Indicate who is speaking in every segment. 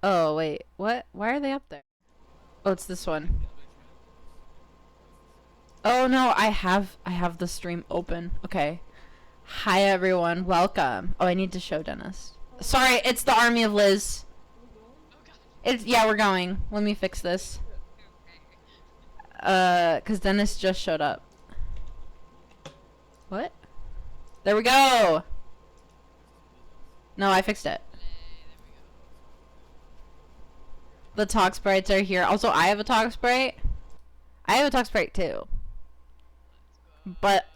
Speaker 1: Oh, wait. What? Why are they up there? Oh, it's this one. Oh no, I have the stream open. Okay. Hi everyone, welcome. Oh, I need to show Dennis. Sorry, it's the army of Liz. It's yeah, we're going. Let me fix this. Cause Dennis just showed up. What? There we go. No, I fixed it. The talk sprites are here. Also, I have a talk sprite. I have a talk sprite too. But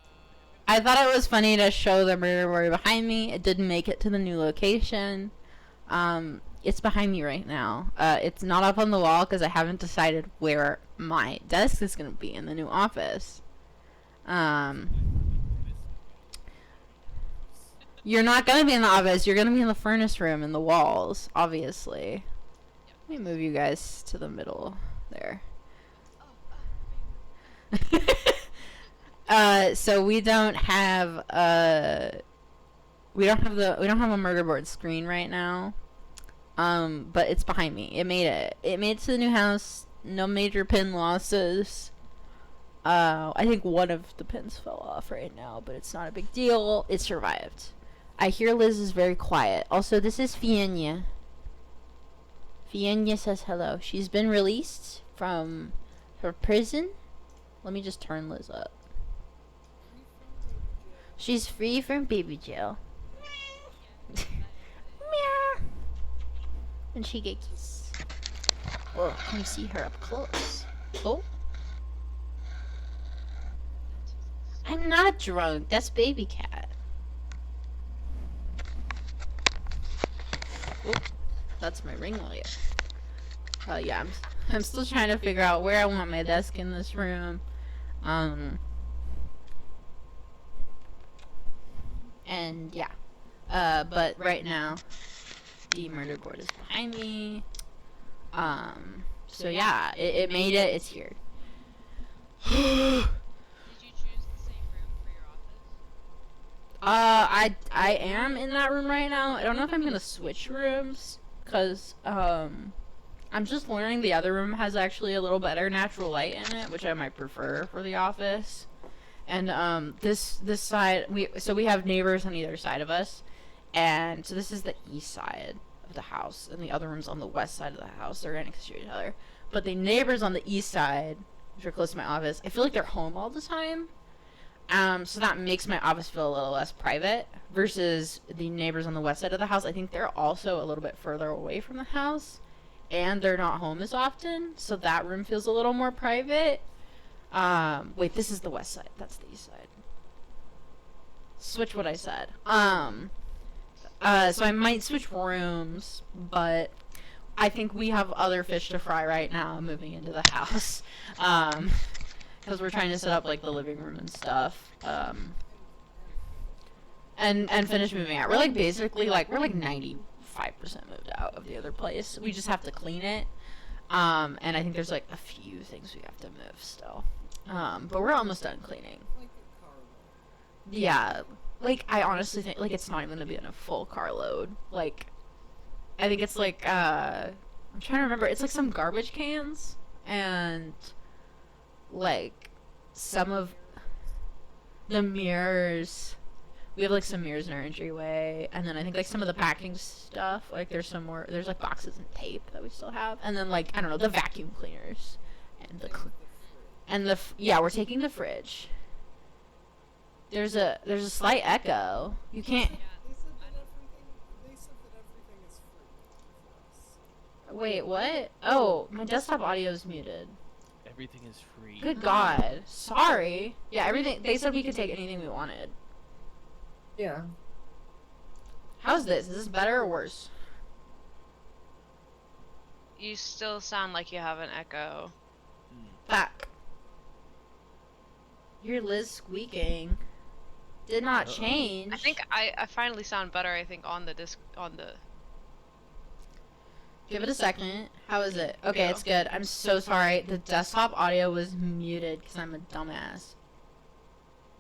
Speaker 1: I thought it was funny to show the murder board behind me. It didn't make it to the new location. It's behind me right now. It's not up on the wall because I haven't decided where my desk is going to be in the new office. You're not going to be in the office. You're going to be in the furnace room in the walls, obviously. Let me move you guys to the middle there. So we don't have a murder board screen right now. But it's behind me. It made it. It made it to the new house. No major pin losses. I think one of the pins fell off right now, but it's not a big deal. It survived. I hear Liz is very quiet. Also, this is Fienia. Fienia says hello. She's been released from her prison. Let me just turn Liz up. She's free from baby jail. Meow. And she get kissed. Oh, can you see her up close? Oh. I'm not drunk. That's baby cat. Oh, that's my ring light. Yeah, I'm still trying to figure out where I want my desk in this room. And yeah. But right now, the murder board is behind me. So yeah, it made it. It's here.
Speaker 2: Did you choose the same room for your office?
Speaker 1: I am in that room right now. I don't know if I'm gonna switch rooms, cause I'm just learning the other room has actually a little better natural light in it, which I might prefer for the office. And this side, we have neighbors on either side of us, and so this is the east side of the house, and the other room's on the west side of the house. They're right next to each other, but the neighbors on the east side, which are close to my office, I feel like they're home all the time. So that makes my office feel a little less private versus the neighbors on the west side of the house. I think they're also a little bit further away from the house, and they're not home as often, so that room feels a little more private. Wait, this is the west side. That's the east side. Switch what I said. So I might switch rooms, but I think we have other fish to fry right now moving into the house. Because we're trying to set up, like, the living room and stuff. And finish moving out. We're, like, basically, like, we're, like, 95% moved out of the other place. We just have to clean it. And I think there's, like, a few things we have to move still. But we're almost done cleaning. Yeah. Like, I honestly think, like, it's not even gonna be in a full carload. Like, I think it's, like, I'm trying to remember. It's, like, some garbage cans. And, like, some of the mirrors. We have, like, some mirrors in our entryway. And then I think, like, some of the packing stuff. Like, there's some more. There's, like, boxes and tape that we still have. And then, like, I don't know, the vacuum cleaners. And yeah, we're taking the fridge. There's a slight echo. You can't.
Speaker 3: They said that everything is free for us.
Speaker 1: Wait, what? Oh, my desktop audio is muted.
Speaker 4: Everything is free.
Speaker 1: Good God. Sorry. Yeah, everything. They said we could take anything we wanted.
Speaker 3: Yeah.
Speaker 1: How's this? Is this better or worse?
Speaker 2: You still sound like you have an echo.
Speaker 1: Back. Your Liz squeaking. Did not change.
Speaker 2: I think I finally sound better. I think on the
Speaker 1: Give it a second. How is it? Okay, it's good. I'm so sorry. The desktop audio was muted because I'm a dumbass.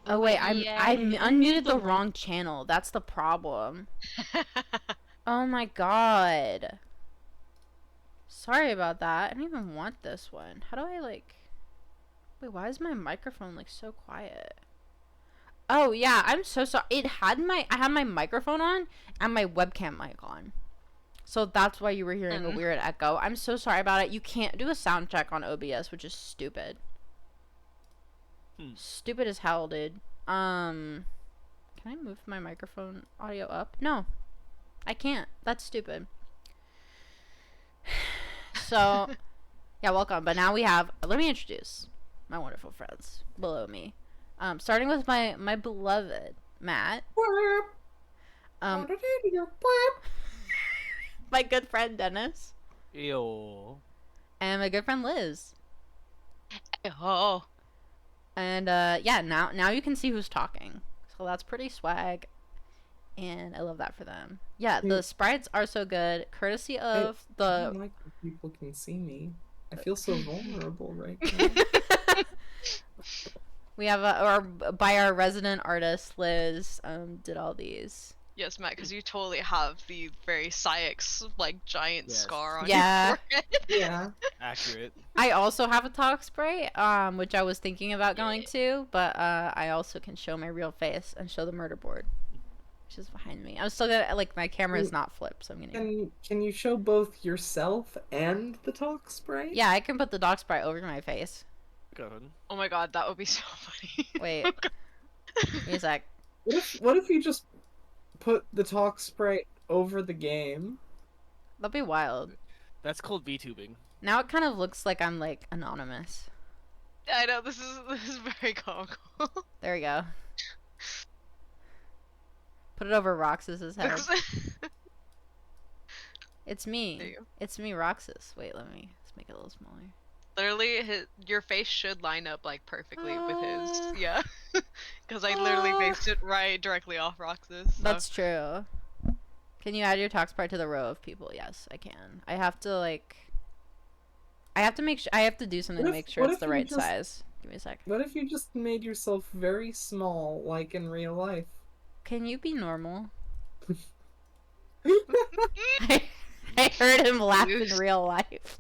Speaker 1: Oh wait, I unmuted the wrong channel. That's the problem. Oh my God. Sorry about that. I don't even want this one. How do I like... Wait, why is my microphone like so quiet? Oh yeah, I'm so sorry. I had my microphone on and my webcam mic on. So that's why you were hearing a weird echo. I'm so sorry about it. You can't do a sound check on OBS, which is stupid. Stupid as hell, dude. Can I move my microphone audio up? No. I can't. That's stupid. So, yeah, welcome. But now we have... Let me introduce my wonderful friends below me. Starting with my beloved Matt. My good friend Dennis.
Speaker 4: Ew.
Speaker 1: And my good friend Liz.
Speaker 2: Oh.
Speaker 1: And yeah, now you can see who's talking. So that's pretty swag. And I love that for them. Yeah, the sprites are so good. Courtesy of
Speaker 3: I
Speaker 1: the...
Speaker 3: don't like that people can see me. I feel so vulnerable right now.
Speaker 1: We have by our resident artist Liz did all these.
Speaker 2: Yes, Matt, because you totally have the very Syx, like, giant
Speaker 4: Yes.
Speaker 2: scar on
Speaker 1: Yeah.
Speaker 2: your forehead.
Speaker 3: Yeah.
Speaker 4: Accurate.
Speaker 1: I also have a talk spray, which I was thinking about going to, but I also can show my real face and show the murder board, which is behind me. I'm still gonna, like, my camera is not flipped, so I'm gonna...
Speaker 3: Can you show both yourself and the talk spray?
Speaker 1: Yeah, I can put the dog spray over my face.
Speaker 4: Go ahead.
Speaker 2: Oh my god, that would be so funny.
Speaker 1: Wait. Give me a sec.
Speaker 3: What if you just put the talk spray over the game?
Speaker 1: That'd be wild.
Speaker 4: That's called VTubing.
Speaker 1: Now it kind of looks like I'm, like, anonymous.
Speaker 2: I know, this is very comical.
Speaker 1: There we go. Put it over Roxas's head. It's
Speaker 2: There
Speaker 1: me.
Speaker 2: you go.
Speaker 1: It's me, Roxas. Wait, let's make it a little smaller.
Speaker 2: Literally, your face should line up, like, perfectly with his. Yeah. Because I literally based it right directly off Roxas. So.
Speaker 1: That's true. Can you add your talk part to the row of people? Yes, I can. I have to, like... I have to make sure... I have to do something to make sure it's the right size. Give me a sec.
Speaker 3: What if you just made yourself very small, like in real life?
Speaker 1: Can you be normal? I heard him laugh in real life.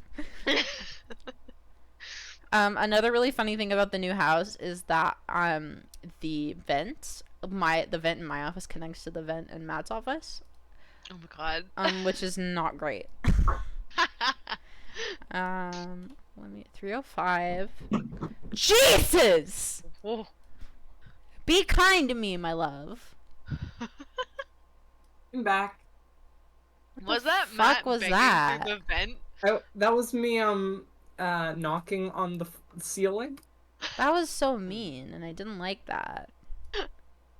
Speaker 1: Another really funny thing about the new house is that the vent in my office connects to the vent in Matt's office.
Speaker 2: Oh my god.
Speaker 1: Which is not great. Let me 305. Jesus!
Speaker 2: Whoa.
Speaker 1: Be kind to me, my love.
Speaker 3: I'm back.
Speaker 2: Was that
Speaker 1: fuck
Speaker 2: Matt
Speaker 1: was
Speaker 2: banging
Speaker 1: that?
Speaker 2: through the vent?
Speaker 3: That was me knocking on the ceiling.
Speaker 1: That was so mean, and I didn't like that.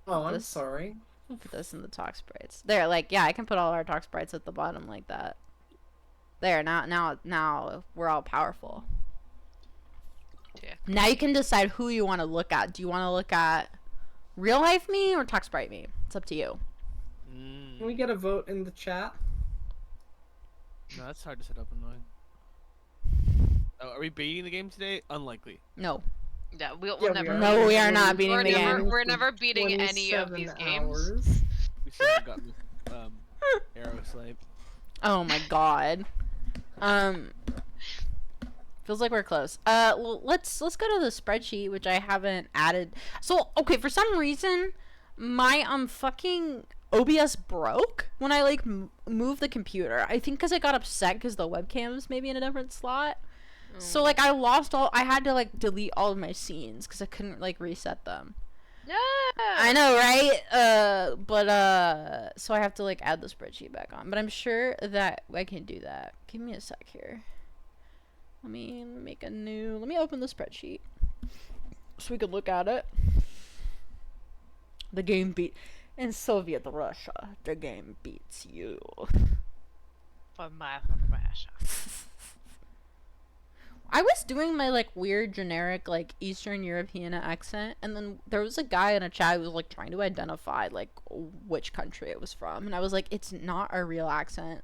Speaker 3: Oh, I'm
Speaker 1: This-
Speaker 3: sorry.
Speaker 1: Put this in the talk sprites. There, like, yeah, I can put all our talk sprites at the bottom like that. There, now we're all powerful.
Speaker 2: Yeah.
Speaker 1: Now you can decide who you want to look at. Do you want to look at real life me or talk sprite me? It's up to you.
Speaker 3: Can we get a vote in the chat?
Speaker 4: No, that's hard to set up in mine. Oh, are we beating the game today? Unlikely.
Speaker 1: No.
Speaker 2: Yeah, we'll
Speaker 3: Yeah, we
Speaker 2: never.
Speaker 3: are.
Speaker 1: No, we are not beating
Speaker 2: We're
Speaker 1: the
Speaker 2: never,
Speaker 1: game.
Speaker 2: we're never beating any of
Speaker 3: 27
Speaker 2: these games.
Speaker 3: hours.
Speaker 4: We still haven't gotten arrow snipe.
Speaker 1: Oh my god. Feels like we're close. Let's go to the spreadsheet, which I haven't added. So, okay, for some reason, my fucking OBS broke when I like moved the computer. I think because I got upset because the webcam was maybe in a different slot. So like I had to like delete all of my scenes because I couldn't like reset them.
Speaker 2: Yeah.
Speaker 1: I know, right? But so I have to like add the spreadsheet back on. But I'm sure that I can do that. Give me a sec here. Let me open the spreadsheet so we can look at it. The game beat in Soviet Russia. The game beats you.
Speaker 2: For my Russia.
Speaker 1: I was doing my like weird generic like Eastern European accent, and then there was a guy in a chat who was like trying to identify like which country it was from, and I was like, it's not a real accent.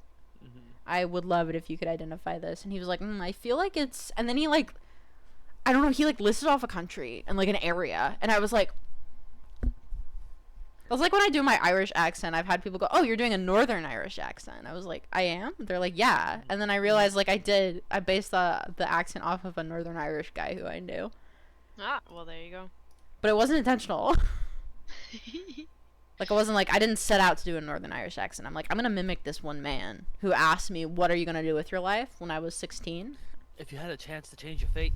Speaker 1: I would love it if you could identify this. And he was like, I feel like it's, and then he like, I don't know, he like listed off a country and like an area, and I was like, It's like when I do my Irish accent, I've had people go, "Oh, you're doing a Northern Irish accent." I was like, "I am?" They're like, "Yeah." And then I realized, like, I based the accent off of a Northern Irish guy who I knew.
Speaker 2: Ah, well, there you go.
Speaker 1: But it wasn't intentional. Like, it wasn't like, I didn't set out to do a Northern Irish accent. I'm like, I'm gonna mimic this one man who asked me, "What are you gonna do with your life?" when I was 16.
Speaker 4: If you had a chance to change your fate,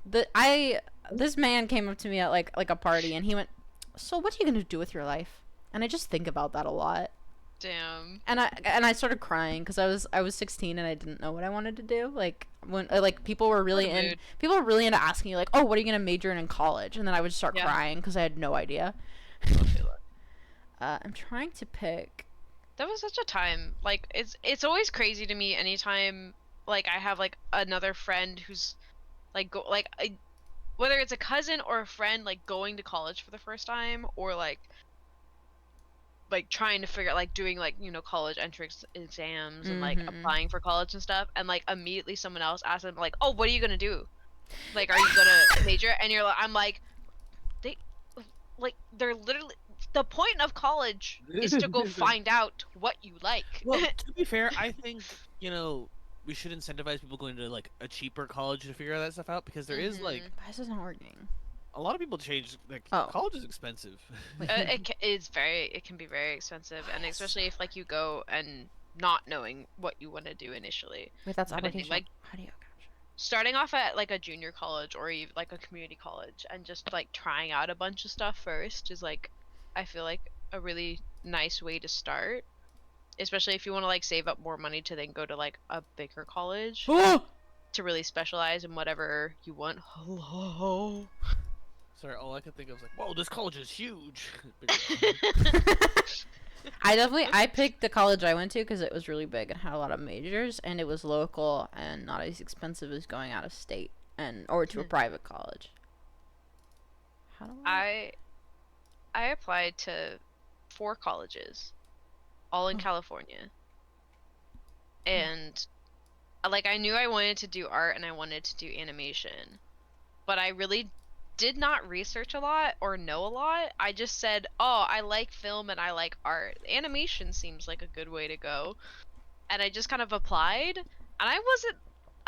Speaker 1: This man came up to me at like a party, and he went, "So what are you gonna do with your life?" And I just think about that a lot.
Speaker 2: Damn.
Speaker 1: And I started crying because I was 16 and I didn't know what I wanted to do. Like, when like people were really into asking you, like, "Oh, what are you gonna major in college?" And then I would start crying because I had no idea. I'm trying to pick.
Speaker 2: That was such a time. Like, it's always crazy to me anytime like I have like another friend who's like whether it's a cousin or a friend like going to college for the first time, or like trying to figure out like doing like, you know, college entrance exams and like applying for college and stuff, and like immediately someone else asks them like, "Oh, what are you gonna do? Like, are you gonna major?" And I'm like, they're literally, the point of college is to go find out what you like.
Speaker 4: Well, to be fair, I think, you know, we should incentivize people going to like a cheaper college to figure that stuff out, because there is like
Speaker 1: Why is this not working?
Speaker 4: a lot of people change. Like, college is expensive.
Speaker 2: It can be very expensive, and especially if like you go and not knowing what you want to do initially.
Speaker 1: Wait, that's
Speaker 2: Kind of
Speaker 1: application.
Speaker 2: like
Speaker 1: How do you capture?
Speaker 2: starting off at like a junior college or even like a community college and just like trying out a bunch of stuff first is like, I feel like a really nice way to start, especially if you want to like save up more money to then go to like a bigger college to really specialize in whatever you want. Hello.
Speaker 4: Sorry, all I could think of was like, "Whoa, this college is huge."
Speaker 1: I picked the college I went to because it was really big and had a lot of majors, and it was local and not as expensive as going out of state or to a private college. How do
Speaker 2: I applied to 4 colleges, all in California, and like I knew I wanted to do art and I wanted to do animation, but I really did not research a lot or know a lot. I just said, "Oh, I like film and I like art. Animation seems like a good way to go." And I just kind of applied, and I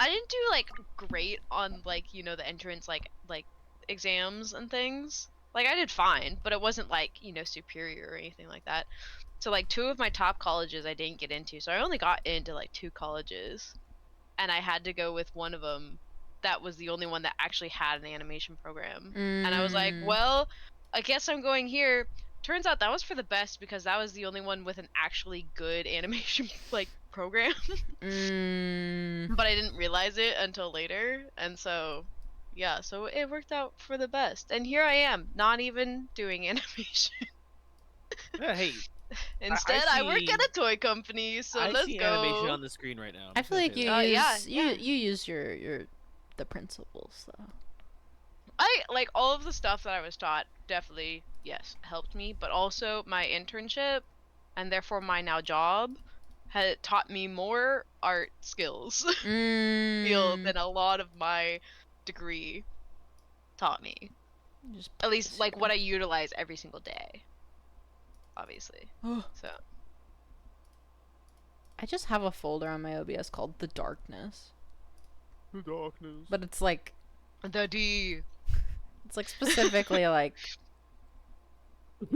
Speaker 2: didn't do like great on like, you know, the entrance like exams and things. Like, I did fine, but it wasn't like, you know, superior or anything like that. So like 2 of my top colleges I didn't get into. So I only got into like 2 colleges, and I had to go with one of them that was the only one that actually had an animation program. And I was like, well, I guess I'm going here. Turns out that was for the best, because that was the only one with an actually good animation like program. But I didn't realize it until later, and so yeah, so it worked out for the best. And here I am, not even doing animation.
Speaker 4: Yeah, hey.
Speaker 2: Instead, I work at a toy company, so let's
Speaker 4: see
Speaker 2: go.
Speaker 4: animation on the screen right now.
Speaker 1: I feel like you use the principles though.
Speaker 2: I like all of the stuff that I was taught. Definitely, yes, helped me. But also my internship, and therefore my now job, had taught me more art skills field than a lot of my degree taught me. At least like what I utilize every single day. Obviously. So
Speaker 1: I just have a folder on my OBS called The Darkness.
Speaker 4: The darkness.
Speaker 1: But it's like
Speaker 2: the D.
Speaker 1: It's like specifically like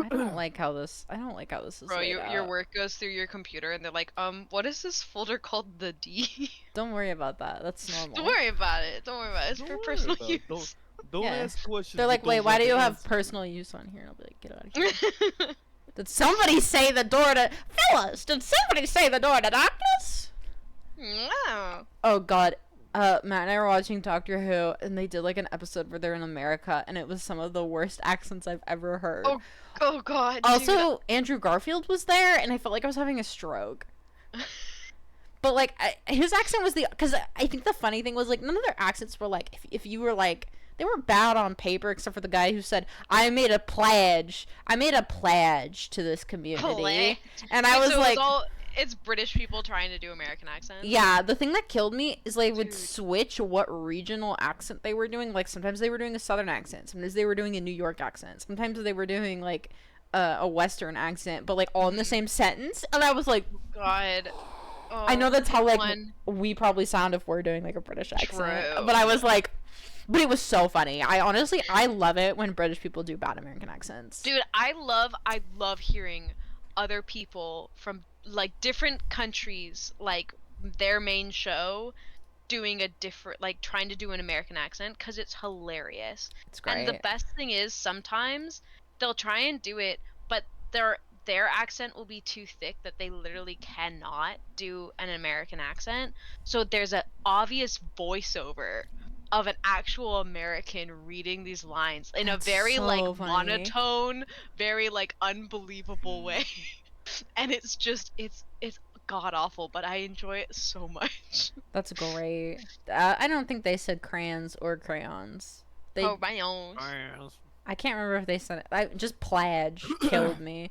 Speaker 1: I don't like how this is
Speaker 2: Bro,
Speaker 1: laid
Speaker 2: your
Speaker 1: out.
Speaker 2: work goes through your computer and they're like, what is this folder called the D?
Speaker 1: Don't worry about that. That's normal.
Speaker 2: Don't worry about it. It's for personal use.
Speaker 4: Don't ask questions.
Speaker 1: They're like, "Wait, why do you have personal use on here?" And I'll be like, "Get out of here." Did somebody say the door to Phyllis? Did somebody say the door to darkness?
Speaker 2: No.
Speaker 1: Oh god. Matt and I were watching Doctor Who, and they did like an episode where they're in America, and it was some of the worst accents I've ever heard.
Speaker 2: Oh god.
Speaker 1: Also, Andrew Garfield was there, and I felt like I was having a stroke. But like, his accent was because I think the funny thing was like none of their accents were like if you were like. They were bad on paper, except for the guy who said, I made a pledge to this community.
Speaker 2: Pledge.
Speaker 1: And I was
Speaker 2: so
Speaker 1: like...
Speaker 2: It's British people trying to do American accents.
Speaker 1: Yeah, the thing that killed me is they would
Speaker 2: Dude.
Speaker 1: switch what regional accent they were doing. Like sometimes they were doing a southern accent, sometimes they were doing a New York accent, sometimes they were doing like a western accent, but like all in the same sentence. And I was like,
Speaker 2: God. Oh,
Speaker 1: I know that's how like
Speaker 2: one.
Speaker 1: we probably sound if we're doing like a British accent.
Speaker 2: True.
Speaker 1: But I was like, but it was so funny. I love it when British people do bad American accents.
Speaker 2: Dude, I love hearing other people from like different countries, like their main show, doing a different, like trying to do an American accent, because it's hilarious.
Speaker 1: It's great.
Speaker 2: And the best thing is sometimes they'll try and do it, but their accent will be too thick that they literally cannot do an American accent. So there's an obvious voiceover of an actual American reading these lines in
Speaker 1: That's
Speaker 2: a very
Speaker 1: so
Speaker 2: like
Speaker 1: funny.
Speaker 2: monotone, very like unbelievable way. And it's just it's god awful, but I enjoy it so much.
Speaker 1: That's great. I don't think they said crayons or crayons. They
Speaker 2: Oh my own.
Speaker 1: I can't remember if they said it. I just pledge killed me.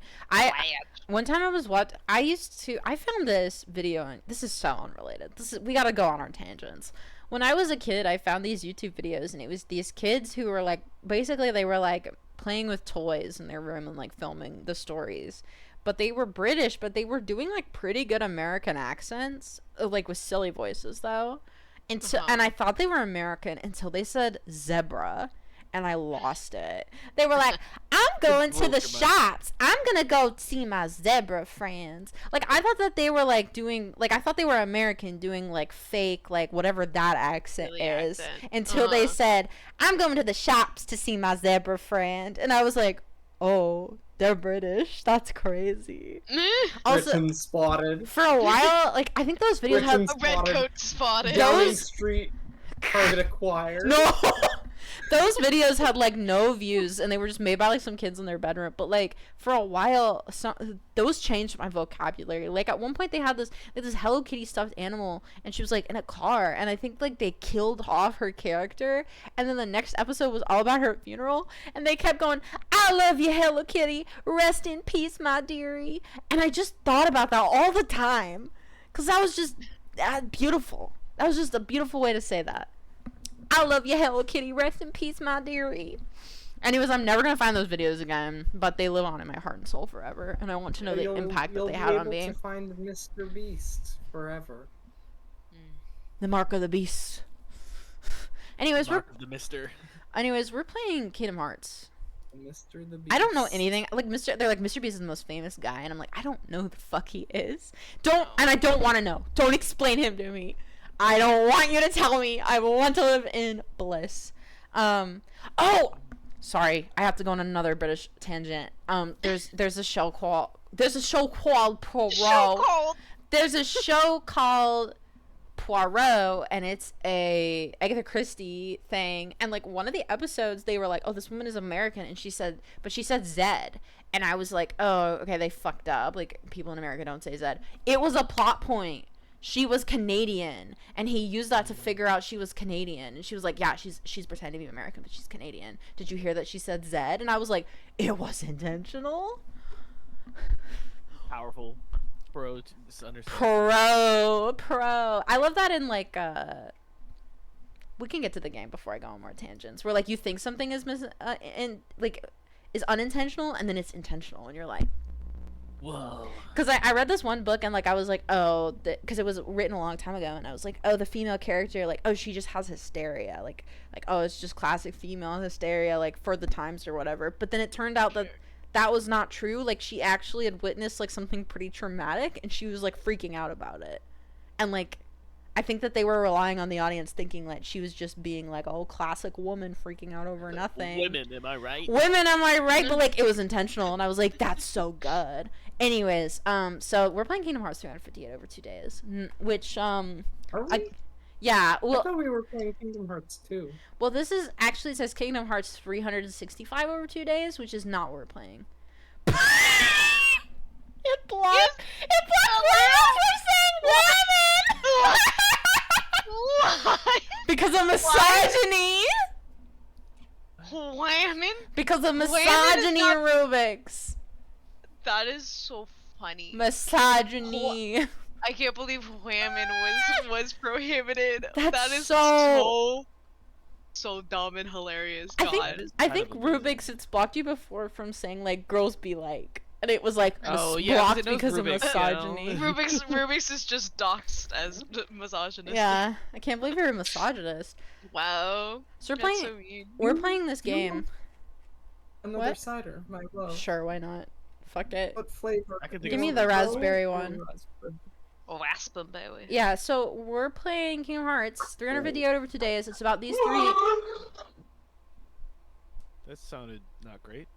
Speaker 1: One time I found this video and this is so unrelated. We got to go on our tangents. When I was a kid, I found these YouTube videos and it was these kids who were like basically they were like playing with toys in their room and like filming the stories. But they were British, but they were doing like pretty good American accents, like with silly voices though. And I thought they were American until they said zebra. And I lost it. They were like, I'm going to the shops. I'm going to go see my zebra friends. Like, I thought that they were, like, doing... Like, I thought they were American doing, like, fake, like, whatever that accent
Speaker 2: Silly
Speaker 1: is.
Speaker 2: accent.
Speaker 1: Until they said, I'm going to the shops to see my zebra friend. And I was like, oh, they're British. That's crazy. Also,
Speaker 3: Britain spotted.
Speaker 1: for a while, like, I think those videos have...
Speaker 3: Britain
Speaker 2: A red
Speaker 3: Spotted.
Speaker 2: coat spotted.
Speaker 3: Downing
Speaker 1: Those-
Speaker 3: Street. Target acquired.
Speaker 1: No! Those videos had like no views and they were just made by like some kids in their bedroom, but like for a while those changed my vocabulary. Like at one point they had this Hello Kitty stuffed animal and she was like in a car and I think like they killed off her character and then the next episode was all about her funeral and they kept going, I love you Hello Kitty, rest in peace my dearie. And I just thought about that all the time because that was just beautiful. That was just a beautiful way to say that. I love you, Hello Kitty. Rest in peace, my dearie. Anyways, I'm never gonna find those videos again, but they live on in my heart and soul forever, and I want to know the impact that they had on me.
Speaker 3: You'll be able to find Mr. Beast forever.
Speaker 1: The mark of the beast. Anyways, we're playing Kingdom Hearts.
Speaker 3: Mr. the Beast.
Speaker 1: I don't know anything. Like they're like Mr. Beast is the most famous guy, and I'm like, I don't know who the fuck he is. I don't want to know. Don't explain him to me. I don't want you to tell me. I want to live in bliss. Oh, sorry. I have to go on another British tangent. There's a show called Poirot. There's a show called Poirot, and it's a Agatha Christie thing. And like one of the episodes, they were like, "Oh, this woman is American," and she said Zed. And I was like, "Oh, okay, they fucked up. Like people in America don't say Zed." It was a plot point. She was Canadian, and he used that to figure out she was Canadian. And she was like, yeah, she's pretending to be American, but she's Canadian. Did you hear that she said Zed? And I was like, it was intentional?
Speaker 4: Powerful. Pro.
Speaker 1: Pro. I love that in, like, we can get to the game before I go on more tangents. Where, like, you think something is is unintentional, and then it's intentional, and you're like,
Speaker 4: whoa.
Speaker 1: Because I read this one book and like I was like, oh, because it was written a long time ago, and I was like, oh, the female character, like, oh, she just has hysteria, like oh, it's just classic female hysteria, like for the times or whatever. But then it turned out that was not true. Like she actually had witnessed like something pretty traumatic, and she was like freaking out about it, and like I think that they were relying on the audience thinking like she was just being like, oh, classic woman freaking out over nothing.
Speaker 4: Women, am I right?
Speaker 1: Women, am I right? But like it was intentional, and I was like, that's so good. Anyways, so we're playing Kingdom Hearts 358 over 2 days, which
Speaker 3: Are we?
Speaker 1: yeah,
Speaker 3: I
Speaker 1: well,
Speaker 3: thought we were playing Kingdom Hearts 2.
Speaker 1: well, this is actually, it says Kingdom Hearts 365 over 2 days, which is not what we're playing. It blocked. It blocked words for saying women.
Speaker 2: What?
Speaker 1: Because of misogyny.
Speaker 2: Women?
Speaker 1: Because of
Speaker 2: Women is
Speaker 1: misogyny
Speaker 2: not-
Speaker 1: and Rubik's.
Speaker 2: That is so funny.
Speaker 1: Misogyny.
Speaker 2: I can't believe whammon was prohibited.
Speaker 1: That's
Speaker 2: That is so dumb and hilarious.
Speaker 1: I
Speaker 2: God.
Speaker 1: think
Speaker 4: That is
Speaker 1: I
Speaker 4: kind
Speaker 1: think
Speaker 4: of amazing.
Speaker 1: Rubik's it's blocked you before from saying like girls be like, and it was like
Speaker 4: Oh, yeah, 'cause
Speaker 1: blocked
Speaker 4: it knows
Speaker 1: because of
Speaker 4: Rubik's, you know?
Speaker 1: misogyny.
Speaker 2: Rubik's is just doxed as misogynist.
Speaker 1: Yeah, I can't believe you're a misogynist.
Speaker 2: Wow.
Speaker 1: So we're
Speaker 2: That's
Speaker 1: playing.
Speaker 2: so mean.
Speaker 1: We're playing this game.
Speaker 3: Another
Speaker 1: What?
Speaker 3: cider, my love.
Speaker 1: Sure, why not? Fuck it.
Speaker 3: What flavor?
Speaker 4: I can think
Speaker 1: Give
Speaker 4: of
Speaker 1: me
Speaker 4: something.
Speaker 1: the
Speaker 3: Rose
Speaker 1: raspberry
Speaker 3: or
Speaker 1: one.
Speaker 3: raspberry?
Speaker 2: Raspberry.
Speaker 1: Yeah, so we're playing Kingdom Hearts. 350 over today is it's about these three.
Speaker 4: That sounded not great.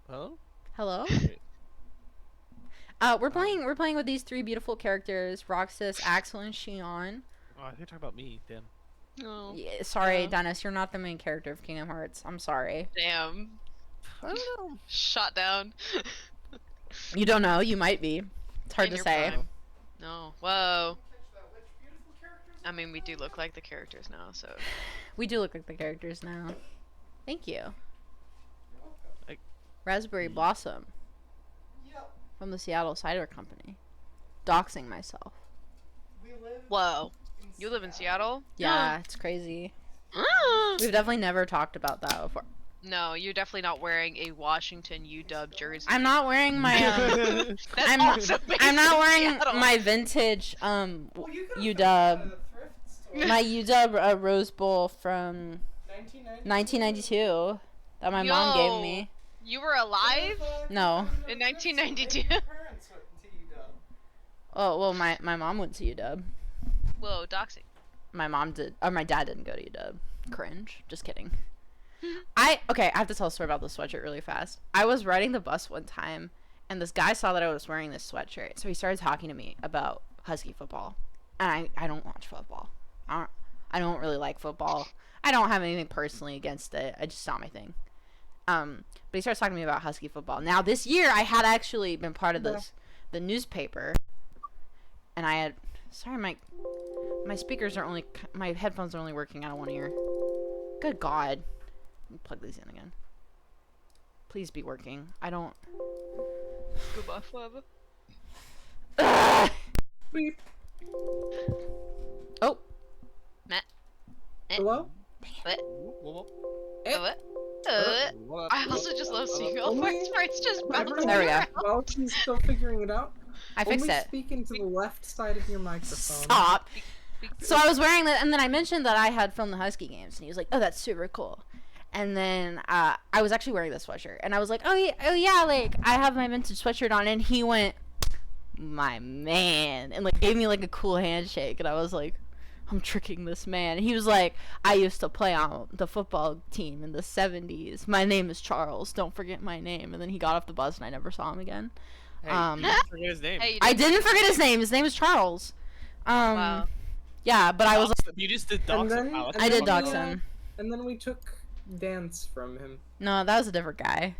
Speaker 4: Hello?
Speaker 1: Hello.
Speaker 4: Wait.
Speaker 1: We're playing with these three beautiful characters: Roxas, Axel, and Shion.
Speaker 4: Oh, I think you're talking about me. Damn.
Speaker 2: Oh,
Speaker 1: Yeah, sorry,
Speaker 2: Yeah.
Speaker 1: Dennis, you're not the main character of Kingdom Hearts. I'm sorry.
Speaker 2: damn.
Speaker 4: I don't know.
Speaker 2: Shot down.
Speaker 1: You don't know. You might be. It's hard
Speaker 2: In
Speaker 1: to
Speaker 2: your
Speaker 1: say.
Speaker 2: prime. No. Whoa. I mean, we do look like the characters now, so.
Speaker 1: We do look like the characters now. Thank you.
Speaker 4: Like-
Speaker 1: Raspberry Blossom
Speaker 3: Yep.
Speaker 1: from the Seattle Cider Company. Doxing myself.
Speaker 3: We live
Speaker 2: Whoa.
Speaker 3: in
Speaker 2: You live in Seattle?
Speaker 1: Yeah, it's crazy.
Speaker 2: Mm.
Speaker 1: We've definitely never talked about that before.
Speaker 2: No, you're definitely not wearing a Washington UW jersey.
Speaker 1: I'm not wearing my
Speaker 2: That's
Speaker 1: I'm-
Speaker 2: also based
Speaker 1: I'm not
Speaker 2: in
Speaker 1: wearing
Speaker 2: Seattle.
Speaker 1: my vintage
Speaker 3: Well, you could've
Speaker 1: UW
Speaker 3: found it at a thrift store.
Speaker 1: my UW Rose Bowl from
Speaker 3: 1992.
Speaker 1: 1992 that my mom gave
Speaker 2: Yo.
Speaker 1: me.
Speaker 2: You were alive?
Speaker 1: No.
Speaker 2: In 1992?
Speaker 3: Your parents went to UW.
Speaker 1: Oh well, my mom went to UW.
Speaker 2: Whoa, doxing.
Speaker 1: My mom did, or my dad didn't go to UW. Cringe. Just kidding. Okay, I have to tell a story about this sweatshirt really fast. I was riding the bus one time, and this guy saw that I was wearing this sweatshirt, so he started talking to me about Husky football. And I don't watch football. I don't really like football. I don't have anything personally against it. I just not my thing. But he starts talking to me about Husky football. Now this year, I had actually been part of the newspaper, and I had. Sorry, my speakers are only. My headphones are only working out of one ear. Good God. Let me plug these in again. Please be working. I don't.
Speaker 2: Goodbye forever.
Speaker 3: Beep.
Speaker 1: Oh,
Speaker 3: Hello?
Speaker 2: What?
Speaker 4: Whoa,
Speaker 2: What?
Speaker 4: whoa.
Speaker 2: I also just love seeing all my sprites just bouncing
Speaker 1: There we go.
Speaker 2: around.
Speaker 3: Well, she's still figuring it out.
Speaker 1: I fixed
Speaker 3: Only
Speaker 1: it.
Speaker 3: speak into the left side of your microphone.
Speaker 1: Stop. So I was wearing that, and then I mentioned that I had filmed the Husky games, and he was like, "Oh, that's super cool." And then I was actually wearing this sweatshirt, and I was like, "Oh yeah, like I have my vintage sweatshirt on," and he went, "My man," and like gave me like a cool handshake, and I was like, "I'm tricking this man." And he was like, "I used to play on the football team in the '70s. My name is Charles. Don't forget my name." And then he got off the bus, and I never saw him again.
Speaker 4: Hey, you didn't forget his name.
Speaker 2: Hey, you
Speaker 1: I
Speaker 2: did-
Speaker 1: didn't forget his name. His name is Charles.
Speaker 2: Wow.
Speaker 1: Yeah, but I was like,
Speaker 4: You just did
Speaker 3: And
Speaker 4: dox
Speaker 3: then-
Speaker 4: him, Alex.
Speaker 3: and
Speaker 1: I
Speaker 3: then
Speaker 1: did
Speaker 3: we,
Speaker 1: dox him.
Speaker 3: And then we took dance from him.
Speaker 1: No, that was a different guy.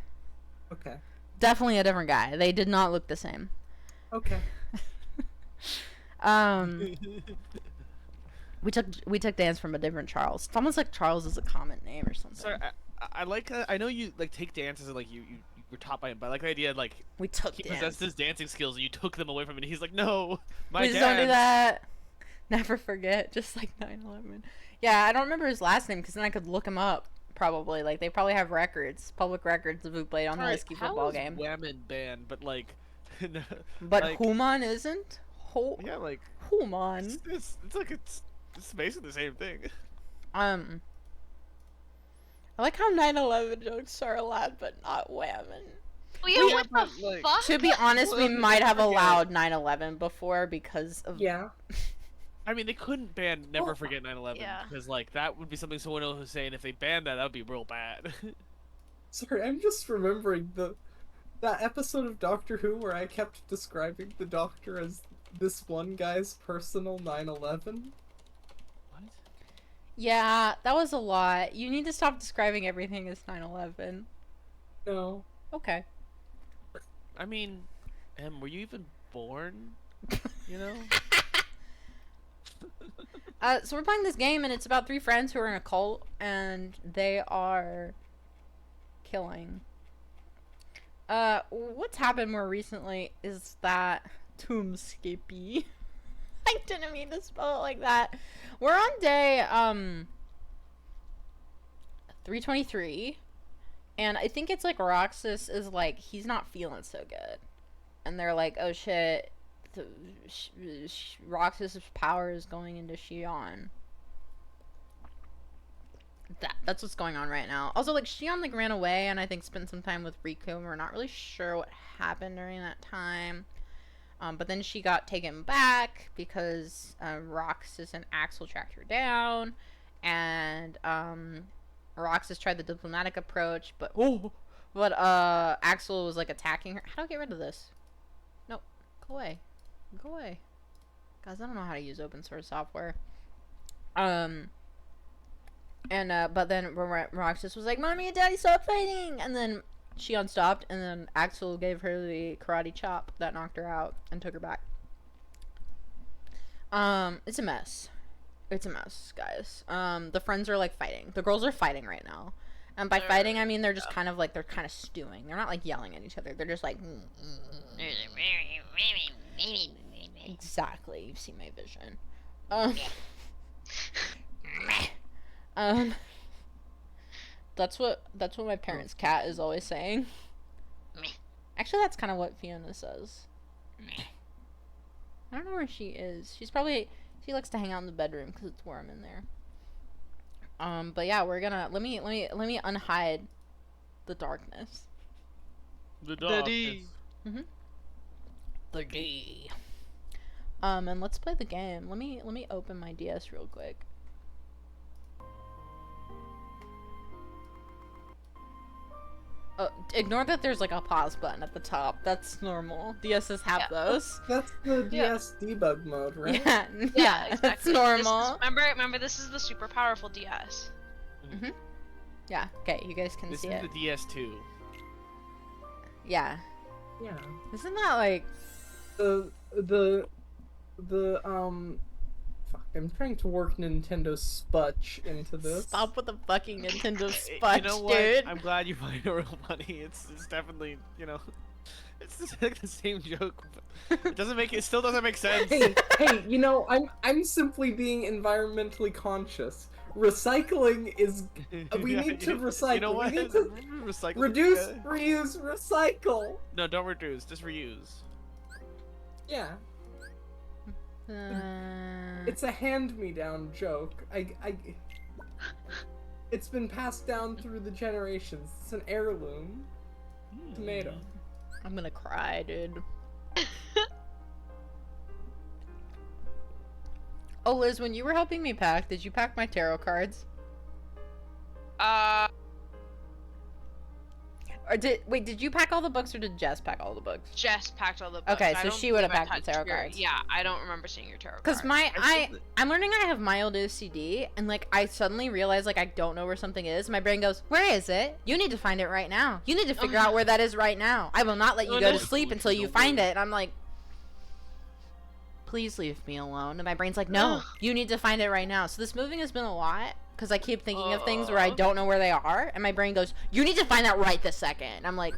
Speaker 3: Okay.
Speaker 1: Definitely a different guy. They did not look the same.
Speaker 3: Okay.
Speaker 1: We took dance from a different Charles. It's almost like Charles is a common name or something.
Speaker 4: Sorry, I like. I know you like take dances and like you were taught by him, but I like the idea like
Speaker 1: We took
Speaker 4: he
Speaker 1: dance.
Speaker 4: possessed his dancing skills and you took them away from him, and he's like, no, my
Speaker 1: Please
Speaker 4: dad.
Speaker 1: don't do that. Never forget. Just like 9/11. Yeah, I don't remember his last name because then I could look him up. Probably like they probably have records, public records of who played on the
Speaker 4: Alright,
Speaker 1: Husky
Speaker 4: how
Speaker 1: football
Speaker 4: is
Speaker 1: game.
Speaker 4: Whammon banned, but like,
Speaker 1: But
Speaker 4: like,
Speaker 1: Human isn't.
Speaker 4: yeah, like
Speaker 1: Human.
Speaker 4: it's like it's basically the same thing.
Speaker 1: I like how 9/11 jokes are allowed, but not Whammon.
Speaker 2: Yeah,
Speaker 4: Yeah,
Speaker 2: what
Speaker 4: but,
Speaker 2: the
Speaker 4: like-
Speaker 2: fuck?
Speaker 1: To be honest, we
Speaker 4: Well,
Speaker 1: might have
Speaker 4: forget it.
Speaker 1: allowed 9/11 before because of.
Speaker 3: Yeah.
Speaker 4: I mean, they couldn't ban Never Forget 9/11
Speaker 2: Yeah.
Speaker 4: because like that would be something someone else was saying. If they banned that, that would be real bad.
Speaker 3: Sorry, I'm just remembering that episode of Doctor Who where I kept describing the Doctor as this one guy's personal 9/11.
Speaker 4: What?
Speaker 1: Yeah, that was a lot. You need to stop describing everything as 9/11.
Speaker 3: No.
Speaker 1: Okay.
Speaker 4: I mean, were you even born? You know?
Speaker 1: So we're playing this game, and it's about three friends who are in a cult, and they are killing what's happened more recently is that Tombskippy. I didn't mean to spell it like that. We're on day 323, and I think it's like Roxas is like he's not feeling so good, and they're like, oh shit, Roxas's power is going into Xion. That's what's going on right now. Also, like, Xion like ran away and I think spent some time with Riku, and we're not really sure what happened during that time. But then she got taken back because Roxas and Axel tracked her down, and Roxas tried the diplomatic approach, but Axel was like attacking her. How do I get rid of this? No, go away, go away, guys. I don't know how to use open source software. But then Roxas was like, "Mommy and Daddy, stop fighting!" And then she unstopped, and then Axel gave her the karate chop that knocked her out and took her back. It's a mess. It's a mess, guys. The friends are like fighting. The girls are fighting right now. And by fighting, I mean they're just kind of like, they're kind of stewing. They're not like yelling at each other. They're just like, exactly. You've seen my vision. That's what my parents' cat is always saying. Actually, that's kind of what Fiona says. I don't know where she is. She likes to hang out in the bedroom because it's warm in there. But yeah, we're gonna let me unhide the darkness.
Speaker 4: The darkness.
Speaker 1: The D. And let's play the game. Let me open my DS real quick. Ignore that there's like a pause button at the top. That's normal. DSs have those.
Speaker 3: That's the DS debug mode, right?
Speaker 1: Yeah,
Speaker 2: exactly.
Speaker 1: That's normal.
Speaker 2: Remember, this is the super powerful DS.
Speaker 1: Yeah. Okay, you guys can see it.
Speaker 4: This is the DS2.
Speaker 1: Yeah.
Speaker 3: Yeah.
Speaker 1: Isn't that like
Speaker 3: the fuck, I'm trying to work Nintendo Sputch into this.
Speaker 1: Stop with the fucking Nintendo Sputch,
Speaker 4: You know what?
Speaker 1: dude.
Speaker 4: I'm glad you find it real funny. It's definitely, you know, it's just like the same joke. But it still doesn't make sense.
Speaker 3: Hey, you know, I'm simply being environmentally conscious. Recycling is we need to recycle.
Speaker 4: You know what?
Speaker 3: We need to
Speaker 4: Recycle.
Speaker 3: reduce, reuse, recycle.
Speaker 4: No, don't reduce. Just reuse.
Speaker 3: Yeah. It's a hand-me-down joke. It's been passed down through the generations. It's an heirloom. Tomato.
Speaker 1: I'm gonna cry, dude. Oh, Liz, when you were helping me pack, did you pack my tarot cards? Or did you pack all the books, or did Jess pack all the books?
Speaker 2: Jess packed all the books.
Speaker 1: Okay,
Speaker 2: I
Speaker 1: so
Speaker 2: don't
Speaker 1: she would have
Speaker 2: believe I
Speaker 1: packed the
Speaker 2: touched
Speaker 1: tarot
Speaker 2: your-
Speaker 1: cards.
Speaker 2: Yeah, I don't remember seeing your tarot
Speaker 1: Because
Speaker 2: cards.
Speaker 1: I'm learning I have mild OCD, and like I suddenly realize like I don't know where something is. My brain goes, "Where is it? You need to find it right now. You need to figure out where that is right now. I will not let you go to sleep until you find it." And I'm like, please leave me alone. And my brain's like, no, you need to find it right now. So this moving has been a lot because I keep thinking of things where I don't know where they are, and my brain goes, you need to find that right this second. And I'm like,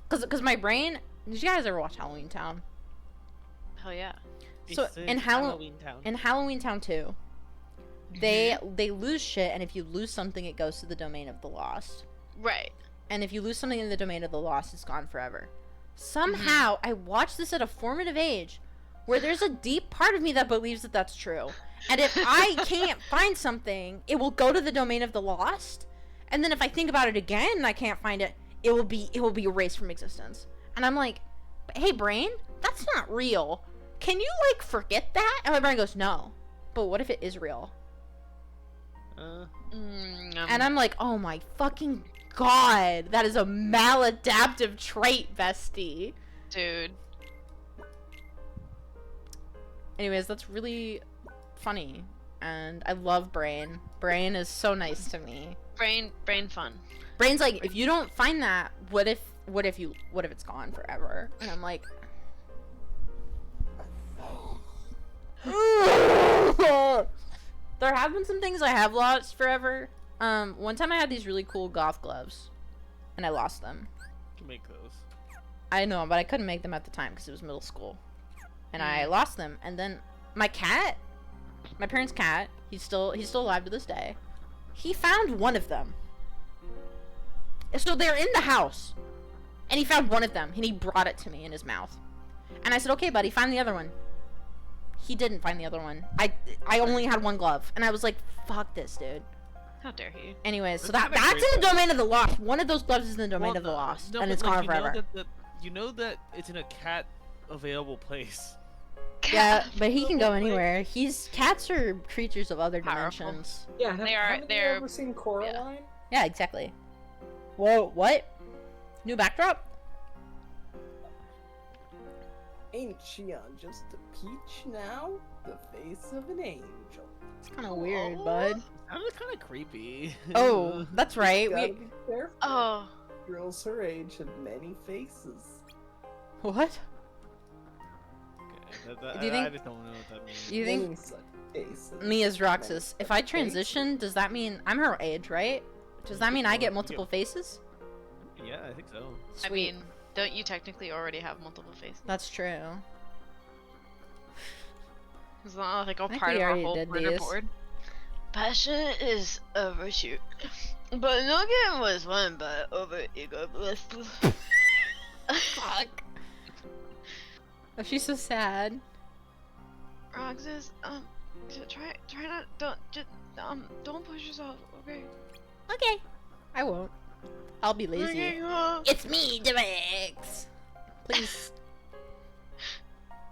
Speaker 1: because my brain. Did you guys ever watch Halloween Town?
Speaker 2: Hell yeah.
Speaker 1: So in Halloween Town 2, they lose shit, and if you lose something, it goes to the domain of the lost.
Speaker 2: Right.
Speaker 1: And if you lose something in the domain of the lost, it's gone forever. Somehow, I watched this at a formative age, where there's a deep part of me that believes that that's true. And if I can't find something, it will go to the domain of the lost. And then if I think about it again and I can't find it, it will be erased from existence. And I'm like, hey brain, that's not real. Can you like forget that? And my brain goes, no. But what if it is real? And I'm like, oh my fucking god, that is a maladaptive trait, bestie.
Speaker 2: Dude.
Speaker 1: Anyways, that's really funny. And I love Brain. Brain is so nice to me.
Speaker 2: Brain fun.
Speaker 1: Brain's like, if you don't find that, what if it's gone forever? And I'm like, there have been some things I have lost forever. One time I had these really cool golf gloves. and I lost them.
Speaker 4: You make those.
Speaker 1: I know, but I couldn't make them at the time because it was middle school. And I lost them, and then my cat, my parents' cat, he's still alive to this day. He found one of them. So they're in the house, and he found one of them, and he brought it to me in his mouth. And I said, "Okay, buddy, find the other one." He didn't find the other one. I only had one glove, and I was like, "Fuck this, dude."
Speaker 2: How dare he?
Speaker 1: Anyways, so
Speaker 4: That's kinda
Speaker 1: that's
Speaker 4: crazy.
Speaker 1: in the domain of the lost. One of those gloves is in the domain of the lost,
Speaker 4: No,
Speaker 1: and
Speaker 4: but,
Speaker 1: it's
Speaker 4: like,
Speaker 1: gone forever.
Speaker 4: You know that it's in a cat available place.
Speaker 1: Yeah, but he can go anywhere. Cats are creatures of other
Speaker 2: Powerful.
Speaker 1: dimensions.
Speaker 3: Yeah,
Speaker 2: They're-
Speaker 3: you ever seen Coraline?
Speaker 1: Yeah, exactly. Whoa, what? New backdrop?
Speaker 3: Ain't she on just a peach now? The face of an angel.
Speaker 1: It's kind of weird, bud.
Speaker 4: Sounded kind of creepy.
Speaker 1: Oh, that's right.
Speaker 3: Gotta
Speaker 1: We
Speaker 3: be careful.
Speaker 2: Oh,
Speaker 3: Girls her age have many faces.
Speaker 1: what?
Speaker 4: Okay,
Speaker 1: Do you
Speaker 4: I
Speaker 1: think-
Speaker 4: just don't know what that means.
Speaker 1: You think
Speaker 3: Many such faces.
Speaker 1: me as Roxas?
Speaker 3: Many
Speaker 1: If I
Speaker 3: such
Speaker 1: transition, does that mean I'm her age, right? Does that mean I get multiple faces?
Speaker 4: Yeah, I think so.
Speaker 2: I
Speaker 1: Sweet.
Speaker 2: mean, don't you technically already have multiple faces?
Speaker 1: That's true.
Speaker 2: It's not like a
Speaker 1: think
Speaker 2: part
Speaker 1: we
Speaker 2: of our
Speaker 1: already
Speaker 2: whole
Speaker 1: did
Speaker 2: murder
Speaker 1: these.
Speaker 2: board. Passion is a virtue, but no game was won by over ego.
Speaker 1: Fuck. Oh, she's so sad.
Speaker 2: Roxas, try not, don't push yourself, okay?
Speaker 1: Okay. I won't. I'll be lazy.
Speaker 2: Okay,
Speaker 1: It's me, Demix. Please.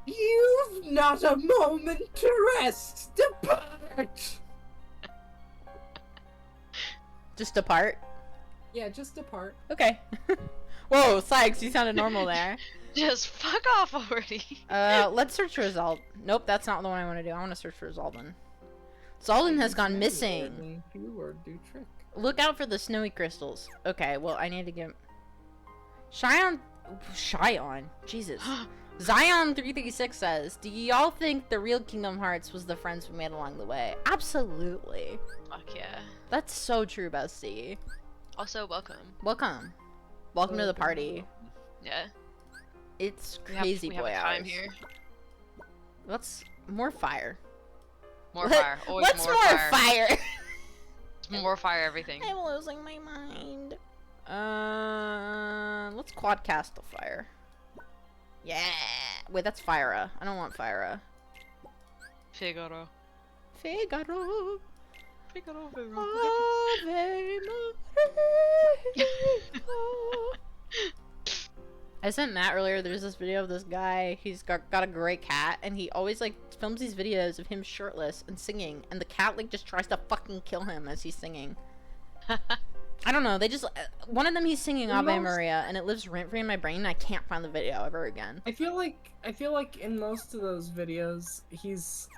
Speaker 3: You've not a moment to rest. Depart.
Speaker 1: Just depart.
Speaker 3: Yeah, just depart.
Speaker 1: Okay. Whoa, Sykes, you sounded normal there.
Speaker 2: Just fuck off already.
Speaker 1: Let's search for Zald. Nope, that's not the one I want to do. I want to search for Zaldan. Zaldan has gone missing.
Speaker 3: You or do trick.
Speaker 1: Look out for the snowy crystals. Okay, well, I need to get... Shion... Jesus. Zion336 says, do y'all think the real Kingdom Hearts was the friends we made along the way? Absolutely.
Speaker 2: Fuck yeah.
Speaker 1: That's so true, bestie.
Speaker 2: Also, welcome.
Speaker 1: Welcome. Welcome to the party.
Speaker 2: Yeah.
Speaker 1: It's
Speaker 2: We have-
Speaker 1: crazy
Speaker 2: we
Speaker 1: boy
Speaker 2: have a time
Speaker 1: hours.
Speaker 2: here.
Speaker 1: Let's... More fire.
Speaker 2: More
Speaker 1: Let-
Speaker 2: fire. Always
Speaker 1: What's
Speaker 2: more,
Speaker 1: more
Speaker 2: fire.
Speaker 1: fire?
Speaker 2: More fire, everything.
Speaker 1: I'm losing my mind. Let's quadcast the fire. Yeah. Wait, that's Fyra. I don't want Fyra.
Speaker 2: Figaro.
Speaker 1: Figaro.
Speaker 2: Figaro.
Speaker 1: Ave Maria. I sent Matt earlier. There's this video of this guy. He's got a gray cat, and he always like films these videos of him shirtless and singing, and the cat like just tries to fucking kill him as he's singing. I don't know. They just one of them he's singing Ave
Speaker 3: Most-
Speaker 1: Maria, and it lives rent free in my brain. And I can't find the video ever again.
Speaker 3: I feel like in most of those videos he's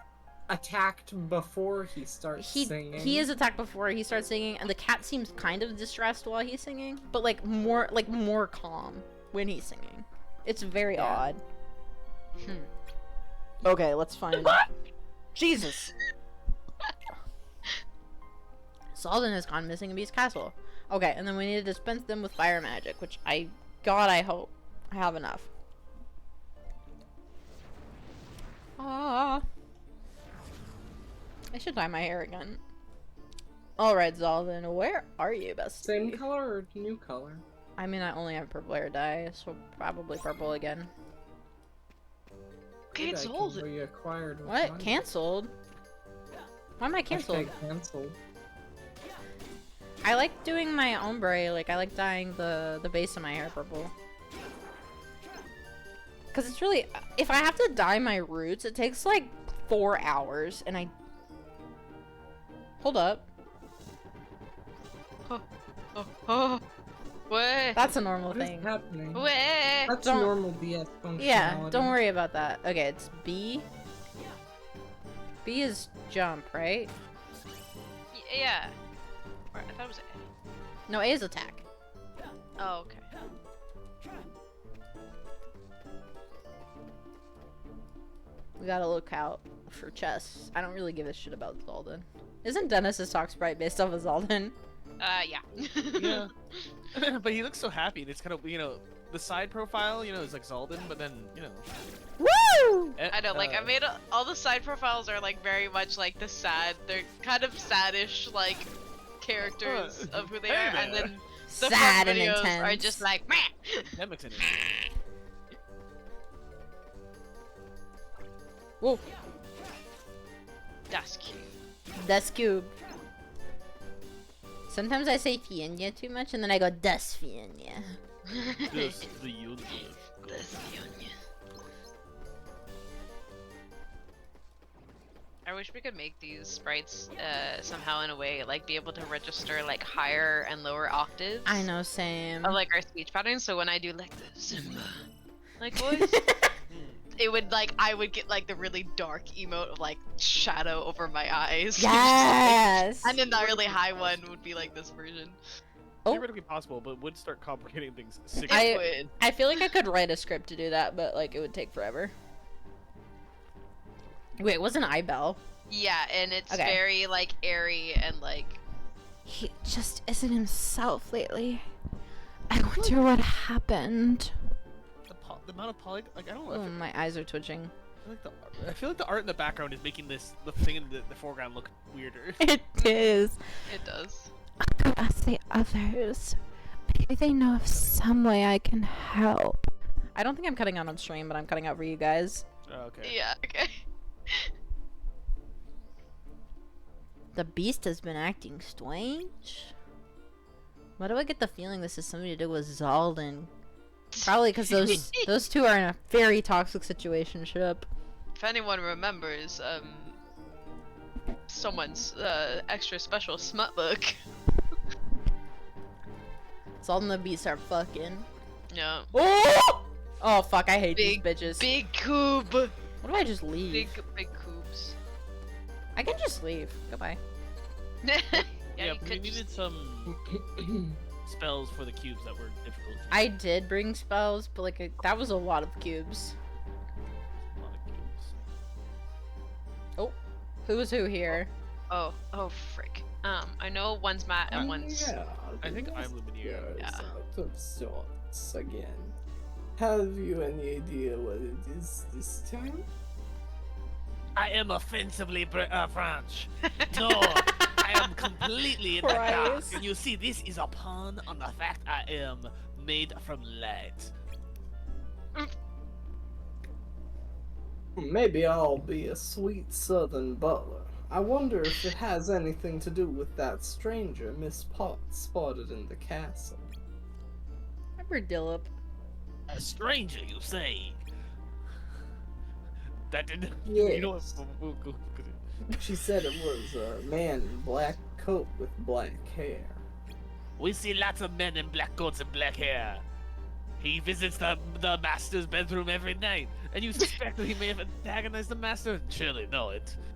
Speaker 3: attacked before he starts singing.
Speaker 1: He is attacked before he starts singing, and the cat seems kind of distressed while he's singing, but like more calm when he's singing. It's very
Speaker 3: Yeah.
Speaker 1: odd. Okay, let's find. Jesus. Zaldan has gone missing in Beast Castle. Okay, and then we need to dispense them with fire magic, which I hope I have enough. Ah. I should dye my hair again. Alright, Zaldan, where are you, bestie?
Speaker 3: Same color or new color?
Speaker 1: I mean, I only have purple hair dye, so probably purple again.
Speaker 3: Maybe I can
Speaker 2: Cancelled.
Speaker 3: reacquired with
Speaker 1: What?
Speaker 3: mine.
Speaker 1: Cancelled? Why am I cancelled?
Speaker 3: Hashtag canceled.
Speaker 1: I like doing my ombre, like I like dyeing the base of my hair purple. Cause it's really, if I have to dye my roots, it takes like 4 hours, and I... Hold up.
Speaker 2: Oh. What?
Speaker 1: That's a normal
Speaker 3: What is
Speaker 1: thing.
Speaker 3: happening?
Speaker 2: What?
Speaker 3: That's
Speaker 1: Don't-
Speaker 3: normal DS functionality.
Speaker 1: Yeah, don't worry about that. Okay, it's B. B is jump, right?
Speaker 2: Yeah. Or, I thought it was A.
Speaker 1: No, A is attack.
Speaker 2: Oh, okay.
Speaker 1: We gotta look out for chests. I don't really give a shit about Zaldan. Isn't Dennis's talk sprite based off of Zaldan?
Speaker 2: Yeah.
Speaker 4: Yeah. But he looks so happy, and it's kind of, you know, the side profile, you know, is like Zalden, but then, you know.
Speaker 1: Woo!
Speaker 2: I know, like, I made all the side profiles are like very much like the sad, they're kind of saddish, like, characters of who they
Speaker 4: Hey
Speaker 2: are, and
Speaker 4: there.
Speaker 2: then the
Speaker 1: Sad
Speaker 2: front
Speaker 1: and
Speaker 2: videos
Speaker 1: intense.
Speaker 2: are just like, meh!
Speaker 4: Pandemic's in it.
Speaker 1: Whoa,
Speaker 2: That's cute.
Speaker 1: das cube. Sometimes I say Fienya too much, and then I go das Fienya.
Speaker 4: This the universe.
Speaker 2: That's cute. I wish we could make these sprites somehow in a way, like be able to register like higher and lower octaves.
Speaker 1: I know, same.
Speaker 2: Of like our speech patterns, so when I do like the Simba like voice, it would like I would get like the really dark emote of like shadow over my eyes.
Speaker 1: Yes.
Speaker 2: And then the really high one would be like this version.
Speaker 1: Oh.
Speaker 4: Theoretically possible, but would start complicating things
Speaker 2: It
Speaker 4: significantly.
Speaker 2: would.
Speaker 1: I feel like I could write a script to do that, but like it would take forever. Wait, wasn't Ibel?
Speaker 2: Yeah, and it's
Speaker 1: Okay.
Speaker 2: very like airy and like
Speaker 1: He just isn't himself lately. I wonder what happened.
Speaker 4: The amount of poly, like, I don't know.
Speaker 1: Oh, my eyes are twitching.
Speaker 4: I feel like the art in the background is making the thing in the foreground look weirder.
Speaker 1: It is.
Speaker 2: it does.
Speaker 5: I could ask the others. Maybe they know of some way I can help.
Speaker 1: I don't think I'm cutting out on stream, but I'm cutting out for you guys.
Speaker 4: Oh, okay.
Speaker 2: Yeah, okay.
Speaker 1: The beast has been acting strange. Why do I get the feeling this is something to do with Zalden? Probably because those two are in a very toxic situationship.
Speaker 2: If anyone remembers, someone's extra special smut book.
Speaker 1: Zalden and the beast are fucking.
Speaker 2: Yeah.
Speaker 1: Oh! Oh fuck! I hate
Speaker 2: Big-
Speaker 1: these bitches.
Speaker 2: Big coob.
Speaker 1: What do I just leave?
Speaker 2: Big coobs.
Speaker 1: I can just leave. Goodbye.
Speaker 2: yeah,
Speaker 4: Yeah,
Speaker 2: you
Speaker 4: but we
Speaker 2: could
Speaker 4: needed
Speaker 2: just...
Speaker 4: some spells for the cubes that were difficult.
Speaker 1: I did bring spells, but like that was a lot of cubes.
Speaker 4: A lot of cubes.
Speaker 1: Who was who here?
Speaker 2: Oh, frick. I know one's Matt and one's...
Speaker 3: Yeah,
Speaker 4: I think I'm Lumineer.
Speaker 2: Yeah.
Speaker 3: Out of sorts again. Have you any idea what it is this time?
Speaker 4: I am offensively French. No, I am completely in the dark.
Speaker 1: Christ.
Speaker 4: And you see, this is a pun on the fact I am made from lead.
Speaker 3: Maybe I'll be a sweet southern butler. I wonder if it has anything to do with that stranger Miss Potts spotted in the castle.
Speaker 1: Remember Dillip?
Speaker 4: A stranger, you say? That didn't.
Speaker 3: Yes.
Speaker 4: You know what?
Speaker 3: She said it was a man in black coat with black hair.
Speaker 4: We see lots of men in black coats and black hair. He visits the master's bedroom every night, and you suspect that he may have antagonized the master? Surely no,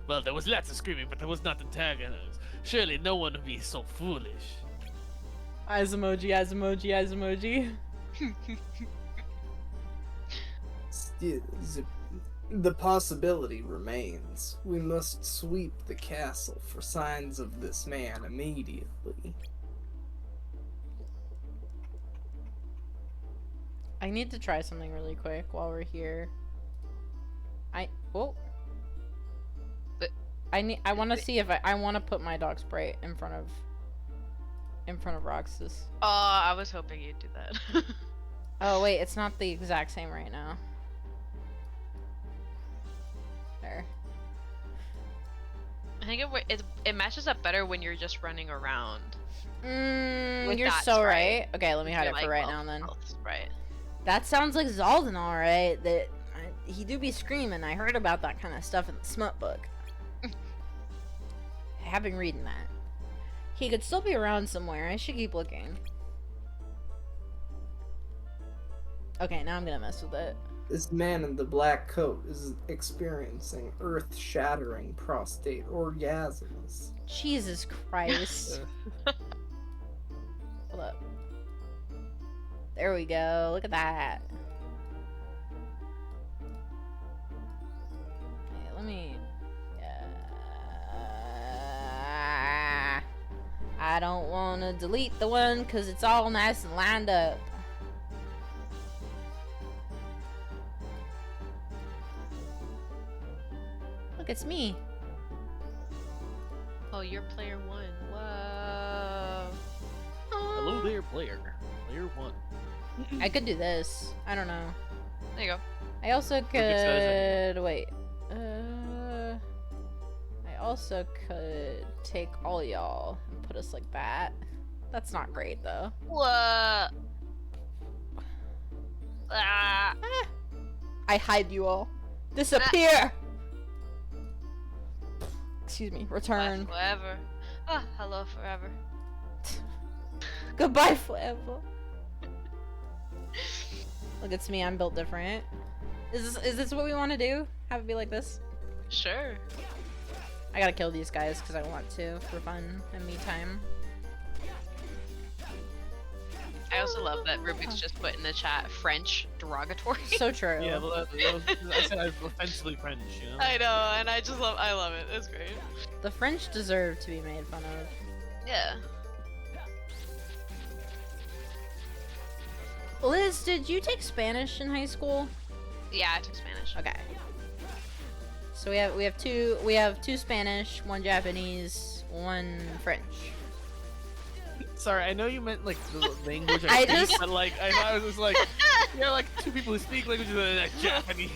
Speaker 4: well, there was lots of screaming, but there was not antagonized. Surely no one would be so foolish.
Speaker 1: Eyes emoji, eyes emoji, eyes emoji.
Speaker 3: Still, the possibility remains. We must sweep the castle for signs of this man immediately.
Speaker 1: I need to try something really quick while we're here.
Speaker 2: But-
Speaker 1: I want to see if I want to put my dog Sprite in front of Roxas.
Speaker 2: Oh, I was hoping you'd do that.
Speaker 1: Oh wait, it's not the exact same right now. There.
Speaker 2: I think it matches up better when you're just running around. With
Speaker 1: You're
Speaker 2: that
Speaker 1: so
Speaker 2: Sprite.
Speaker 1: right. Okay, let me hide
Speaker 2: You're
Speaker 1: it for
Speaker 2: like,
Speaker 1: right
Speaker 2: well,
Speaker 1: now then.
Speaker 2: Right.
Speaker 1: That sounds like Zalden, alright. He do be screaming. I heard about that kind of stuff in the smut book. I have been reading that. He could still be around somewhere. I should keep looking. Okay, now I'm gonna mess with it.
Speaker 3: This man in the black coat is experiencing earth-shattering prostate orgasms.
Speaker 1: Jesus Christ. Hold up. There we go. Look at that. Okay, let me. I don't want to delete the one because it's all nice and lined up. Look, it's me.
Speaker 2: Oh, you're player 1. Whoa.
Speaker 4: Hello there, player. Player 1.
Speaker 1: I could do this. I don't know.
Speaker 2: There you go.
Speaker 1: I also
Speaker 4: says
Speaker 1: could wait. I also could take all y'all and put us like that. That's not great though.
Speaker 2: What? Ah.
Speaker 1: I hide you all. Disappear. Excuse me. Return.
Speaker 2: Bye forever. Ah, hello forever.
Speaker 1: Goodbye forever. Look, it's me. I'm built different. Is this what we want to do? Have it be like this?
Speaker 2: Sure.
Speaker 1: I gotta kill these guys because I want to for fun and me time.
Speaker 2: I also love that Rubik's just put in the chat French derogatory.
Speaker 1: So true.
Speaker 4: Yeah, well, I said I'm offensively French, you know?
Speaker 2: I know, and I love it. It's great.
Speaker 1: The French deserve to be made fun of.
Speaker 2: Yeah.
Speaker 1: Liz, did you take Spanish in high school?
Speaker 2: Yeah, I took Spanish.
Speaker 1: Okay. So we have two Spanish, one Japanese, one French.
Speaker 4: Sorry, I know you meant like the language
Speaker 1: I
Speaker 4: I speak,
Speaker 1: just-
Speaker 4: but like I thought it was like like two people who speak languages that are like Japanese.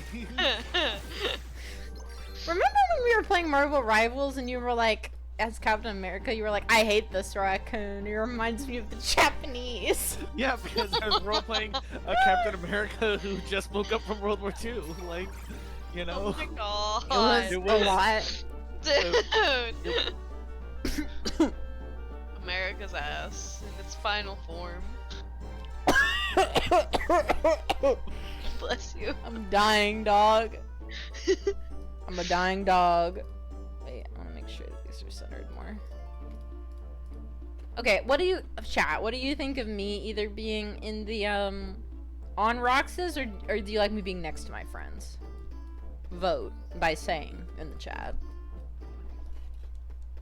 Speaker 1: Remember when we were playing Marvel Rivals and you were like, as Captain America, you were like, I hate this raccoon. It reminds me of the Japanese.
Speaker 4: Yeah, because I was role playing a Captain America who just woke up from World War II. Like, you know.
Speaker 2: Oh my god.
Speaker 1: It was a lot.
Speaker 2: Dude. America's ass in its final form. Bless you.
Speaker 1: I'm dying, dog. I'm a dying dog. Wait, I want to make sure that these are centered more. Okay, what do you think of me either being in the on Roxas or do you like me being next to my friends? Vote by saying in the chat.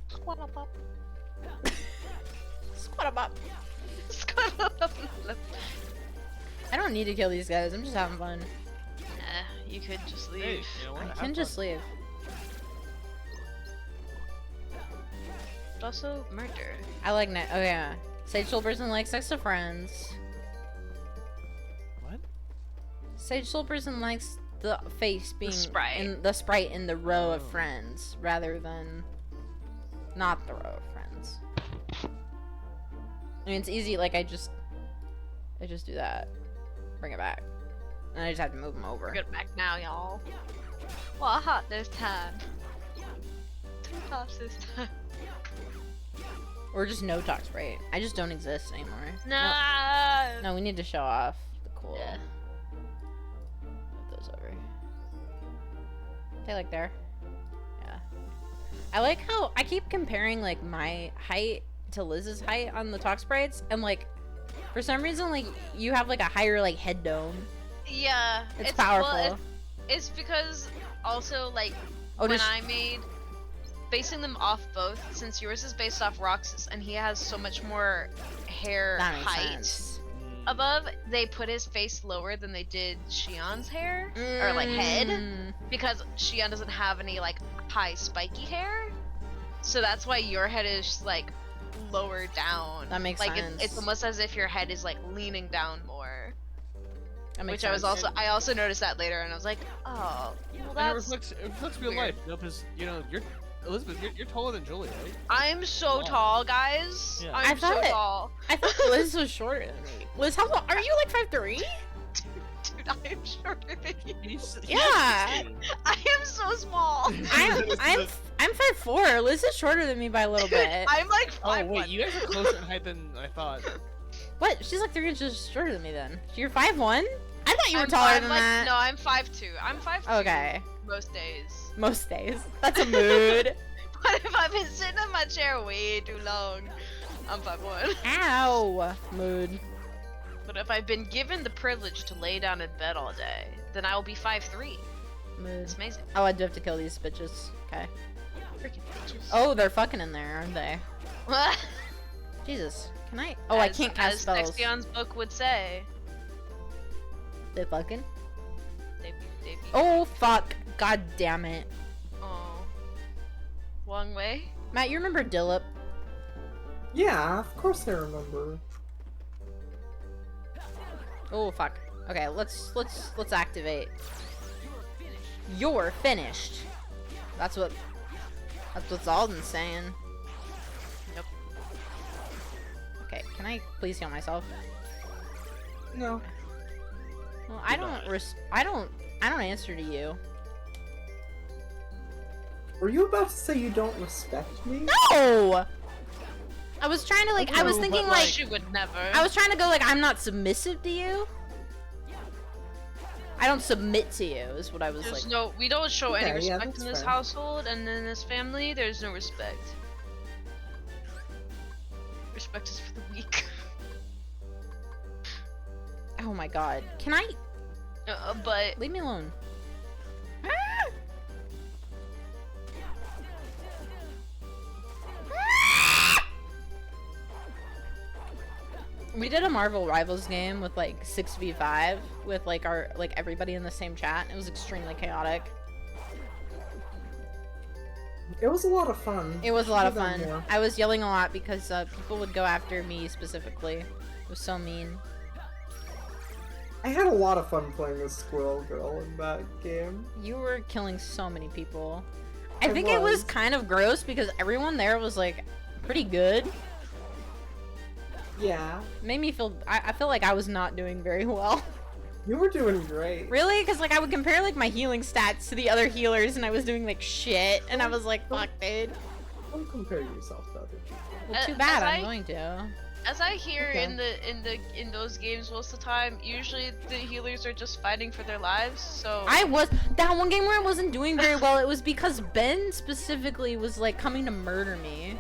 Speaker 1: Squat-a-bop. I don't need to kill these guys. I'm just having fun.
Speaker 2: You could just leave.
Speaker 4: Hey, you know what?
Speaker 1: I
Speaker 4: Have
Speaker 1: can
Speaker 4: fun.
Speaker 1: just leave.
Speaker 2: But also murder.
Speaker 1: I like net. Oh yeah. Sage Soul Person likes sex to friends.
Speaker 4: What?
Speaker 1: Sage Soul Person likes the face being
Speaker 2: sprite.
Speaker 1: in the sprite in the row of friends rather than not the row of friends. I mean, it's easy. Like I just do that, bring it back, and I just have to move them over.
Speaker 2: Get it back now, y'all. What hot this time? 2 tops this time.
Speaker 1: Or just no talk sprite. I just don't exist anymore.
Speaker 2: No.
Speaker 1: No, we need to show off the cool.
Speaker 2: Yeah.
Speaker 1: Move those over. They like there. Yeah. I like how I keep comparing like my height to Liz's height on the talk sprites, and like for some reason like you have like a higher like head dome.
Speaker 2: Yeah.
Speaker 1: It's powerful.
Speaker 2: Well, it's because also like
Speaker 1: Oh,
Speaker 2: when
Speaker 1: just
Speaker 2: I made basing them off both, since yours is based off Roxas and he has so much more hair
Speaker 1: that makes
Speaker 2: height
Speaker 1: sense.
Speaker 2: above, they put his face lower than they did Shion's hair or like head,
Speaker 1: Mm.
Speaker 2: because Shion doesn't have any like high spiky hair, so that's why your head is like lower down.
Speaker 1: That makes
Speaker 2: like
Speaker 1: sense.
Speaker 2: it's almost as if your head is like leaning down more.
Speaker 1: That makes
Speaker 2: Which I was
Speaker 1: sense.
Speaker 2: I also noticed that later, and I was like, oh, well,
Speaker 4: And
Speaker 2: that's.
Speaker 4: it reflects real
Speaker 2: weird.
Speaker 4: life, you know, because you know you're Elizabeth. You're taller than Julie, right?
Speaker 2: I'm so
Speaker 4: Wow.
Speaker 2: tall, guys.
Speaker 4: Yeah.
Speaker 2: I'm
Speaker 1: I thought
Speaker 2: so
Speaker 1: it-
Speaker 2: tall.
Speaker 1: I thought Liz was shorter than me. Liz, how are you like 5'3"?
Speaker 2: Dude, I am shorter than you.
Speaker 1: Yeah.
Speaker 2: I am so small.
Speaker 1: I'm 5'4". Liz is shorter than me by a little bit.
Speaker 2: I'm like
Speaker 4: Oh
Speaker 2: 5'1".
Speaker 4: wait, you guys are closer in height than I thought.
Speaker 1: What? She's like 3 inches shorter than me then. You're 5'1"? I thought you were
Speaker 2: I'm
Speaker 1: taller
Speaker 2: five-
Speaker 1: than
Speaker 2: like,
Speaker 1: that.
Speaker 2: No, I'm 5'2". I'm 5'2".
Speaker 1: Okay.
Speaker 2: Most days.
Speaker 1: Most days. That's a mood.
Speaker 2: But if I've been sitting in my chair way too long, I'm 5'1".
Speaker 1: Ow. Mood.
Speaker 2: But if I've been given the privilege to lay down in bed all day, then I will be 5'3".
Speaker 1: Mood.
Speaker 2: It's amazing.
Speaker 1: Oh, I do have to kill these bitches. Okay.
Speaker 2: Freaking bitches.
Speaker 1: Oh, they're fucking in there, aren't they? Jesus, can I? Oh, I can't cast
Speaker 2: as
Speaker 1: spells.
Speaker 2: Exion's book would say.
Speaker 1: They fucking.
Speaker 2: They be.
Speaker 1: Oh fuck! God damn it,
Speaker 2: Oh. Long way.
Speaker 1: Matt. You remember Dillip?
Speaker 3: Yeah, of course I remember.
Speaker 1: Oh fuck. Okay, let's activate. You're finished. That's what Zalden's saying.
Speaker 2: Yep.
Speaker 1: Okay, can I please heal myself?
Speaker 3: No.
Speaker 1: Well, I don't answer to you.
Speaker 3: Were you about to say you don't respect me?
Speaker 1: No! I was trying to I was
Speaker 4: No,
Speaker 1: thinking
Speaker 4: but,
Speaker 2: She would never.
Speaker 1: I was trying to go I'm not submissive to you. I don't submit to you is what I was
Speaker 2: There's
Speaker 1: like.
Speaker 2: no. We don't show any
Speaker 3: Okay, yeah,
Speaker 2: respect
Speaker 3: that's
Speaker 2: in this
Speaker 3: fair.
Speaker 2: household, and in this family, there's no respect. Respect is for the weak.
Speaker 1: Oh my god. Can I
Speaker 2: But
Speaker 1: leave me alone? We did a Marvel Rivals game with 6v5 with our everybody in the same chat. It was extremely chaotic.
Speaker 3: It was a lot of fun.
Speaker 1: It was a lot of
Speaker 3: Do that
Speaker 1: fun.
Speaker 3: more.
Speaker 1: I was yelling a lot because people would go after me specifically. It was so mean.
Speaker 3: I had a lot of fun playing as Squirrel Girl in that game.
Speaker 1: You were killing so many people. I
Speaker 3: I
Speaker 1: think it was
Speaker 3: was.
Speaker 1: kind of gross because everyone there was pretty good.
Speaker 3: Yeah.
Speaker 1: Made me feel. I feel like I was not doing very well.
Speaker 3: You were doing great.
Speaker 1: Really? Because I would compare my healing stats to the other healers, and I was doing shit, and I was like, fuck, dude.
Speaker 3: Don't compare yourself to other people.
Speaker 1: Well, too
Speaker 2: As
Speaker 1: bad. I'm
Speaker 2: I-
Speaker 1: going to.
Speaker 2: as I hear
Speaker 3: Okay.
Speaker 2: in those games most of the time, usually the healers are just fighting for their lives. So
Speaker 1: I was that one game where I wasn't doing very well. It was because Ben specifically was coming to murder me.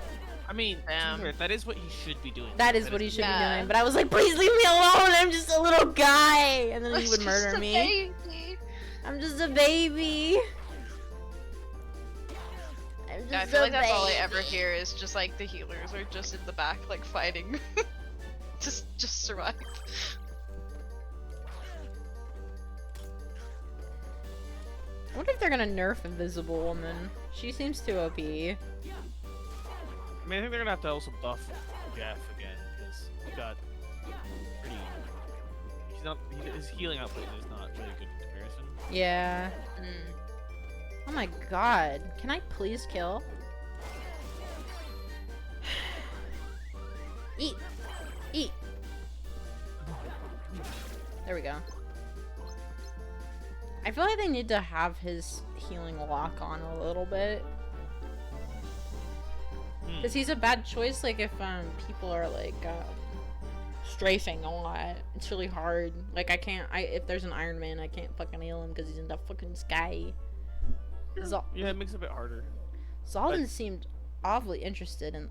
Speaker 4: I mean, to be
Speaker 2: Damn.
Speaker 4: fair, that is what he should be doing.
Speaker 1: That is what he should be
Speaker 2: Yeah.
Speaker 1: doing. But I was like, please leave me alone. I'm just a little guy, and then he
Speaker 2: It's
Speaker 1: would
Speaker 2: just
Speaker 1: murder
Speaker 2: a
Speaker 1: me.
Speaker 2: baby.
Speaker 1: I'm just a baby. I'm just
Speaker 2: Yeah, I feel like
Speaker 1: a
Speaker 2: that's all I
Speaker 1: baby.
Speaker 2: ever hear is just the healers are just in the back fighting, just survive.
Speaker 1: I wonder if they're gonna nerf Invisible Woman. She seems too OP.
Speaker 4: I mean, I think they're gonna have to also buff Jeff again because he got pretty. He's not. His healing output is not really good in comparison.
Speaker 1: Yeah.
Speaker 2: Mm.
Speaker 1: Oh my god. Can I please kill? Eat. Eat. There we go. I feel like they need to have his healing lock on a little bit. Because he's a bad choice, if people are strafing a lot. It's really hard. If there's an Iron Man, I can't fucking heal him because he's in the fucking sky.
Speaker 4: Yeah, it makes it a bit harder.
Speaker 1: Zalden seemed awfully interested in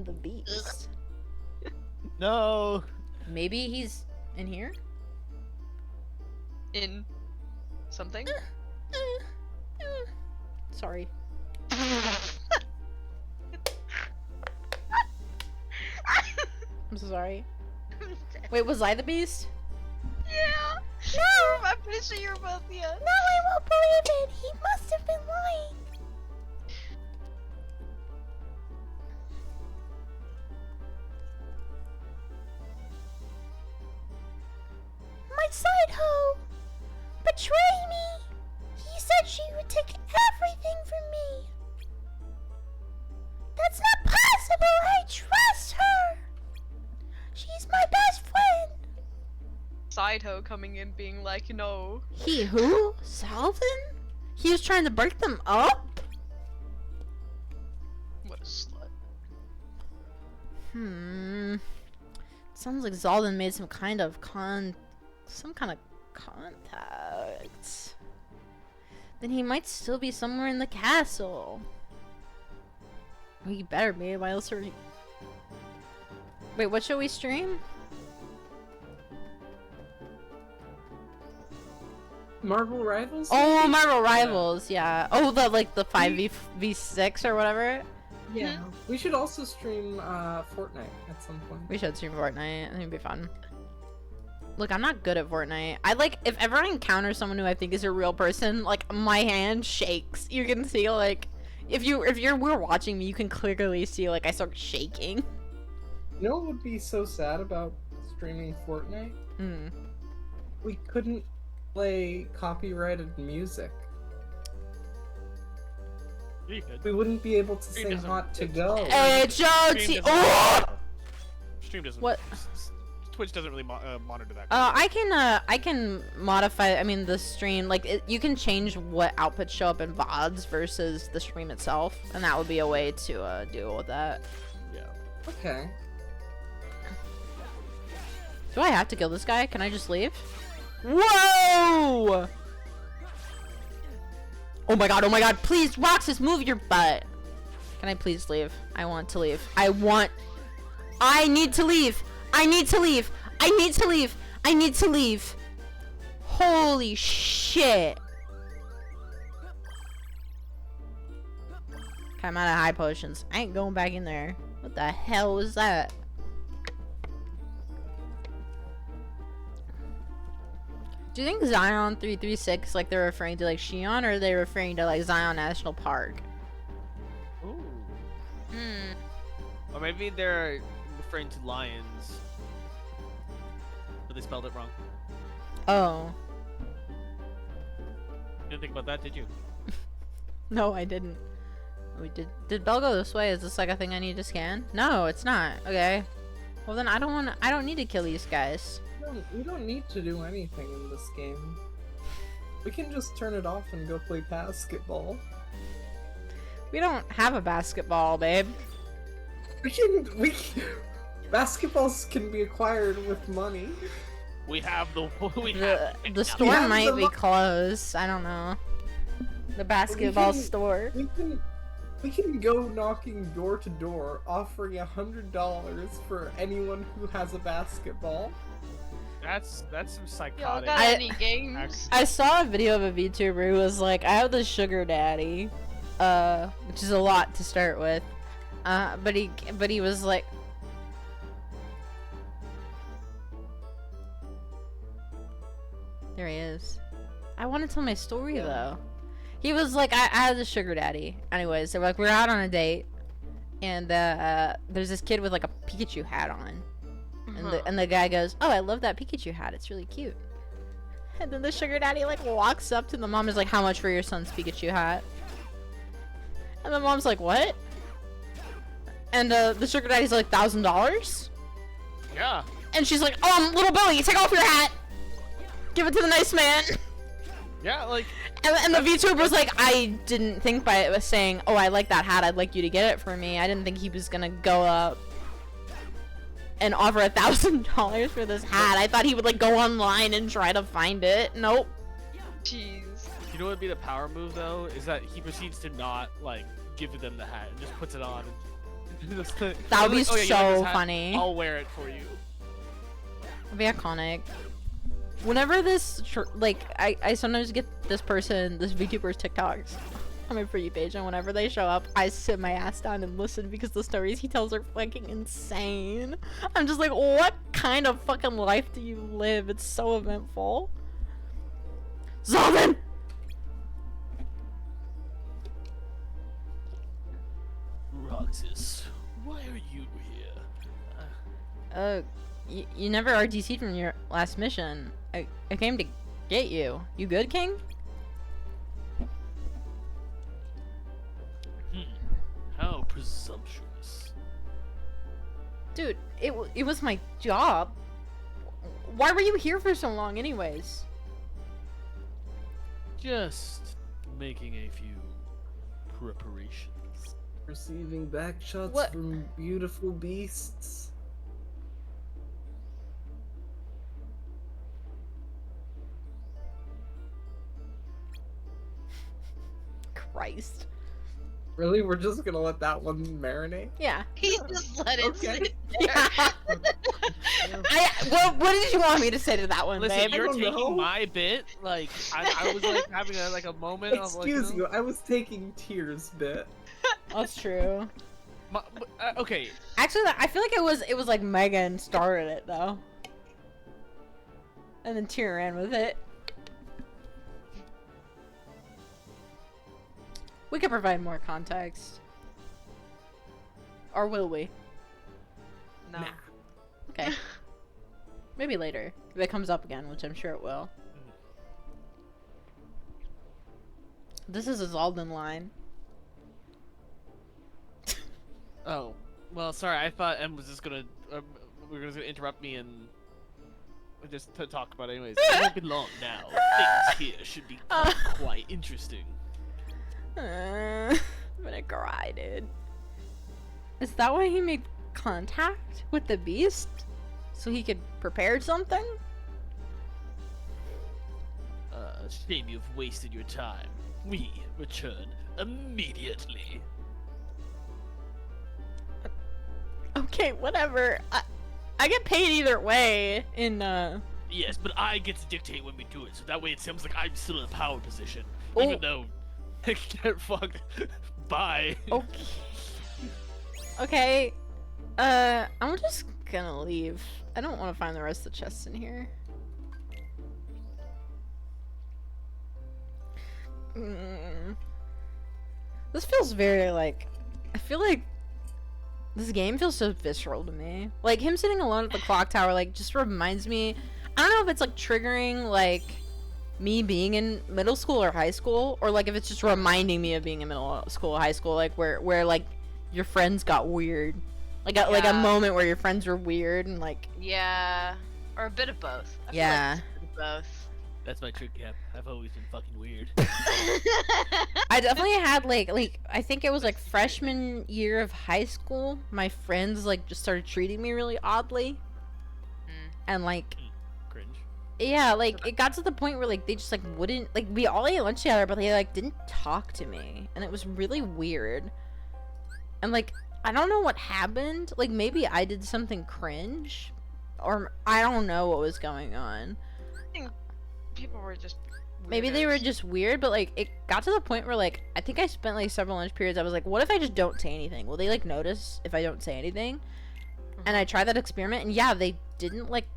Speaker 1: the beast.
Speaker 4: No.
Speaker 1: Maybe he's in here?
Speaker 2: In something.
Speaker 1: Sorry. I'm so sorry. Wait, was I the beast?
Speaker 2: Yeah.
Speaker 5: No!
Speaker 2: I'm pretty sure you're both. Yeah.
Speaker 5: No, I won't believe it! He must have been lying! My side hoe! Betray me! He said she would take everything from me! That's not possible! I trust her! She's my best friend!
Speaker 2: Sideho coming in being no.
Speaker 1: He who? Zalden? He was trying to break them up?
Speaker 2: What a slut.
Speaker 1: Sounds like Zalden made some kind of contact. Then he might still be somewhere in the castle. Oh, you better be. Why else are we... Wait, what should we stream?
Speaker 3: Marvel Rivals?
Speaker 1: Oh, Marvel Rivals, yeah. Oh, the 5v6 or whatever.
Speaker 3: Yeah. We should also stream Fortnite at some point.
Speaker 1: We should stream Fortnite. I think it'd be fun. Look, I'm not good at Fortnite. I like, if ever I encounter someone who I think is a real person, like, my hand shakes. You can see, like, if we're watching me, you can clearly see, like, I start shaking.
Speaker 3: You know what would be so sad about streaming Fortnite?
Speaker 1: Hmm.
Speaker 3: We couldn't play copyrighted music.
Speaker 4: You could.
Speaker 3: We wouldn't be able to
Speaker 4: Stream
Speaker 3: sing
Speaker 4: doesn't-
Speaker 3: Hot to Go.
Speaker 1: H-O-T-
Speaker 4: Stream
Speaker 1: oh!
Speaker 4: Stream doesn't.
Speaker 1: What?
Speaker 4: Twitch doesn't really monitor that.
Speaker 1: I can modify, I mean, the stream, like, you can change what outputs show up in VODs versus the stream itself, and that would be a way to, deal with that.
Speaker 4: Yeah.
Speaker 3: Okay.
Speaker 1: Do I have to kill this guy? Can I just leave? Whoa! Oh my god, please, Roxas, move your butt! Can I please leave? I want to leave. I need to leave! I need to leave! I need to leave! I need to leave! Holy shit! Okay, I'm out of high potions. I ain't going back in there. What the hell was that? Do you think Zion 336, like, they're referring to, like, Xi'an, or are they referring to, like, Zion National Park?
Speaker 4: Ooh.
Speaker 2: Hmm.
Speaker 4: Or maybe they're referring to lions. But they spelled it wrong.
Speaker 1: Oh.
Speaker 4: You didn't think about that, did you?
Speaker 1: No, I didn't. Did Belle go this way? Is this, like, a thing I need to scan? No, it's not. Okay. Well, then I don't need to kill these guys.
Speaker 3: We don't need to do anything in this game. We can just turn it off and go play basketball.
Speaker 1: We don't have a basketball, babe.
Speaker 3: Basketballs can be acquired with money.
Speaker 4: We have the
Speaker 1: The store
Speaker 3: have
Speaker 1: might
Speaker 3: the
Speaker 1: be closed. I don't know. The basketball store.
Speaker 3: We can go knocking door to door, offering $100 for anyone who has a basketball.
Speaker 4: That's some
Speaker 2: Y'all
Speaker 4: psychotic.
Speaker 2: got any games?
Speaker 4: Ax-
Speaker 1: I saw a video of a VTuber who was like, I have this sugar daddy, which is a lot to start with, but he was like, there he is. I want to tell my story though. He was like, I had this sugar daddy. Anyways, so like we're out on a date, and there's this kid with like a Pikachu hat on. And the guy goes, oh, I love that Pikachu hat. It's really cute. And then the sugar daddy like walks up to the mom and is like, how much for your son's Pikachu hat? And the mom's like, what? And the sugar daddy's like, $1,000?
Speaker 4: Yeah.
Speaker 1: And she's like, little Billy, take off your hat. Give it to the nice man.
Speaker 4: Yeah, like.
Speaker 1: And the VTuber was like, I didn't think by it was saying, oh, I like that hat. I'd like you to get it for me. I didn't think he was gonna go up and offer $1,000 for this hat. I thought he would like go online and try to find it. Nope.
Speaker 2: Jeez.
Speaker 4: You know what would be the power move though? Is that he proceeds to not like give them the hat and just puts it on. And
Speaker 1: That would be
Speaker 4: like, "Oh, yeah, you
Speaker 1: so
Speaker 4: like this hat?
Speaker 1: funny.
Speaker 4: I'll wear it for you.
Speaker 1: It'd be iconic. Whenever this, I sometimes get this VTuber's TikToks on my For You page, and whenever they show up, I sit my ass down and listen because the stories he tells are fucking insane. I'm just like, what kind of fucking life do you live? It's so eventful. Zalman!
Speaker 4: Roxas, why are you here?
Speaker 1: You never RDC'd from your last mission. I came to get you. You good, King?
Speaker 4: How presumptuous.
Speaker 1: Dude, it was my job. Why were you here for so long anyways?
Speaker 4: Just making a few preparations.
Speaker 3: Receiving back shots
Speaker 1: What?
Speaker 3: from beautiful beasts.
Speaker 1: Christ.
Speaker 3: Really? We're just gonna let that one marinate?
Speaker 1: Yeah.
Speaker 2: He just let it
Speaker 3: Okay.
Speaker 2: sit there.
Speaker 1: What did you want me to say to that one,
Speaker 4: Listen,
Speaker 1: babe?
Speaker 4: you're
Speaker 3: don't know.
Speaker 4: taking my bit. Like I was like having a moment of like.
Speaker 3: Excuse you, I was taking Tears bit.
Speaker 1: That's true.
Speaker 4: Okay.
Speaker 1: Actually, I feel like it was like Megan started it though, and then Tyr ran with it. We could provide more context, or will we?
Speaker 2: No.
Speaker 3: Nah.
Speaker 1: Okay. Maybe later if it comes up again, which I'm sure it will. This is a Zalden line.
Speaker 4: Oh, well, sorry. I thought Em was just gonna we were just gonna interrupt me and just to talk about it anyways. It won't be long now. Things here should be quite interesting.
Speaker 1: I'm gonna cry, dude. Is that why he made contact with the beast? So he could prepare something?
Speaker 4: Shame you've wasted your time. We return immediately.
Speaker 1: Okay, whatever. I get paid either way in
Speaker 4: Yes, but I get to dictate when we do it, so that way it seems like I'm still in a power position,
Speaker 1: Oh.
Speaker 4: even though get fucked. Bye.
Speaker 1: Okay. Okay. I'm just gonna leave. I don't want to find the rest of the chests in here. This feels very like, I feel like this game feels so visceral to me. Like him sitting alone at the clock tower like just reminds me, I don't know if it's like triggering like me being in middle school or high school, or like if it's just reminding me of being in middle school or high school, like where like your friends got weird. Like like a
Speaker 2: Yeah.
Speaker 1: moment where your friends were weird and like
Speaker 2: Yeah. Or a bit of both. I feel
Speaker 1: Yeah.
Speaker 2: like it's a bit of both.
Speaker 4: That's my trick, Cap. I've always been fucking weird.
Speaker 1: I definitely had like I think it was like freshman year of high school. My friends like just started treating me really oddly, and like
Speaker 4: Cringe.
Speaker 1: yeah, like it got to the point where like they just like wouldn't like we all ate lunch together, but they like didn't talk to me, and it was really weird. And like I don't know what happened. Like maybe I did something cringe, or I don't know what was going on.
Speaker 2: People were just
Speaker 1: Maybe they were
Speaker 2: weirdos.
Speaker 1: just weird, but like it got to the point where like I think I spent like several lunch periods. I was like, what if I just don't say anything? Will they like notice if I don't say anything? And I tried that experiment, and yeah, they didn't like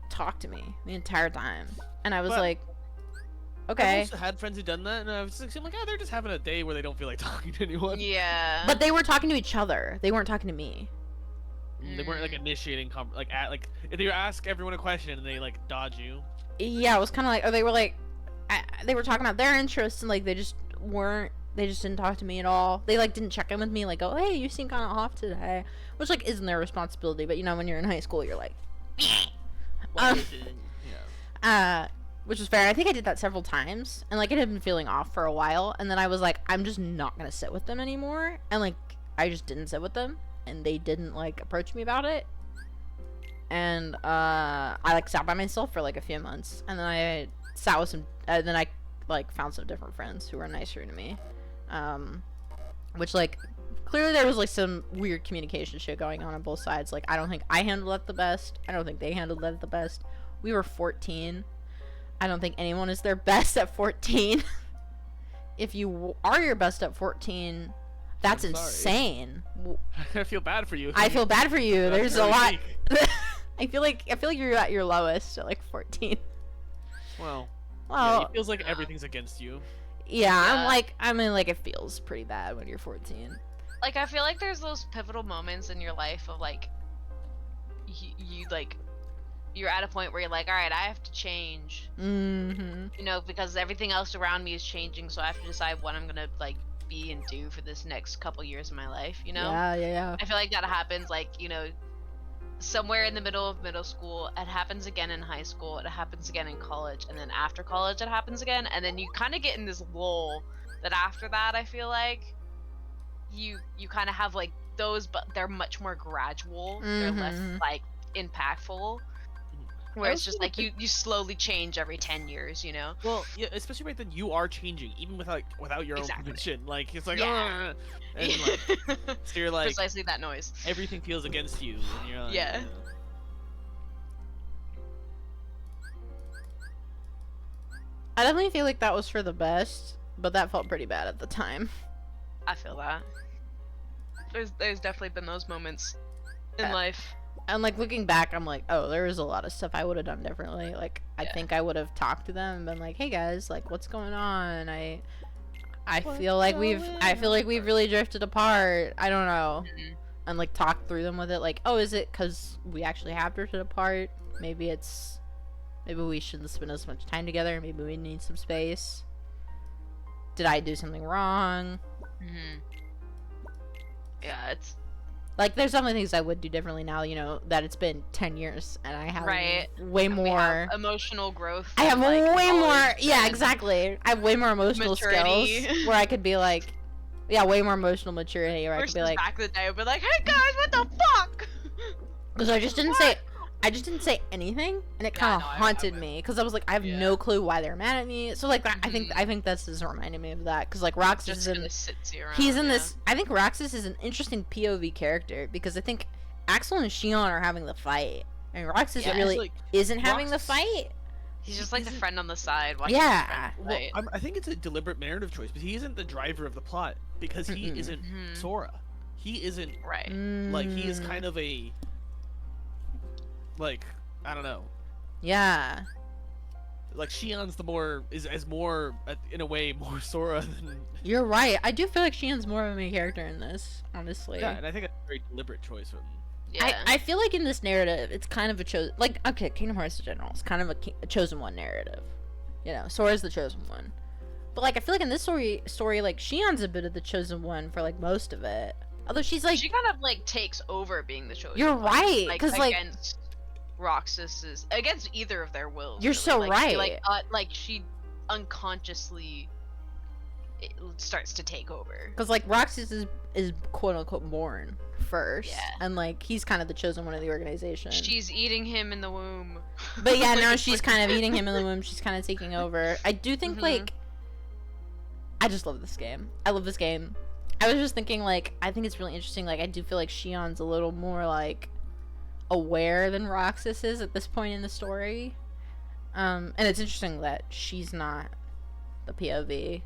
Speaker 1: talk to me the entire time. And I was
Speaker 4: But-
Speaker 1: like,
Speaker 4: I've
Speaker 1: okay,
Speaker 4: also had friends who done that, and I was just like, oh, they're just having a day where they don't feel like talking to anyone.
Speaker 2: Yeah.
Speaker 1: but they were talking to each other. They weren't talking to me.
Speaker 4: They weren't like initiating, like if you ask everyone a question and they like dodge you.
Speaker 1: Yeah, it was kind of like, or they were like, they were talking about their interests, and like they just weren't. They just didn't talk to me at all. They like didn't check in with me, like, oh hey, you seem kind of off today, which like isn't their responsibility. But you know, when you're in high school, you're like,
Speaker 4: Yeah.
Speaker 1: which was fair. I think I did that several times, and like it had been feeling off for a while, and then I was like, I'm just not gonna sit with them anymore, and like I just didn't sit with them, and they didn't like approach me about it, and I like sat by myself for like a few months, and then I sat with some, then I like found some different friends who were nicer to me, which like clearly there was like some weird communication shit going on both sides. Like I don't think I handled it the best. I don't think they handled it the best. We were 14. I don't think anyone is their best at 14. If you are your best at 14, that's
Speaker 4: I'm sorry.
Speaker 1: insane.
Speaker 4: I feel bad for you.
Speaker 1: I feel bad for you.
Speaker 4: That's
Speaker 1: There's
Speaker 4: really
Speaker 1: a lot.
Speaker 4: weak.
Speaker 1: I feel like you're at your lowest at like 14.
Speaker 4: Well, yeah,
Speaker 1: Well,
Speaker 4: it feels like everything's against you.
Speaker 1: yeah,
Speaker 2: Yeah.
Speaker 1: I mean, like it feels pretty bad when you're 14.
Speaker 2: Like I feel like there's those pivotal moments in your life of like you like you're at a point where you're like, all right, I have to change,
Speaker 1: Mm-hmm.
Speaker 2: you know, because everything else around me is changing, so I have to decide what I'm gonna like be and do for this next couple years of my life, you know.
Speaker 1: Yeah.
Speaker 2: I feel like that happens like, you know, somewhere in the middle of middle school. It happens again in high school. It happens again in college, and then after college it happens again, and then you kind of get in this lull that after that I feel like you kind of have like those, but they're much more gradual. They're less
Speaker 1: Mhm.
Speaker 2: like impactful. Where it's just like you slowly change every 10 years, you know.
Speaker 4: Well, yeah, especially right then, you are changing, even without your
Speaker 2: Exactly.
Speaker 4: own permission. Like it's like,
Speaker 2: Yeah.
Speaker 4: and like, so you're like,
Speaker 2: Precisely that noise.
Speaker 4: everything feels against you, and you're like,
Speaker 2: Yeah.
Speaker 1: I definitely feel like that was for the best, but that felt pretty bad at the time.
Speaker 2: I feel that. There's definitely been those moments in
Speaker 1: Yeah.
Speaker 2: life.
Speaker 1: And like looking back, I'm like, oh, there was a lot of stuff I would have done differently. Like I
Speaker 2: Yeah.
Speaker 1: think I would have talked to them and been like, hey guys, like what's going on? I
Speaker 4: What's
Speaker 1: feel like
Speaker 4: going
Speaker 1: we've really drifted apart. I don't know.
Speaker 2: Mhm.
Speaker 1: And like talk through them with it. Like, oh, is it because we actually have drifted apart? Maybe we shouldn't spend as much time together. Maybe we need some space. Did I do something wrong?
Speaker 2: Mhm. Yeah, it's
Speaker 1: Like, there's definitely things I would do differently now, you know, that it's been 10 years and I have
Speaker 2: Right.
Speaker 1: way
Speaker 2: we
Speaker 1: more.
Speaker 2: have emotional growth.
Speaker 1: I have
Speaker 2: and, like,
Speaker 1: way more.
Speaker 2: knowledge
Speaker 1: Yeah,
Speaker 2: and-
Speaker 1: exactly. I have way more emotional
Speaker 2: Maturity.
Speaker 1: skills where I could be like, yeah, way more emotional maturity where I could
Speaker 2: Versus
Speaker 1: be like,
Speaker 2: back in the day, I'd be like, "Hey guys, what the fuck?"
Speaker 1: because I just didn't say anything, and it
Speaker 2: Yeah,
Speaker 1: kind of
Speaker 2: no, I
Speaker 1: haunted
Speaker 2: would.
Speaker 1: me because I was like, I have
Speaker 2: Yeah.
Speaker 1: no clue why they're mad at me. So like, I
Speaker 2: Mhm.
Speaker 1: think that's just reminded me of that because like Roxas
Speaker 2: Just
Speaker 1: is in.
Speaker 2: kind of sits you around.
Speaker 1: He's in
Speaker 2: yeah.
Speaker 1: this. I think Roxas is an interesting POV character because I think Axel and Shion are having the fight, and Roxas
Speaker 2: Yeah.
Speaker 1: really
Speaker 4: Like,
Speaker 1: isn't having the
Speaker 4: Roxas-
Speaker 1: fight.
Speaker 2: He's just like the
Speaker 4: isn't-
Speaker 2: friend on the side. Watching
Speaker 1: Yeah.
Speaker 2: his friend
Speaker 4: well,
Speaker 2: fight.
Speaker 4: I think it's a deliberate narrative choice, but he isn't the driver of the plot because he
Speaker 1: Mm-mm.
Speaker 4: isn't
Speaker 2: Mhm.
Speaker 4: Sora. He isn't
Speaker 2: Right.
Speaker 4: like he is
Speaker 1: Mm,
Speaker 4: kind of a like I don't know.
Speaker 1: Yeah.
Speaker 4: Like Shion's the more is more in a way more Sora than
Speaker 1: You're right. I do feel like Shion's more of a main character in this, honestly.
Speaker 4: yeah, and I think that's a very deliberate choice from
Speaker 2: Yeah.
Speaker 1: I feel like in this narrative, it's kind of a chosen, like, okay, Kingdom Hearts in general, it's kind of a chosen one narrative. You know, Sora's the chosen one. But, like, I feel like in this story, like, Shion's a bit of the chosen one for, like, most of it. Although she's, like,
Speaker 2: she kind of like takes over being the chosen.
Speaker 1: You're
Speaker 2: one,
Speaker 1: right, 'cause, like-
Speaker 2: against Roxas's against either of their wills.
Speaker 1: You're
Speaker 2: really.
Speaker 1: so
Speaker 2: like, She,
Speaker 1: right.
Speaker 2: like she unconsciously starts to take over.
Speaker 1: because, like, Roxas is quote-unquote born first.
Speaker 2: Yeah.
Speaker 1: And, like, he's kind of the chosen one of the organization.
Speaker 2: She's eating him in the womb.
Speaker 1: But, yeah,
Speaker 2: Like,
Speaker 1: now
Speaker 2: it's
Speaker 1: she's
Speaker 2: like-
Speaker 1: kind of eating him in the womb. She's kind of taking over. I do think,
Speaker 2: Mhm.
Speaker 1: like, I just love this game. I love this game. I was just thinking, like, I think it's really interesting. Like, I do feel like Shion's a little more, like, aware than Roxas is at this point in the story. And it's interesting that she's not the POV.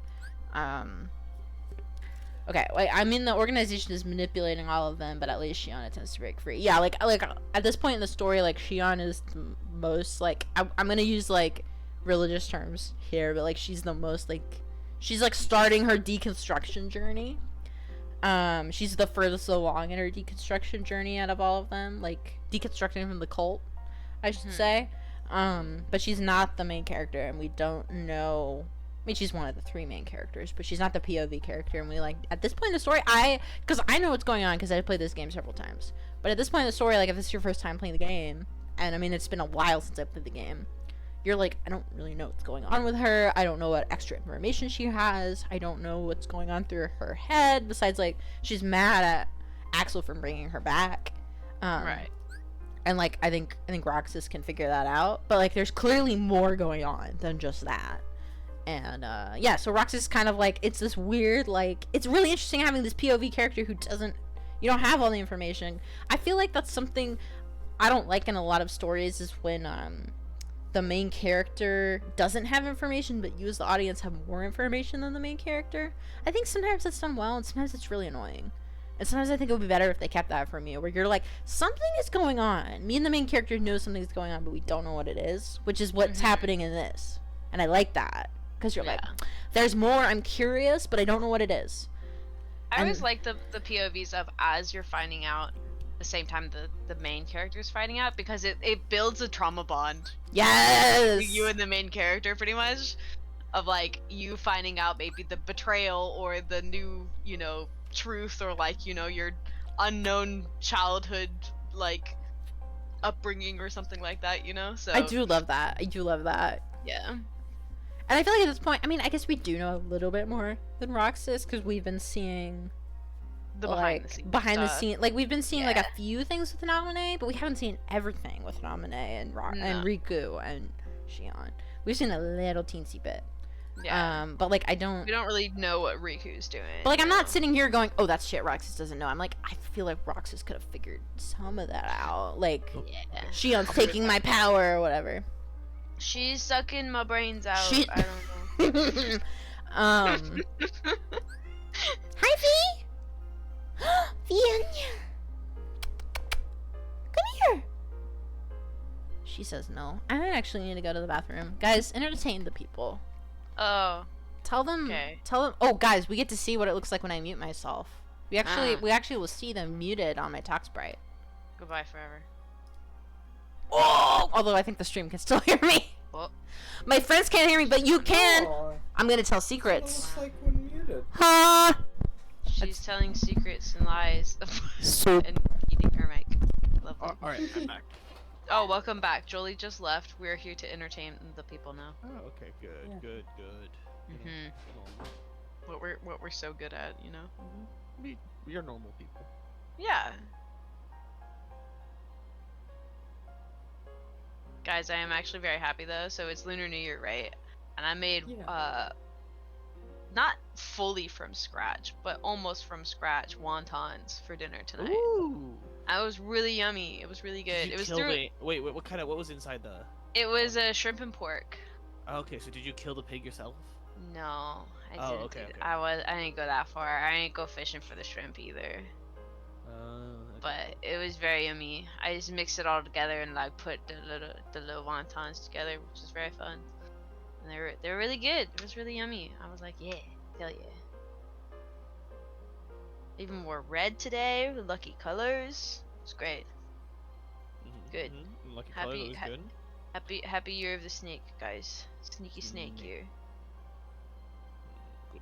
Speaker 1: Okay, like, I mean, the organization is manipulating all of them, but at least Shion tends to break free. Yeah, like at this point in the story, like, Shion is the most, like, I'm gonna use, like, religious terms here, but, like, she's the most, like, she's, like, starting her deconstruction journey. She's the furthest along in her deconstruction journey out of all of them, like, deconstructing from the cult, I should
Speaker 2: Mhm.
Speaker 1: say. But she's not the main character, and we don't know. I mean, she's one of the three main characters, but she's not the POV character, and we, like, at this point in the story, because I know what's going on, because I've played this game several times, but at this point in the story, like, if this is your first time playing the game, and, I mean, it's been a while since I played the game, you're like, I don't really know what's going on with her, I don't know what extra information she has, I don't know what's going on through her head, besides, like, she's mad at Axel for bringing her back,
Speaker 2: Right.
Speaker 1: and, like, I think Roxas can figure that out, but, like, there's clearly more going on than just that. And, yeah, so Roxas is kind of, like, it's this weird, like, it's really interesting having this POV character who you don't have all the information. I feel like that's something I don't like in a lot of stories is when, the main character doesn't have information, but you as the audience have more information than the main character. I think sometimes it's done well, and sometimes it's really annoying. And sometimes I think it would be better if they kept that from you, where you're like, something is going on. Me and the main character know something's going on, but we don't know what it is, which is what's
Speaker 2: Mhm.
Speaker 1: happening in this. And I like that, because you're like,
Speaker 2: Yeah.
Speaker 1: there's more, I'm curious, but I don't know what it is.
Speaker 2: I always
Speaker 1: And-
Speaker 2: like the POVs of as you're finding out the same time the main character's finding out, because it builds a trauma bond
Speaker 1: Yes!
Speaker 2: between you and the main character, pretty much, of like you finding out maybe the betrayal or the new, you know, truth, or like, you know, your unknown childhood, like, upbringing or something like that, you know. So
Speaker 1: I do love that. I do love that.
Speaker 2: yeah.
Speaker 1: And I feel like at this point, I mean, I guess we do know a little bit more than Roxas, because we've been seeing
Speaker 2: The
Speaker 1: like behind the
Speaker 2: stuff.
Speaker 1: scene, like we've been seeing like a
Speaker 2: Yeah.
Speaker 1: few things with Namine, but we haven't seen everything with Namine and and
Speaker 2: No.
Speaker 1: Riku and Shion. We've seen a little teensy bit.
Speaker 2: Yeah.
Speaker 1: But like I don't.
Speaker 2: We don't really know what Riku's doing.
Speaker 1: But like I'm
Speaker 2: you
Speaker 1: not
Speaker 2: know?
Speaker 1: sitting here going, oh, that's shit Roxas doesn't know. I'm like, I feel like Roxas could have figured some of that out. Like
Speaker 2: Yeah.
Speaker 1: Shion's taking my power or whatever.
Speaker 2: She's sucking my brains out.
Speaker 1: She-
Speaker 2: I don't know.
Speaker 1: Hi, V.
Speaker 5: Vienna! Come here!
Speaker 1: She says no. I might actually need to go to the bathroom. Guys, entertain the people.
Speaker 2: Oh,
Speaker 1: Tell them.
Speaker 2: Okay.
Speaker 1: Tell them. Oh, guys, we get to see what it looks like when I mute myself. We
Speaker 2: Ah.
Speaker 1: actually will see them muted on my talk sprite.
Speaker 2: goodbye forever.
Speaker 1: Oh! Although I think the stream can still hear me.
Speaker 2: Well,
Speaker 1: My friends can't hear me, but you can.
Speaker 3: Oh,
Speaker 1: I'm gonna tell
Speaker 3: it
Speaker 1: secrets.
Speaker 3: looks like when muted.
Speaker 1: Huh?
Speaker 2: she's telling secrets and lies
Speaker 1: So
Speaker 2: and eating her mic. Lovely.
Speaker 4: Alright, I'm back.
Speaker 2: Oh, welcome back. Jolie just left. We're here to entertain the people now.
Speaker 4: Oh, okay, good,
Speaker 3: Yeah.
Speaker 4: good. You know,
Speaker 2: Mhm.
Speaker 4: normal.
Speaker 2: What we're so good at, you know?
Speaker 4: We're normal people.
Speaker 2: Yeah. Guys, I am actually very happy though. So it's Lunar New Year, right? And I made
Speaker 3: Yeah.
Speaker 2: not fully from scratch, but almost from scratch wontons for dinner tonight.
Speaker 4: Ooh.
Speaker 2: It was really yummy. It was really good.
Speaker 4: Did you
Speaker 2: It was
Speaker 4: kill
Speaker 2: through.
Speaker 4: Wait, what was inside the?
Speaker 2: It was a shrimp and pork.
Speaker 4: Oh, okay, so did you kill the pig yourself?
Speaker 2: No, I
Speaker 4: Oh,
Speaker 2: didn't.
Speaker 4: okay,
Speaker 2: do
Speaker 4: okay.
Speaker 2: I didn't go that far. I didn't go fishing for the shrimp either.
Speaker 4: Okay.
Speaker 2: But it was very yummy. I just mixed it all together and like put the little wontons together, which was very fun. And they were really good. It was really yummy. I was like, yeah, hell yeah. Even wore red today, with lucky colors. It's great. Good.
Speaker 4: Lucky
Speaker 2: Happy-
Speaker 4: color, that was
Speaker 2: ha-
Speaker 4: good.
Speaker 2: Happy year of the snake, guys. Sneaky snake
Speaker 4: Snake.
Speaker 2: year.
Speaker 4: Good.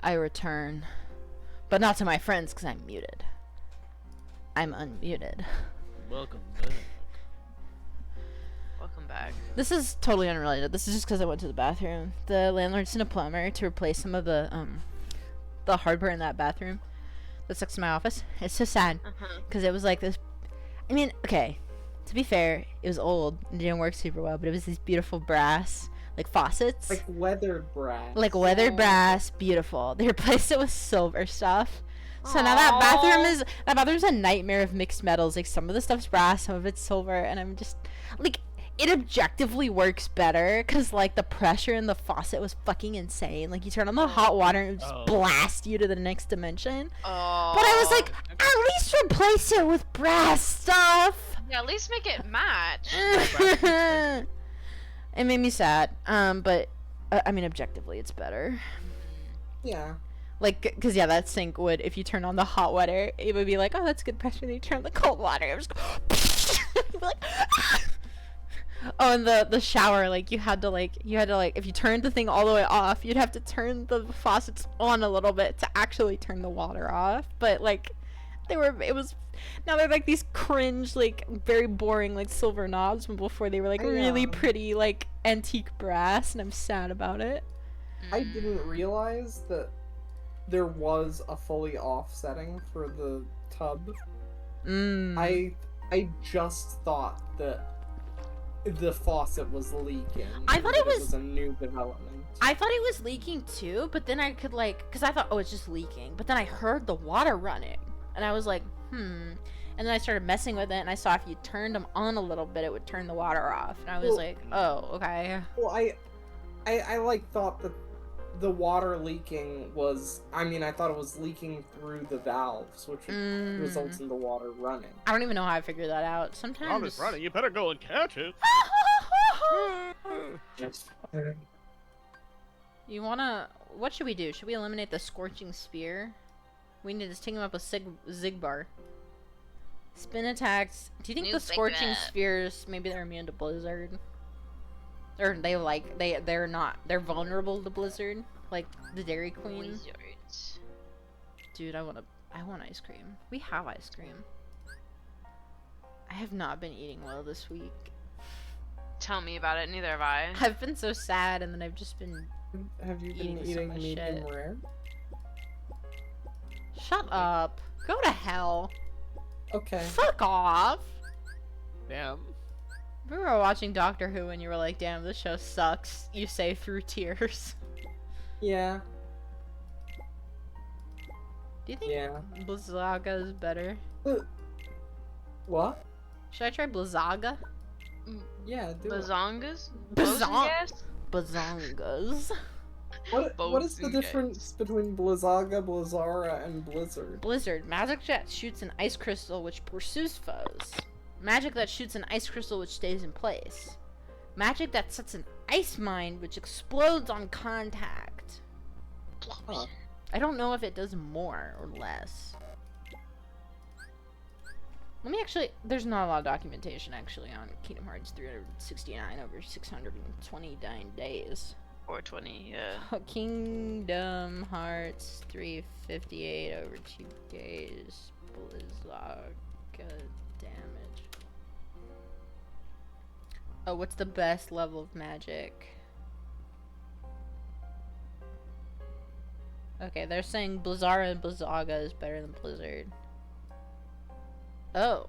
Speaker 1: I return, but not to my friends because I'm muted. I'm unmuted.
Speaker 4: Welcome back.
Speaker 2: Welcome back.
Speaker 1: This is totally unrelated. This is just because I went to the bathroom. The landlord sent a plumber to replace some of the hardware in that bathroom that's next to my office. It's so sad because it was like this. I mean, okay, to be fair, it was old and didn't work super well, but it was these beautiful brass like faucets,
Speaker 3: Like weathered brass.
Speaker 1: like weathered
Speaker 2: Oh.
Speaker 1: brass, beautiful. They replaced it with silver stuff. So now that bathroom's a nightmare of mixed metals. Like some of the stuff's brass, some of it's silver, and I'm just like, it objectively works better because like the pressure in the faucet was fucking insane. Like you turn on the hot water and it would just
Speaker 4: Oh.
Speaker 1: blast you to the next dimension.
Speaker 2: Oh.
Speaker 1: But I was like, at least replace it with brass stuff.
Speaker 2: yeah, at least make it match.
Speaker 1: It made me sad. But I mean, objectively, it's better.
Speaker 3: Yeah.
Speaker 1: Like, cause yeah, that sink would, if you turn on the hot water, it would be like, oh, that's good pressure. Then you turn on the cold water, it was you'd be like, ah! Oh, and the shower, like you had to like, if you turned the thing all the way off, you'd have to turn the faucets on a little bit to actually turn the water off. But like, now they're like these cringe, like very boring, like silver knobs. But before they were like really pretty, like antique brass, and I'm sad about it.
Speaker 3: I didn't realize that there was a fully off setting for the tub. I just thought that the faucet was leaking.
Speaker 1: I thought
Speaker 3: that
Speaker 1: it was
Speaker 3: a new development.
Speaker 1: I thought it was leaking too, but then I could like, cause I thought, oh, it's just leaking. But then I heard the water running, and I was like, And then I started messing with it, and I saw if you turned them on a little bit, it would turn the water off. And I was like, oh, okay.
Speaker 3: Well, I like thought that the water leaking was. I mean, I thought it was leaking through the valves, which results in the water running.
Speaker 1: I don't even know how I figured that out.
Speaker 4: Rob
Speaker 1: Sometimes.
Speaker 4: is running. You better go and catch it.
Speaker 1: You wanna? What should we do? Should we eliminate the scorching spear? We need to take him up a Zigbar. Spin attacks. Do you think
Speaker 2: New
Speaker 1: the scorching
Speaker 2: Zigbar.
Speaker 1: spears, maybe they're immune to blizzard? Or they're vulnerable to blizzard, like the Dairy Queen.
Speaker 2: Wizards.
Speaker 1: Dude, I want ice cream. We have ice cream. I have not been eating well this week.
Speaker 2: Tell me about it. Neither have I.
Speaker 1: I've been so sad, and then I've just been.
Speaker 3: Have you been
Speaker 1: Eating so
Speaker 3: eating
Speaker 1: much
Speaker 3: medium
Speaker 1: shit.
Speaker 3: rare?
Speaker 1: Shut up. Go to hell.
Speaker 3: Okay.
Speaker 1: Fuck off.
Speaker 4: Damn.
Speaker 1: We were watching Doctor Who, and you were like, "Damn, this show sucks." You say through tears.
Speaker 3: Yeah.
Speaker 1: Do you think
Speaker 3: Yeah.
Speaker 1: Blizzaga is better?
Speaker 3: What?
Speaker 1: Should I try Blizzaga?
Speaker 3: Yeah, do it.
Speaker 2: Bazongas?
Speaker 1: Bazong-
Speaker 2: Bosungas?
Speaker 1: Bazongas.
Speaker 3: What is the
Speaker 2: Bosungas.
Speaker 3: difference between Blizzaga, Blizzara, and Blizzard?
Speaker 1: Blizzard. Magic that shoots an ice crystal which pursues foes. Magic that shoots an ice crystal which stays in place. Magic that sets an ice mine which explodes on contact.
Speaker 3: Huh.
Speaker 1: I don't know if it does more or less. Let me actually. There's not a lot of documentation actually on Kingdom Hearts 369 over 629 days.
Speaker 2: 420, yeah.
Speaker 1: Kingdom Hearts 358 over 2 days. Blizzaga damage. Oh, what's the best level of magic? Okay, they're saying Blizzara and Blizzaga is better than Blizzard. Oh.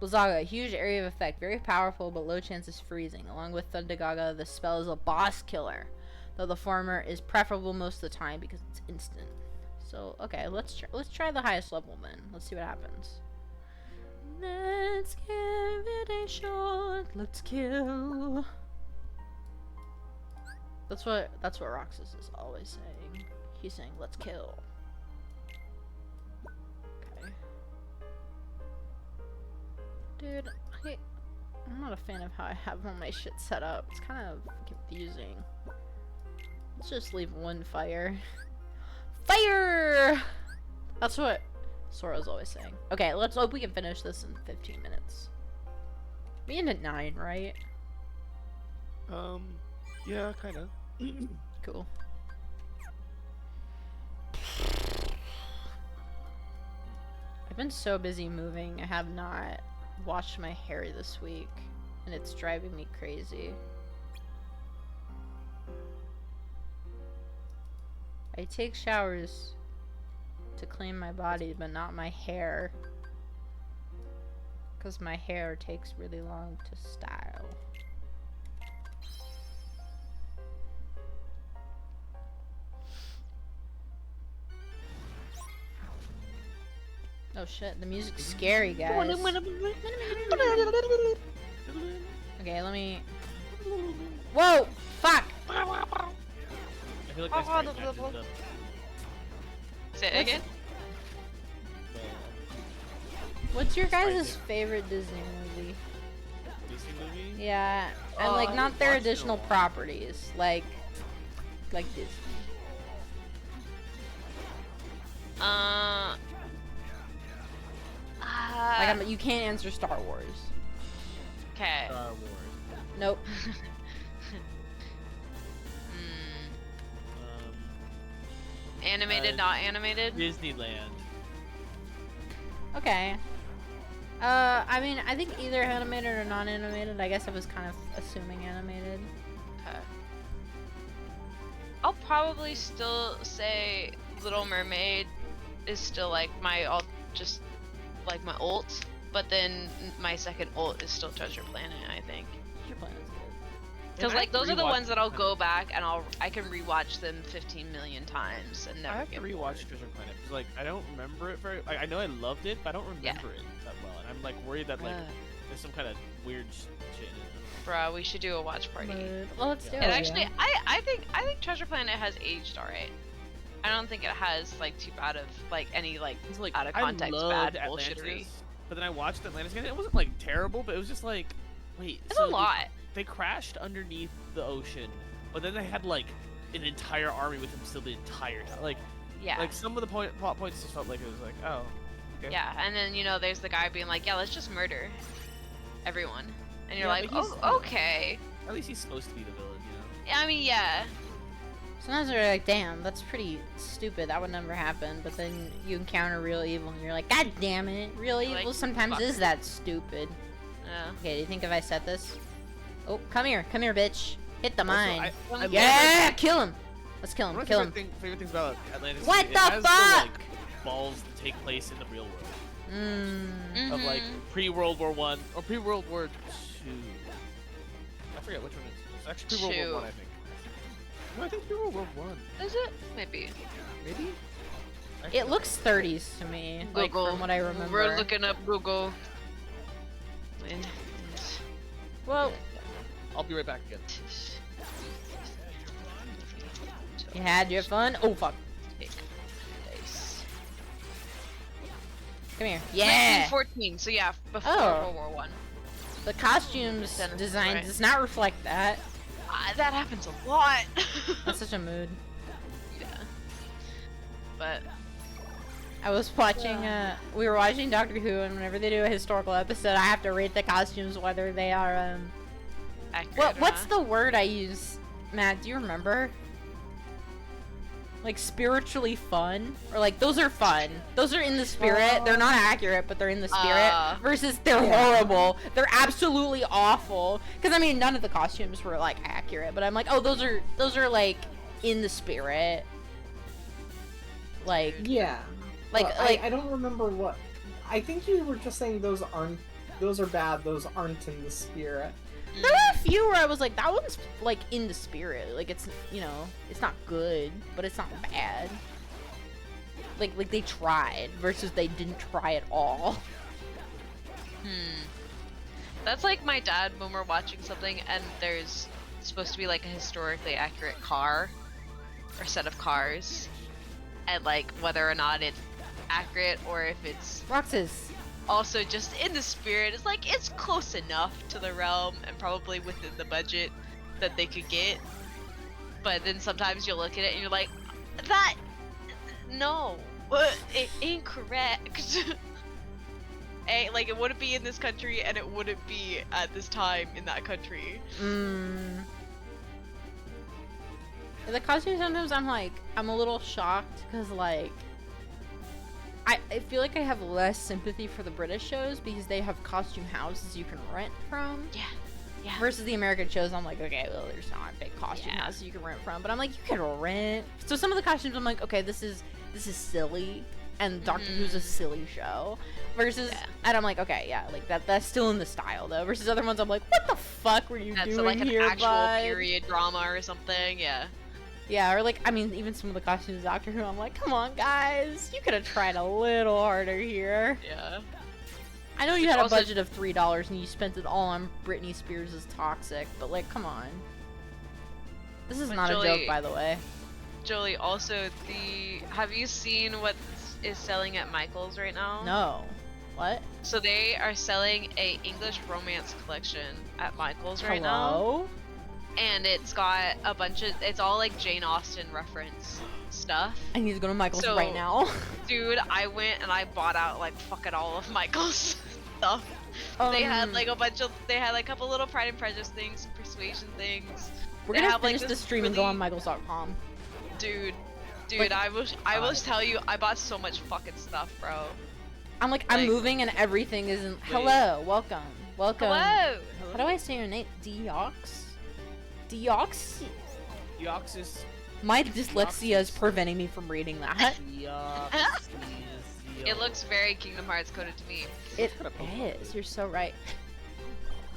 Speaker 1: Blizzaga, a huge area of effect, very powerful but low chance of freezing. Along with Thundergaga, the spell is a boss killer, though the former is preferable most of the time because it's instant. So, okay, let's try the highest level then. Let's see what happens. Let's give it a shot. Let's kill. That's what Roxas is always saying. He's saying, "Let's kill." Okay. Dude, I'm not a fan of how I have all my shit set up. It's kind of confusing. Let's just leave one fire. Fire! That's what Sora's always saying. Okay, let's hope we can finish this in 15 minutes. We end at 9, right?
Speaker 4: Yeah, kind of.
Speaker 1: Cool. I've been so busy moving, I have not washed my hair this week, and it's driving me crazy. I take showers to clean my body, but not my hair. Because my hair takes really long to style. Oh shit, the music's scary, guys. Okay, let me... Whoa! Fuck!
Speaker 4: I feel like my strength matches the
Speaker 2: Say it again?
Speaker 1: What's your guys' favorite Disney movie?
Speaker 4: Disney movie.
Speaker 1: Yeah, and
Speaker 2: Oh,
Speaker 1: like
Speaker 2: I
Speaker 1: not their
Speaker 4: watched it a
Speaker 1: additional
Speaker 4: lot.
Speaker 1: properties, like Disney. You can't answer Star Wars.
Speaker 2: Okay.
Speaker 4: Star Wars.
Speaker 1: Nope.
Speaker 2: Animated, not animated?
Speaker 4: Disneyland.
Speaker 1: Okay. I mean, I think either animated or non-animated. I guess I was kind of assuming animated.
Speaker 2: Okay. I'll probably still say Little Mermaid is still like my ult, just like my ult, but then my second ult is still Treasure Planet, I think.
Speaker 1: Your plan is good.
Speaker 2: Because
Speaker 4: And I
Speaker 2: like
Speaker 4: have to
Speaker 2: those are the
Speaker 4: rewatch
Speaker 2: ones that I'll
Speaker 4: Treasure
Speaker 2: go back and I can rewatch them 15 million times and never
Speaker 4: I have to
Speaker 2: get
Speaker 4: rewatch
Speaker 2: bored.
Speaker 4: Treasure Planet because like I don't remember it very. I know I loved it, but I don't remember it that well, and I'm like worried that like there's some kind of weird shit in it.
Speaker 2: Bruh, we should do a watch party.
Speaker 1: Well, let's do
Speaker 4: Yeah.
Speaker 1: it.
Speaker 2: And actually, I think Treasure Planet has aged alright. I don't think it has like too bad of like any like
Speaker 4: It's like
Speaker 2: out of
Speaker 4: I
Speaker 2: context
Speaker 4: loved
Speaker 2: bad bullshittery.
Speaker 4: Atlantis, but then I watched Atlantis again. It wasn't like terrible, but it was just like, wait,
Speaker 2: It's
Speaker 4: so
Speaker 2: a lot.
Speaker 4: They crashed underneath the ocean, but then they had like an entire army with them still the entire time. Like,
Speaker 2: Yeah.
Speaker 4: like some of the plot points just felt like it was like, oh, okay.
Speaker 2: Yeah, and then you know there's the guy being like, yeah, let's just murder everyone, and you're
Speaker 4: Yeah,
Speaker 2: like,
Speaker 4: but he's-
Speaker 2: oh, okay.
Speaker 4: At least he's supposed to be the villain, you know.
Speaker 2: Yeah, I mean, yeah.
Speaker 1: Sometimes we're like, damn, that's pretty stupid. That would never happen. But then you encounter real evil, and you're like, God damn it, real
Speaker 2: You're
Speaker 1: evil
Speaker 2: like,
Speaker 1: sometimes
Speaker 2: fuck.
Speaker 1: is that stupid.
Speaker 2: Yeah.
Speaker 1: Okay, do you think if I set this?
Speaker 5: Oh, come here, bitch. Hit the
Speaker 4: Also,
Speaker 5: mine.
Speaker 4: I
Speaker 5: Yeah, kill him. Let's kill him.
Speaker 4: One of
Speaker 5: Kill
Speaker 4: my
Speaker 5: him.
Speaker 4: favorite things about Atlantis
Speaker 5: What
Speaker 4: is
Speaker 5: the
Speaker 4: it has
Speaker 5: fuck?
Speaker 4: like, balls that take place in the real world.
Speaker 5: Mmm.
Speaker 4: Of like pre-World War One or pre-World War Two. I forget which one it is. It's actually pre-World War One, I think. No, I think pre-World War One.
Speaker 2: Is it? Maybe.
Speaker 4: Maybe.
Speaker 5: It looks 30s to me, like
Speaker 2: Google.
Speaker 5: from what I remember.
Speaker 2: We're looking up Google.
Speaker 5: Well,
Speaker 4: I'll be right back again.
Speaker 5: you had your fun. Oh fuck. Come here. Yeah.
Speaker 2: 1914. So yeah, before
Speaker 5: Oh.
Speaker 2: World War One.
Speaker 5: The costumes
Speaker 2: Then-
Speaker 5: design
Speaker 2: right.
Speaker 5: does not reflect that.
Speaker 2: That happens a lot.
Speaker 5: That's such a mood.
Speaker 2: Yeah. But
Speaker 5: I was watching, we were watching Doctor Who, and whenever they do a historical episode, I have to rate the costumes whether they are,
Speaker 2: accurate.
Speaker 5: what's the word I use, Matt? Do you remember? Like, spiritually fun? Or like, those are fun. Those are in the spirit. They're not accurate, but they're in the spirit. Versus they're horrible. They're absolutely awful. Because, I mean, none of the costumes were, like, accurate. But I'm like, oh, those are like, in the spirit. Like,
Speaker 3: Yeah.
Speaker 5: Like-
Speaker 3: But
Speaker 5: like-
Speaker 3: I don't remember what. I think you were just saying those are bad. Those aren't in the spirit.
Speaker 5: there were a few where I was like, that one's, like, in the spirit. Like, it's, you know, it's not good, but it's not bad. Like they tried, versus they didn't try at all.
Speaker 2: That's like my dad when we're watching something and there's supposed to be like a historically accurate car or set of cars, and like whether or not it's accurate or if it's
Speaker 5: Roxas.
Speaker 2: also just in the spirit, it's like it's close enough to the realm and probably within the budget that they could get. But then sometimes you look at it and you're like, that no, incorrect. Like it wouldn't be in this country and it wouldn't be at this time in that country.
Speaker 5: The costume, sometimes I'm a little shocked because, like, I feel like I have less sympathy for the British shows because they have costume houses you can rent from.
Speaker 2: Yeah.
Speaker 5: Versus the American shows, I'm like, okay, well, there's not big costume houses you can rent from, but I'm like, you can rent. So some of the costumes, I'm like, okay, this is silly, and Doctor Who's a silly show. Versus, and I'm like, okay, yeah, like that's still in the style though. Versus other ones, I'm like, what the fuck were you
Speaker 2: That's
Speaker 5: doing
Speaker 2: like an
Speaker 5: here,
Speaker 2: actual
Speaker 5: bud?
Speaker 2: period drama or something. Yeah.
Speaker 5: Yeah, or like, I mean, even some of the costumes of Doctor Who, I'm like, come on, guys, you could have tried a little harder here.
Speaker 2: Yeah.
Speaker 5: I know you had a
Speaker 2: Also-
Speaker 5: budget of $3 and you spent it all on Britney Spears' Toxic, but like, come on. This is
Speaker 2: But
Speaker 5: not a
Speaker 2: Jolie-
Speaker 5: joke, by the way.
Speaker 2: Jolie, also have you seen what is selling at Michael's right now?
Speaker 5: No. What?
Speaker 2: So they are selling a English romance collection at Michael's right now.
Speaker 5: Hello?
Speaker 2: And it's got a bunch of, it's all like Jane Austen reference stuff.
Speaker 5: I need to go to Michael's
Speaker 2: So-
Speaker 5: right now.
Speaker 2: Dude, I went and I bought out like fucking all of Michael's stuff. They had like a bunch of, they had like a couple little Pride and Prejudice things, some Persuasion things.
Speaker 5: We're
Speaker 2: they
Speaker 5: gonna
Speaker 2: have, like,
Speaker 5: finish the
Speaker 2: this
Speaker 5: stream and go on
Speaker 2: really-
Speaker 5: Michaels.com.
Speaker 2: Dude,
Speaker 5: Like,
Speaker 2: I will tell you, I bought so much fucking stuff, bro.
Speaker 5: I'm I'm
Speaker 2: like-
Speaker 5: moving and everything isn't. Hello, welcome. Welcome.
Speaker 2: Hello!
Speaker 5: How do I say your name? Deox? Deox?
Speaker 4: Deoxys.
Speaker 5: My dyslexia is preventing me from reading that.
Speaker 2: It looks very Kingdom Hearts coded to me.
Speaker 5: It is. You're so right.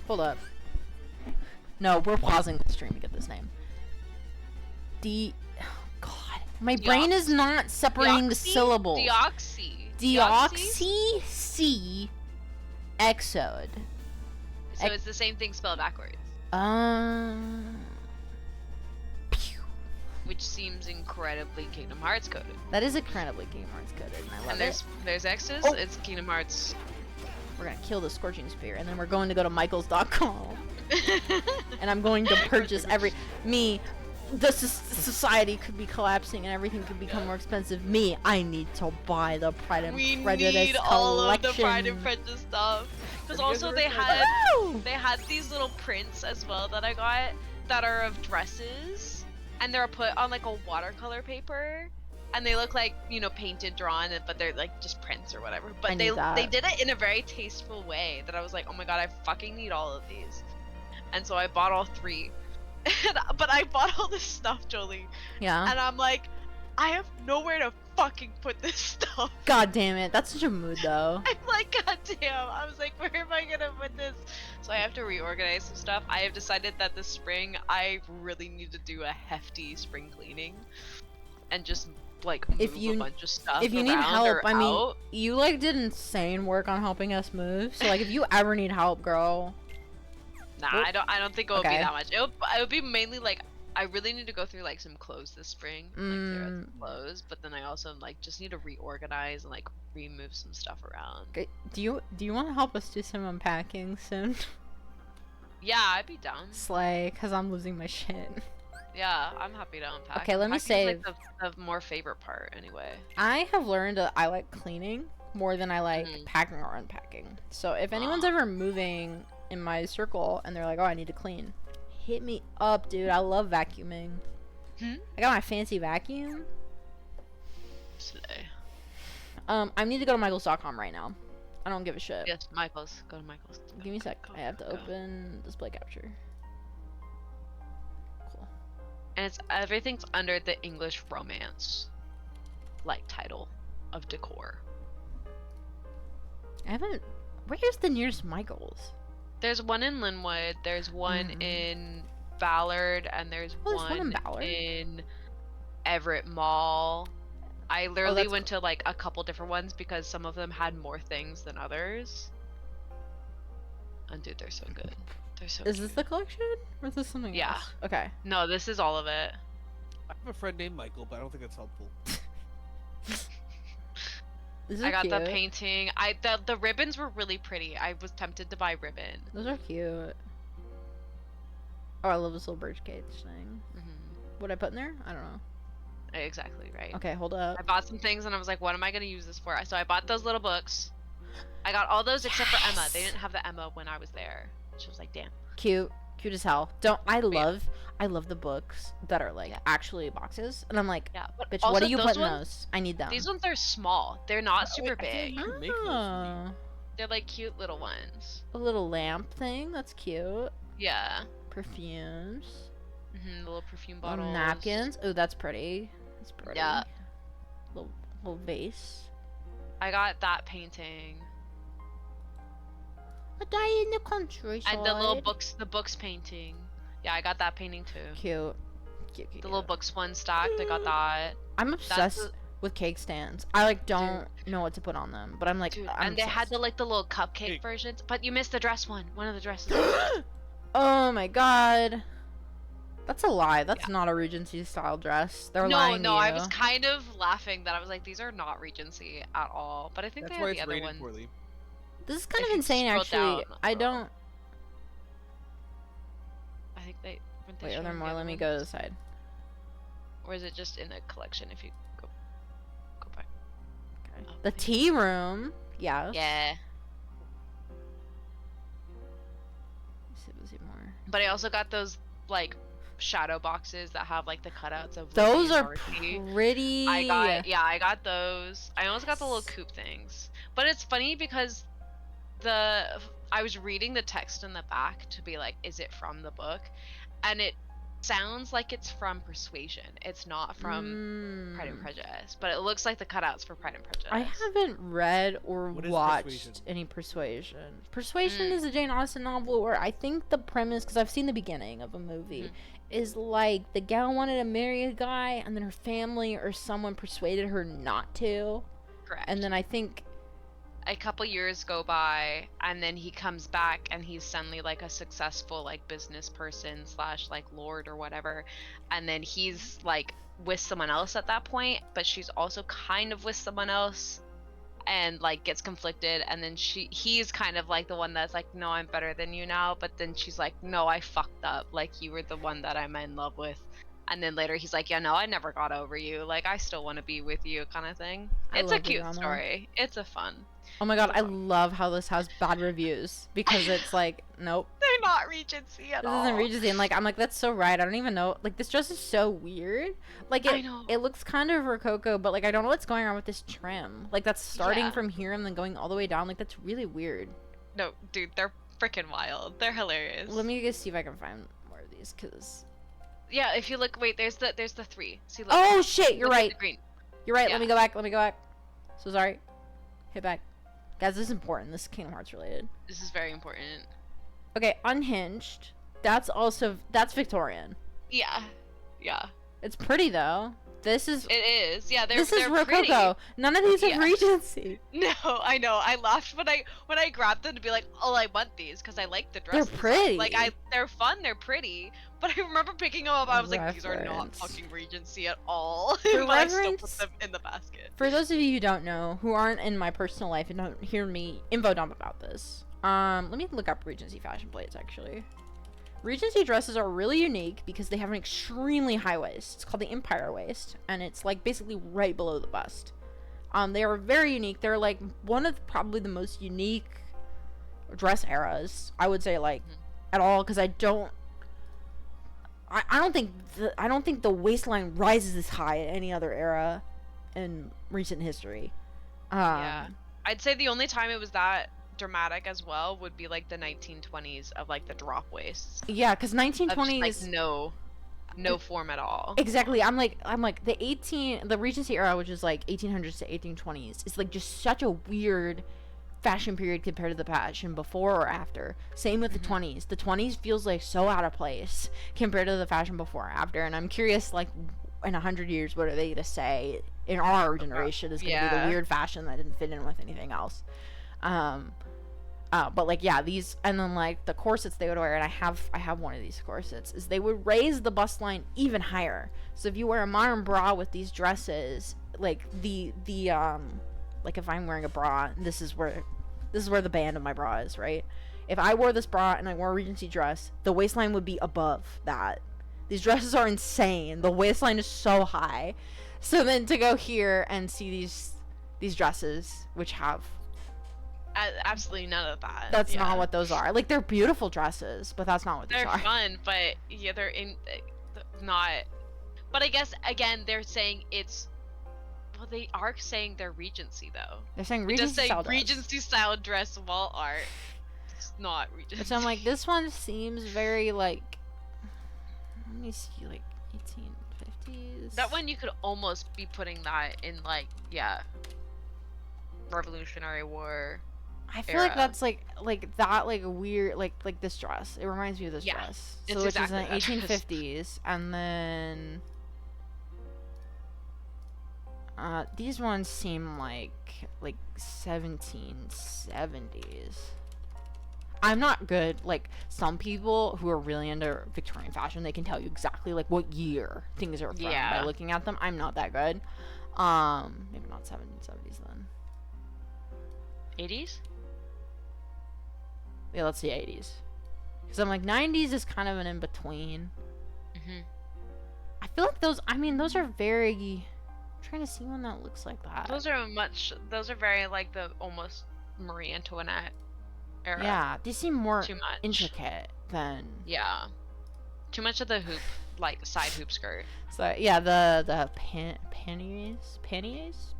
Speaker 5: Hold up. No, we're pausing the stream to get this name. God. My brain is not separating the
Speaker 2: Deoxy?
Speaker 5: syllables.
Speaker 2: Deoxy?
Speaker 5: Deoxy Exode.
Speaker 2: So it's the same thing spelled backwards,
Speaker 5: Pew.
Speaker 2: which seems incredibly Kingdom Hearts coded.
Speaker 5: That is incredibly Kingdom Hearts coded, and I love
Speaker 2: And
Speaker 5: it.
Speaker 2: there's X's.
Speaker 5: Oh.
Speaker 2: It's Kingdom Hearts.
Speaker 5: We're gonna kill the Scorching Spear, and then we're going to go to Michaels.com. And I'm going to purchase the society could be collapsing and everything could become more expensive. I need to buy the Pride and
Speaker 2: We
Speaker 5: Prejudice
Speaker 2: need
Speaker 5: collection.
Speaker 2: all of the Pride and Prejudice stuff. Because also they had
Speaker 5: Woo!
Speaker 2: these little prints as well that I got that are of dresses, and they're put on like a watercolor paper, and they look like, you know, painted, drawn, but they're like just prints or whatever.
Speaker 5: I
Speaker 2: But
Speaker 5: need that.
Speaker 2: they did it in a very tasteful way that I was like, oh my god, I fucking need all of these. and so I bought all 3. But I bought all this stuff, Jolie,
Speaker 5: Yeah.
Speaker 2: and I'm like, I have nowhere to fucking put this stuff.
Speaker 5: God damn it. That's such a mood, though.
Speaker 2: I'm like, god damn. I was like, where am I gonna put this? So I have to reorganize some stuff. I have decided that this spring I really need to do a hefty spring cleaning and just like move
Speaker 5: If you-
Speaker 2: a bunch of stuff.
Speaker 5: If you need
Speaker 2: around
Speaker 5: help,
Speaker 2: or
Speaker 5: I mean,
Speaker 2: out.
Speaker 5: you like did insane work on helping us move. So like, if you ever need help, girl.
Speaker 2: Nah,
Speaker 5: Oop.
Speaker 2: I don't think it would
Speaker 5: Okay.
Speaker 2: be that much. It would be mainly like I really need to go through like some clothes this spring, like clear out some clothes. But then I also like just need to reorganize and like remove some stuff around.
Speaker 5: Okay, do you want to help us do some unpacking soon?
Speaker 2: Yeah, I'd be down.
Speaker 5: Slay, cause I'm losing my shit.
Speaker 2: Yeah, I'm happy to unpack.
Speaker 5: Okay, let me
Speaker 2: Unpacking's, like, the more favorite part anyway.
Speaker 5: I have learned that I like cleaning more than I like
Speaker 2: Mhm.
Speaker 5: packing or unpacking. So if anyone's ever moving in my circle and they're like, "Oh, I need to clean," hit me up, dude. I love vacuuming.
Speaker 2: Hmm?
Speaker 5: I got my fancy vacuum.
Speaker 2: Slay.
Speaker 5: I need to go to Michaels.com right now. I don't give a shit.
Speaker 2: Yes, Michael's. Go to Michael's.
Speaker 5: Give me a sec.
Speaker 2: Go,
Speaker 5: I have to
Speaker 2: go.
Speaker 5: open display capture. Cool.
Speaker 2: And it's everything's under the English romance, like title of decor.
Speaker 5: I haven't. Where's the nearest Michaels?
Speaker 2: There's one in Linwood. There's one
Speaker 5: Mhm.
Speaker 2: in Ballard, and there's
Speaker 5: Oh, there's one in
Speaker 2: one
Speaker 5: Ballard?
Speaker 2: in Everett Mall. I literally
Speaker 5: that's
Speaker 2: went to like a couple different ones because some of them had more things than others. And dude, they're so good. They're so.
Speaker 5: Is
Speaker 2: cute.
Speaker 5: this the collection? Or is this something
Speaker 2: Yeah.
Speaker 5: else? Okay.
Speaker 2: No, this is all of it.
Speaker 4: I have a friend named Michael, but I don't think it's helpful.
Speaker 5: This is
Speaker 2: I got
Speaker 5: cute.
Speaker 2: the painting. The ribbons were really pretty. I was tempted to buy ribbon.
Speaker 5: Those are cute. Oh, I love this little birch cage thing.
Speaker 2: Hmm
Speaker 5: What I put in there? I don't know.
Speaker 2: Exactly right.
Speaker 5: Okay, hold up.
Speaker 2: I bought some things and I was like, what am I gonna use this for? So I bought those little books. I got all those except for Emma. They didn't have the Emma when I was there. She was like, damn.
Speaker 5: Cute. Cute as hell. Don't I
Speaker 2: yeah.
Speaker 5: love the books that are like
Speaker 2: Yeah.
Speaker 5: actually boxes. And I'm like,
Speaker 2: Yeah. But
Speaker 5: bitch,
Speaker 2: also
Speaker 5: what do you
Speaker 2: those
Speaker 5: put in
Speaker 2: ones,
Speaker 5: those? I need them.
Speaker 2: These ones are small. They're not
Speaker 4: Oh,
Speaker 2: super
Speaker 4: wait, I
Speaker 2: big.
Speaker 4: thought you could make those for me.
Speaker 5: Oh,
Speaker 2: They're like cute little ones.
Speaker 5: a little lamp thing. That's cute.
Speaker 2: Yeah.
Speaker 5: Perfumes.
Speaker 2: The little perfume
Speaker 5: Little
Speaker 2: bottles.
Speaker 5: napkins. Oh, that's pretty. That's pretty.
Speaker 2: Yeah.
Speaker 5: Little vase.
Speaker 2: I got that painting.
Speaker 5: A day in the countryside.
Speaker 2: And the books painting. Yeah, I got that painting too.
Speaker 5: Cute. Cute, cute,
Speaker 2: The little
Speaker 5: cute.
Speaker 2: books one stacked. I got that.
Speaker 5: I'm
Speaker 2: That's
Speaker 5: obsessed
Speaker 2: the-
Speaker 5: with cake stands. I like don't know what to put on them, but I'm like,
Speaker 2: Dude,
Speaker 5: I'm
Speaker 2: and they had
Speaker 5: obsessed.
Speaker 2: the little cupcake
Speaker 4: Cake.
Speaker 2: versions, but you missed the dress one. One of the dresses.
Speaker 5: Oh my god. That's a lie. That's not a Regency style dress. They're
Speaker 2: No,
Speaker 5: lying
Speaker 2: no,
Speaker 5: to
Speaker 2: I
Speaker 5: you.
Speaker 2: was kind of laughing that I was like, these are not Regency at all. But I think
Speaker 4: That's
Speaker 2: they
Speaker 4: why
Speaker 2: had the
Speaker 4: it's
Speaker 2: other
Speaker 4: rated
Speaker 2: one.
Speaker 4: poorly.
Speaker 5: This is kind
Speaker 2: if
Speaker 5: of
Speaker 2: you
Speaker 5: insane,
Speaker 2: scroll
Speaker 5: actually.
Speaker 2: down,
Speaker 5: I don't.
Speaker 2: I think they. weren't they
Speaker 5: Wait, are there
Speaker 2: showing the
Speaker 5: more?
Speaker 2: other
Speaker 5: Let me
Speaker 2: ones?
Speaker 5: go to the side.
Speaker 2: Or is it just in the collection? If you go back.
Speaker 5: Okay.
Speaker 2: Oh,
Speaker 5: The
Speaker 2: thank
Speaker 5: tea room. Yes.
Speaker 2: Yeah.
Speaker 5: Let's see more.
Speaker 2: But I also got those like shadow boxes that have like the cutouts of.
Speaker 5: Those
Speaker 2: Lily and
Speaker 5: are
Speaker 2: Dorothy.
Speaker 5: pretty.
Speaker 2: I got those. I almost got the little coop things. But it's funny because I was reading the text in the back to be like, is it from the book? And it sounds like it's from Persuasion. It's not from Pride and Prejudice, but it looks like the cutouts for Pride and Prejudice.
Speaker 5: I haven't read or
Speaker 4: What is
Speaker 5: watched
Speaker 4: Persuasion?
Speaker 5: any Persuasion. Persuasion
Speaker 2: Mm.
Speaker 5: is a Jane Austen novel where I think the premise, because I've seen the beginning of a movie,
Speaker 2: Mhm.
Speaker 5: is like the gal wanted to marry a guy and then her family or someone persuaded her not to.
Speaker 2: Correct.
Speaker 5: And then I think
Speaker 2: a couple years go by and then he comes back and he's suddenly like a successful like business person / like lord or whatever, and then he's like with someone else at that point, but she's also kind of with someone else and like gets conflicted, and then he's kind of like the one that's like, no, I'm better than you now, but then she's like, no, I fucked up, like you were the one that I'm in love with. And then later he's like, yeah, no, I never got over you, like I still want to be with you, kind of thing.
Speaker 5: I
Speaker 2: It's a
Speaker 5: love the
Speaker 2: cute
Speaker 5: drama.
Speaker 2: story. It's a fun.
Speaker 5: oh my god, I love how this has bad reviews because it's like, nope,
Speaker 2: They're not Regency at
Speaker 5: this
Speaker 2: all.
Speaker 5: isn't Regency. And like, I'm like, that's so right. I don't even know. Like, this dress is so weird. Like,
Speaker 2: I know.
Speaker 5: it looks kind of rococo, but like, I don't know what's going on with this trim. Like, that's starting
Speaker 2: Yeah.
Speaker 5: from here and then going all the way down. Like, that's really weird.
Speaker 2: No, dude, they're freaking wild. They're hilarious.
Speaker 5: Let me just see if I can find more of these, cause.
Speaker 2: Yeah, if you look, wait, there's the 3. See, look.
Speaker 5: Oh shit! You're
Speaker 2: Look at
Speaker 5: right.
Speaker 2: the green.
Speaker 5: You're right.
Speaker 2: Yeah.
Speaker 5: Let me go back. Let me go back. So sorry. Hit back. Guys, this is important. This is Kingdom Hearts related.
Speaker 2: This is very important.
Speaker 5: Okay, Unhinged. That's Victorian.
Speaker 2: Yeah. Yeah.
Speaker 5: It's pretty though. This is
Speaker 2: It is. Yeah,
Speaker 5: this is
Speaker 2: they're
Speaker 5: Rococo.
Speaker 2: pretty.
Speaker 5: None of these have
Speaker 2: Yeah.
Speaker 5: Regency.
Speaker 2: No, I know. I laughed when I grabbed them to be like, oh, I want these because I like the
Speaker 5: They're
Speaker 2: dresses.
Speaker 5: pretty.
Speaker 2: Like they're fun. They're pretty. But I remember picking them up. I was like, these are not
Speaker 5: Reference.
Speaker 2: fucking Regency at all.
Speaker 5: For
Speaker 2: but I still put
Speaker 5: reference-
Speaker 2: them in the basket.
Speaker 5: For those of you who don't know, who aren't in my personal life and don't hear me info dump about this, let me look up Regency fashion plates actually. Regency dresses are really unique because they have an extremely high waist. It's called the Empire waist, and it's like basically right below the bust. They are very unique. They're like one of probably the most unique dress eras, I would say, like at all, because I don't think the waistline rises this high at any other era in recent history.
Speaker 2: Yeah. I'd say the only time it was that dramatic as well would be like the 1920s of like the drop waists.
Speaker 5: Yeah, because
Speaker 2: Of just,
Speaker 5: 1920s.
Speaker 2: like no form at all.
Speaker 5: Exactly. I'm like the Regency era, which is like 1800s to 1820s, is like just such a weird fashion period compared to the fashion before or after. Same with the 20s. The 20s feels like so out of place compared to the fashion before or after, and I'm curious, like, in 100 years, what are they gonna say in our generation is gonna be the weird fashion that didn't fit in with anything else. But like, yeah, these, and then like the corsets they would wear, and I have one of these corsets, is they would raise the bust line even higher. So if you wear a modern bra with these dresses, like the like if I'm wearing a bra, this is where the band of my bra is, right? If I wore this bra and I wore a Regency dress, the waistline would be above that. These dresses are insane. The waistline is so high. So then to go here and see these dresses, which have
Speaker 2: Absolutely none of that.
Speaker 5: that's
Speaker 2: Yeah.
Speaker 5: not what those are. Like, they're beautiful dresses, but that's not what these
Speaker 2: They're
Speaker 5: are.
Speaker 2: fun, but yeah, they're not. But I guess again, they're saying it's. Well, they are saying they're Regency though.
Speaker 5: They're saying
Speaker 2: It does
Speaker 5: Regency
Speaker 2: say
Speaker 5: style dress.
Speaker 2: Regency style dress wall art. It's not Regency.
Speaker 5: So I'm like, this one seems very like. Let me see, like 1850s.
Speaker 2: That one you could almost be putting that in like Revolutionary War.
Speaker 5: I feel like
Speaker 2: era.
Speaker 5: that's like that, like a weird, like this dress. It reminds me of this
Speaker 2: Yeah,
Speaker 5: dress.
Speaker 2: it's
Speaker 5: So which
Speaker 2: exactly
Speaker 5: is in
Speaker 2: that
Speaker 5: the
Speaker 2: dress.
Speaker 5: 1850s, and then these ones seem like 1770s. I'm not good. Like, some people who are really into Victorian fashion, they can tell you exactly like what year things are from by
Speaker 2: Yeah.
Speaker 5: looking at them. I'm not that good. Maybe not 1770s then.
Speaker 2: 80s?
Speaker 5: Yeah, let's see 80s. Because I'm like 90s is kind of an in between.
Speaker 2: Mhm.
Speaker 5: I feel like those. I mean, those are very. I'm trying to see one that looks like that.
Speaker 2: Those are very like the almost Marie Antoinette era.
Speaker 5: Yeah, these seem more
Speaker 2: Too much.
Speaker 5: intricate than.
Speaker 2: Yeah. Too much of the hoop, like side hoop skirt.
Speaker 5: So yeah, the panniers.
Speaker 4: Panties.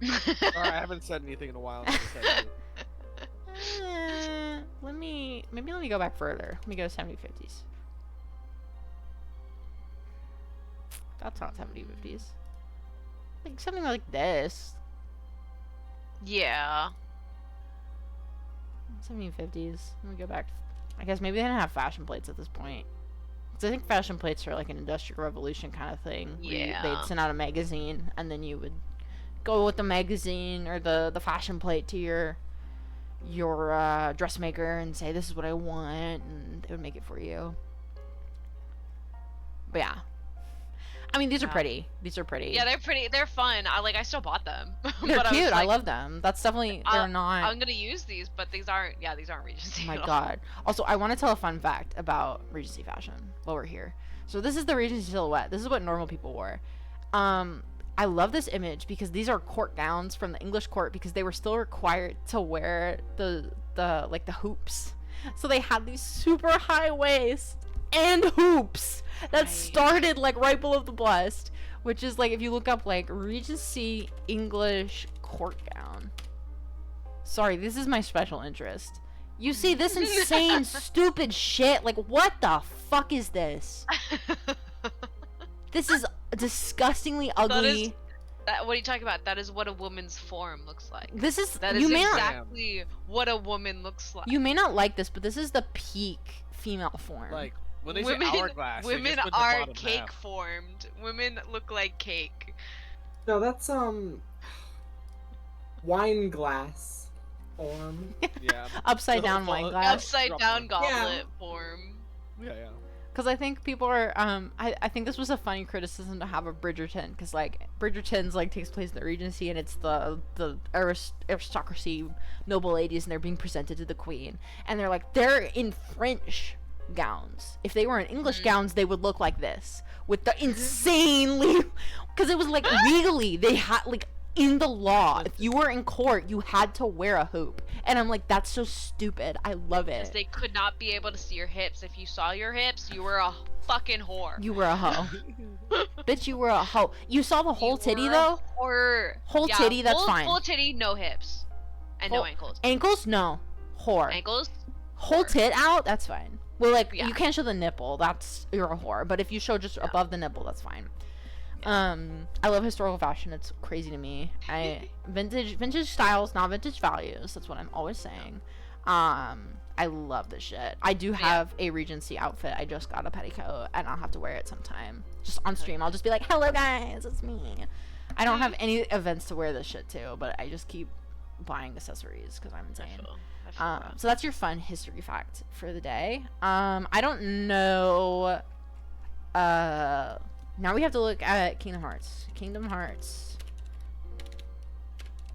Speaker 4: Sorry, I haven't said anything in a while. I'm gonna say it.
Speaker 5: Let me go back further. Let me go 70-50s. That's not 70-50s. Like something like this.
Speaker 2: Yeah.
Speaker 5: 70-50s. Let me go back. I guess maybe they didn't have fashion plates at this point. 'Cause I think fashion plates are like an industrial revolution kind of thing. where
Speaker 2: Yeah.
Speaker 5: They'd send out a magazine, and then you would go with the magazine or the fashion plate to your dressmaker and say, this is what I want, and they would make it for you. But yeah. I mean, these are
Speaker 2: Yeah.
Speaker 5: pretty. These are pretty.
Speaker 2: Yeah, they're pretty. They're fun. I still bought them.
Speaker 5: They're
Speaker 2: but
Speaker 5: cute.
Speaker 2: I,
Speaker 5: I love them. That's definitely, they're not.
Speaker 2: I'm gonna use these, but these aren't. Yeah, these aren't Regency.
Speaker 5: Oh my
Speaker 2: at all.
Speaker 5: god. Also, I want to tell a fun fact about Regency fashion while we're here. So this is the Regency silhouette. This is what normal people wore. I love this image because these are court gowns from the English court, because they were still required to wear the hoops. So they had these super high waists and hoops that
Speaker 2: Right.
Speaker 5: started like right below the bust, which is like, if you look up like Regency English court gown, Sorry, this is my special interest. You see this insane, stupid shit? Like, what the fuck is this? This is disgustingly ugly.
Speaker 2: What are you talking about? That is what a woman's form looks like.
Speaker 5: This is
Speaker 2: That is exactly what a woman looks like.
Speaker 5: You may not like this, but this is the peak female form.
Speaker 4: Like when they
Speaker 2: women,
Speaker 4: say hourglass, they
Speaker 2: women
Speaker 4: just put the
Speaker 2: are
Speaker 4: bottom
Speaker 2: cake
Speaker 4: half.
Speaker 2: formed. Women look like cake.
Speaker 3: No, that's wine glass form.
Speaker 4: Yeah.
Speaker 5: Upside down
Speaker 4: Well,
Speaker 5: wine glass.
Speaker 2: Upside down
Speaker 4: Drop
Speaker 2: goblet form.
Speaker 4: Yeah.
Speaker 5: Because I think people are, I think this was a funny criticism to have of Bridgerton, because, like, Bridgerton's, like, takes place in the Regency, and it's the aristocracy, noble ladies, and they're being presented to the Queen, and they're, like, they're in French gowns. If they were in English gowns, they would look like this, with the insanely, because it was, like, legally, they had, like, in the law, if you were in court, you had to wear a hoop. And I'm like, that's so stupid. I love it.
Speaker 2: Because they could not be able to see your hips. If you saw your hips, you were a fucking whore.
Speaker 5: You were a hoe. Bitch, you were a hoe. You saw the whole titty, though?
Speaker 2: Or
Speaker 5: Whole titty, that's fine.
Speaker 2: Full titty, no hips. And no ankles.
Speaker 5: Ankles? No. Whore.
Speaker 2: Ankles?
Speaker 5: Whole
Speaker 2: Whore.
Speaker 5: tit out? That's fine. Well, like,
Speaker 2: Yeah.
Speaker 5: you can't show the nipple. That's, you're a whore. But if you show just above the nipple, that's fine. I love historical fashion. It's crazy to me. Vintage styles, not vintage values. That's what I'm always saying. I love this shit. I do have a Regency outfit. I just got a petticoat, and I'll have to wear it sometime. Just on stream, I'll just be like, "Hello guys, it's me." I don't have any events to wear this shit to, but I just keep buying accessories because I'm insane. So that's your fun history fact for the day. I don't know. Now we have to look at Kingdom Hearts. Kingdom Hearts.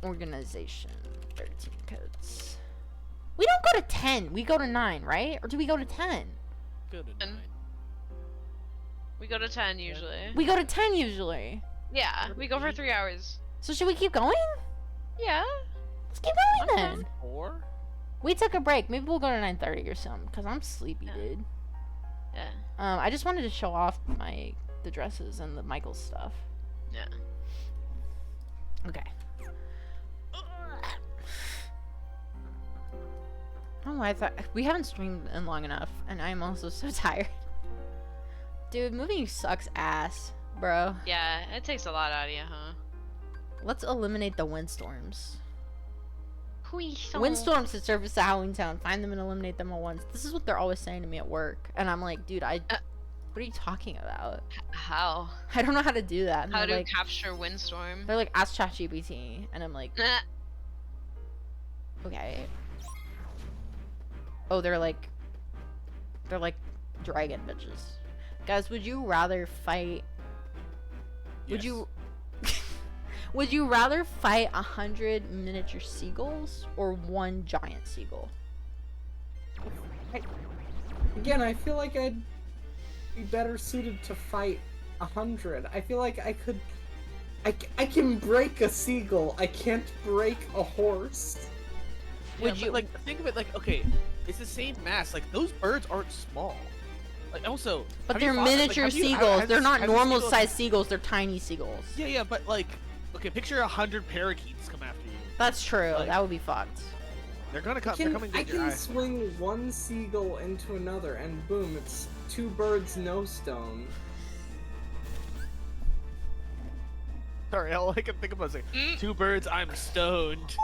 Speaker 5: Organization. 13 codes. We don't go to 10. We go to 9, right? Or do we go to 10?
Speaker 4: Go to 9.
Speaker 2: We go to 10 usually.
Speaker 5: We go to 10 usually.
Speaker 2: Yeah, we go for 3 hours.
Speaker 5: So should we keep going?
Speaker 2: Yeah.
Speaker 5: Let's keep going then.
Speaker 4: 4?
Speaker 5: We took a break. Maybe we'll go to 9:30 or something. Because I'm sleepy, dude.
Speaker 2: Yeah.
Speaker 5: I just wanted to show off the dresses and the Michael's stuff.
Speaker 2: Yeah.
Speaker 5: Okay. Oh, I thought we haven't streamed in long enough, and I'm also so tired. Dude, moving sucks ass, bro.
Speaker 2: Yeah, it takes a lot out of you, huh?
Speaker 5: Let's eliminate the windstorms.
Speaker 2: Windstorm.
Speaker 5: Windstorms that surface to Howling Town. Find them and eliminate them at once. This is what they're always saying to me at work, and I'm like, dude, what are you talking about?
Speaker 2: How?
Speaker 5: I don't know how to do that. And
Speaker 2: How to
Speaker 5: like,
Speaker 2: capture windstorm?
Speaker 5: they're like, ask ChatGPT, and I'm like, okay. Oh, they're like dragon bitches. Guys, would you rather fight? Would you? Would you rather fight 100 miniature seagulls or 1 giant seagull?
Speaker 3: Again, I feel like I'd be better suited to fight 100. I feel like I could. I can break a seagull. I can't break a horse.
Speaker 4: Would you like think of it like, okay, it's the same mass. Like those birds aren't small. Like also,
Speaker 5: But
Speaker 4: have you
Speaker 5: they're
Speaker 4: fought- like,
Speaker 5: miniature
Speaker 4: have you-
Speaker 5: seagulls.
Speaker 4: has
Speaker 5: They're
Speaker 4: this-
Speaker 5: not
Speaker 4: has this
Speaker 5: normal
Speaker 4: seagull-
Speaker 5: sized seagulls. They're tiny seagulls.
Speaker 4: Yeah, but like, okay, picture 100 parakeets come after you.
Speaker 5: That's true.
Speaker 4: Like-
Speaker 5: That would be fucked.
Speaker 4: They're gonna come. They're coming to
Speaker 3: I
Speaker 4: get your
Speaker 3: can
Speaker 4: eye.
Speaker 3: swing one seagull into another, and boom, it's 2 birds, no stone.
Speaker 4: Sorry, all I can think about is like, 2 birds, I'm stoned.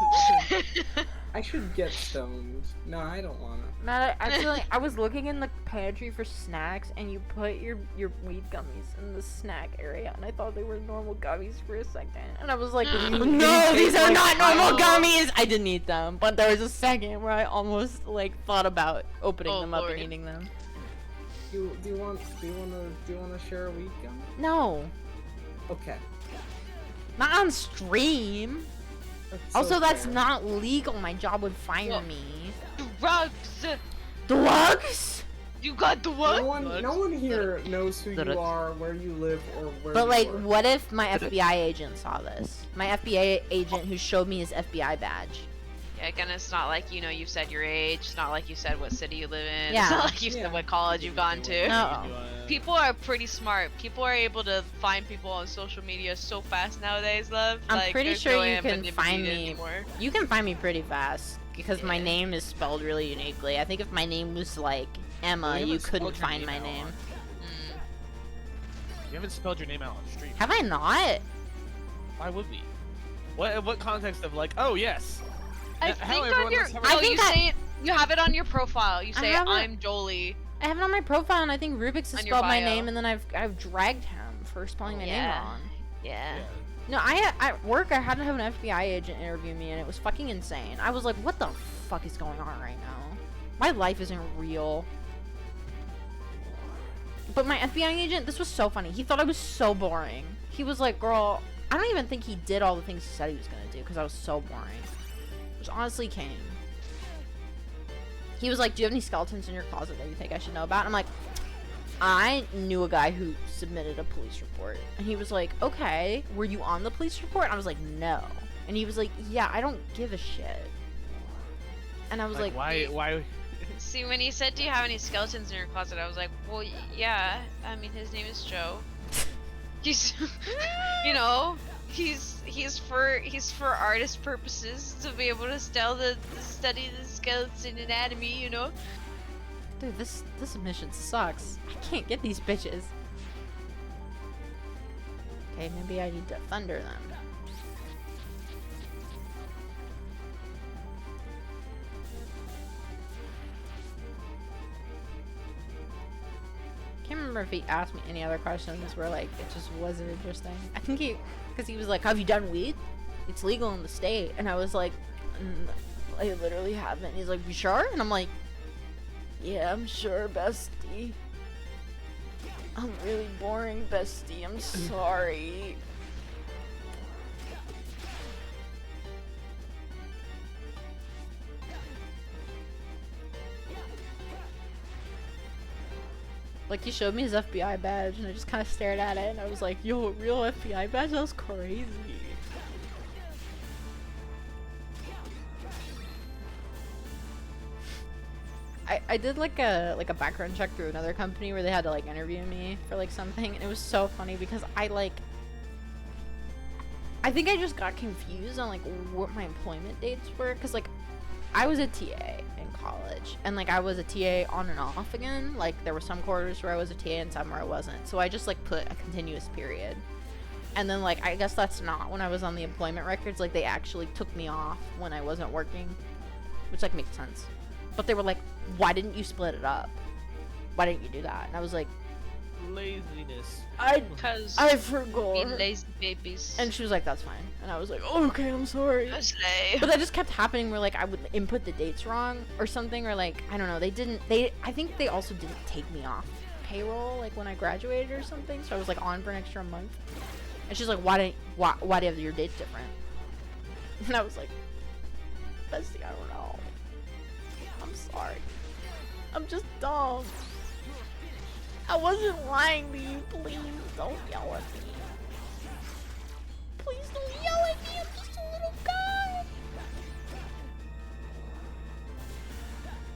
Speaker 3: I should get stoned. No, I don't wanna.
Speaker 5: Matt, I feel like I was looking in the pantry for snacks, and you put your weed gummies in the snack area, and I thought they were normal gummies for a second, and I was like, no, these are not normal gummies. I didn't eat them, but there was a second where I almost like thought about opening them up
Speaker 2: Lord.
Speaker 5: and eating them.
Speaker 3: Do you wanna share a weed gum?
Speaker 5: No,
Speaker 3: Okay.
Speaker 5: not on stream.
Speaker 3: That's
Speaker 5: Also,
Speaker 3: so
Speaker 5: that's
Speaker 3: fair.
Speaker 5: not legal. My job would fire
Speaker 2: Well-
Speaker 5: me.
Speaker 2: Drugs!
Speaker 5: Drugs?
Speaker 2: You got the
Speaker 3: No
Speaker 2: what?
Speaker 3: one here knows who you
Speaker 1: Drugs.
Speaker 3: are, where you live, or where
Speaker 5: But
Speaker 3: you
Speaker 5: like,
Speaker 3: work.
Speaker 5: what if my FBI agent saw this? My FBI agent who showed me his FBI badge.
Speaker 2: Yeah, again, it's not like, you know, you've said your age. It's not like you said what city you live in.
Speaker 5: Yeah.
Speaker 2: It's not like you
Speaker 3: Yeah.
Speaker 2: said what college you've gone to.
Speaker 5: No.
Speaker 2: People are pretty smart. People are able to find people on social media so fast nowadays, love.
Speaker 5: I'm
Speaker 2: like,
Speaker 5: pretty
Speaker 2: there's
Speaker 5: sure
Speaker 2: no
Speaker 5: you can
Speaker 2: anonymity
Speaker 5: find me.
Speaker 2: anymore.
Speaker 5: You can find me pretty fast because my
Speaker 2: Yeah.
Speaker 5: name is spelled really uniquely. I think if my name was like Emma,
Speaker 4: Well, you
Speaker 5: you
Speaker 4: haven't
Speaker 5: couldn't
Speaker 4: spelled your
Speaker 5: find my
Speaker 4: out
Speaker 5: name.
Speaker 4: on-
Speaker 2: Mm.
Speaker 4: You haven't spelled your name out on stream.
Speaker 5: Have I not?
Speaker 4: Why would we? What context of like, oh yes.
Speaker 2: I
Speaker 4: How
Speaker 2: think
Speaker 4: everyone
Speaker 2: on your,
Speaker 4: else have
Speaker 2: no,
Speaker 5: I think
Speaker 2: you
Speaker 5: that-
Speaker 2: say it, you have it on your profile. You
Speaker 5: I
Speaker 2: say,
Speaker 5: have it-
Speaker 2: I'm Jolie.
Speaker 5: I have it on my profile, and I think Rubik's has
Speaker 2: On your
Speaker 5: spelled my
Speaker 2: bio.
Speaker 5: name, and then I've dragged him for spelling my name
Speaker 2: Yeah.
Speaker 5: wrong.
Speaker 2: Yeah.
Speaker 5: No, at work I had to have an FBI agent interview me, and it was fucking insane. I was like, what the fuck is going on right now? My life isn't real. But my FBI agent, this was so funny. He thought I was so boring. He was like, girl, I don't even think he did all the things he said he was gonna do because I was so boring. Which honestly came. He was like, do you have any skeletons in your closet that you think I should know about? And I'm like, I knew a guy who submitted a police report. And he was like, okay, were you on the police report? And I was like, no. And he was like, yeah, I don't give a shit. And I was like,
Speaker 4: why?
Speaker 2: See, when he said, do you have any skeletons in your closet? I was like, well, yeah. I mean, his name is Joe. He's, you know, he's for artist purposes to be able to study the skeleton anatomy, you know.
Speaker 5: dude, this mission sucks. I can't get these bitches. Okay, maybe I need to thunder them. Can't remember if he asked me any other questions where like it just wasn't interesting. I think because he was like, "Have you done weed? It's legal in the state," and I was like, "I literally haven't." He's like, "You sure?" And I'm like, "Yeah, I'm sure, bestie. I'm really boring, bestie. I'm sorry." Like, he showed me his FBI badge, and I just kind of stared at it, and I was like, yo, a real FBI badge? That was crazy. I did like a background check through another company where they had to like interview me for like something, and it was so funny because I think I just got confused on like what my employment dates were, because like I was a TA in college, and like I was a TA on and off again. Like there were some quarters where I was a TA and some where I wasn't, so I just like put a continuous period. And then like I guess that's not when I was on the employment records, like they actually took me off when I wasn't working, which like makes sense. But they were like, why didn't you split it up? Why didn't you do that? And I was like,
Speaker 4: Laziness.
Speaker 2: Because
Speaker 5: I
Speaker 2: we
Speaker 5: forgot.
Speaker 2: lazy babies.
Speaker 5: And she was like, that's fine. And I was like, oh, okay, I'm sorry.
Speaker 2: Slay.
Speaker 5: But that just kept happening where like I would input the dates wrong or something, or like I don't know, I think they also didn't take me off payroll like when I graduated or something, so I was like on for an extra month. And she's like, why do you have your dates different? And I was like, bestie, I don't know. I'm sorry. I'm just dumb. I wasn't lying to you. Please don't yell at me. Please don't yell at me. I'm just a little guy.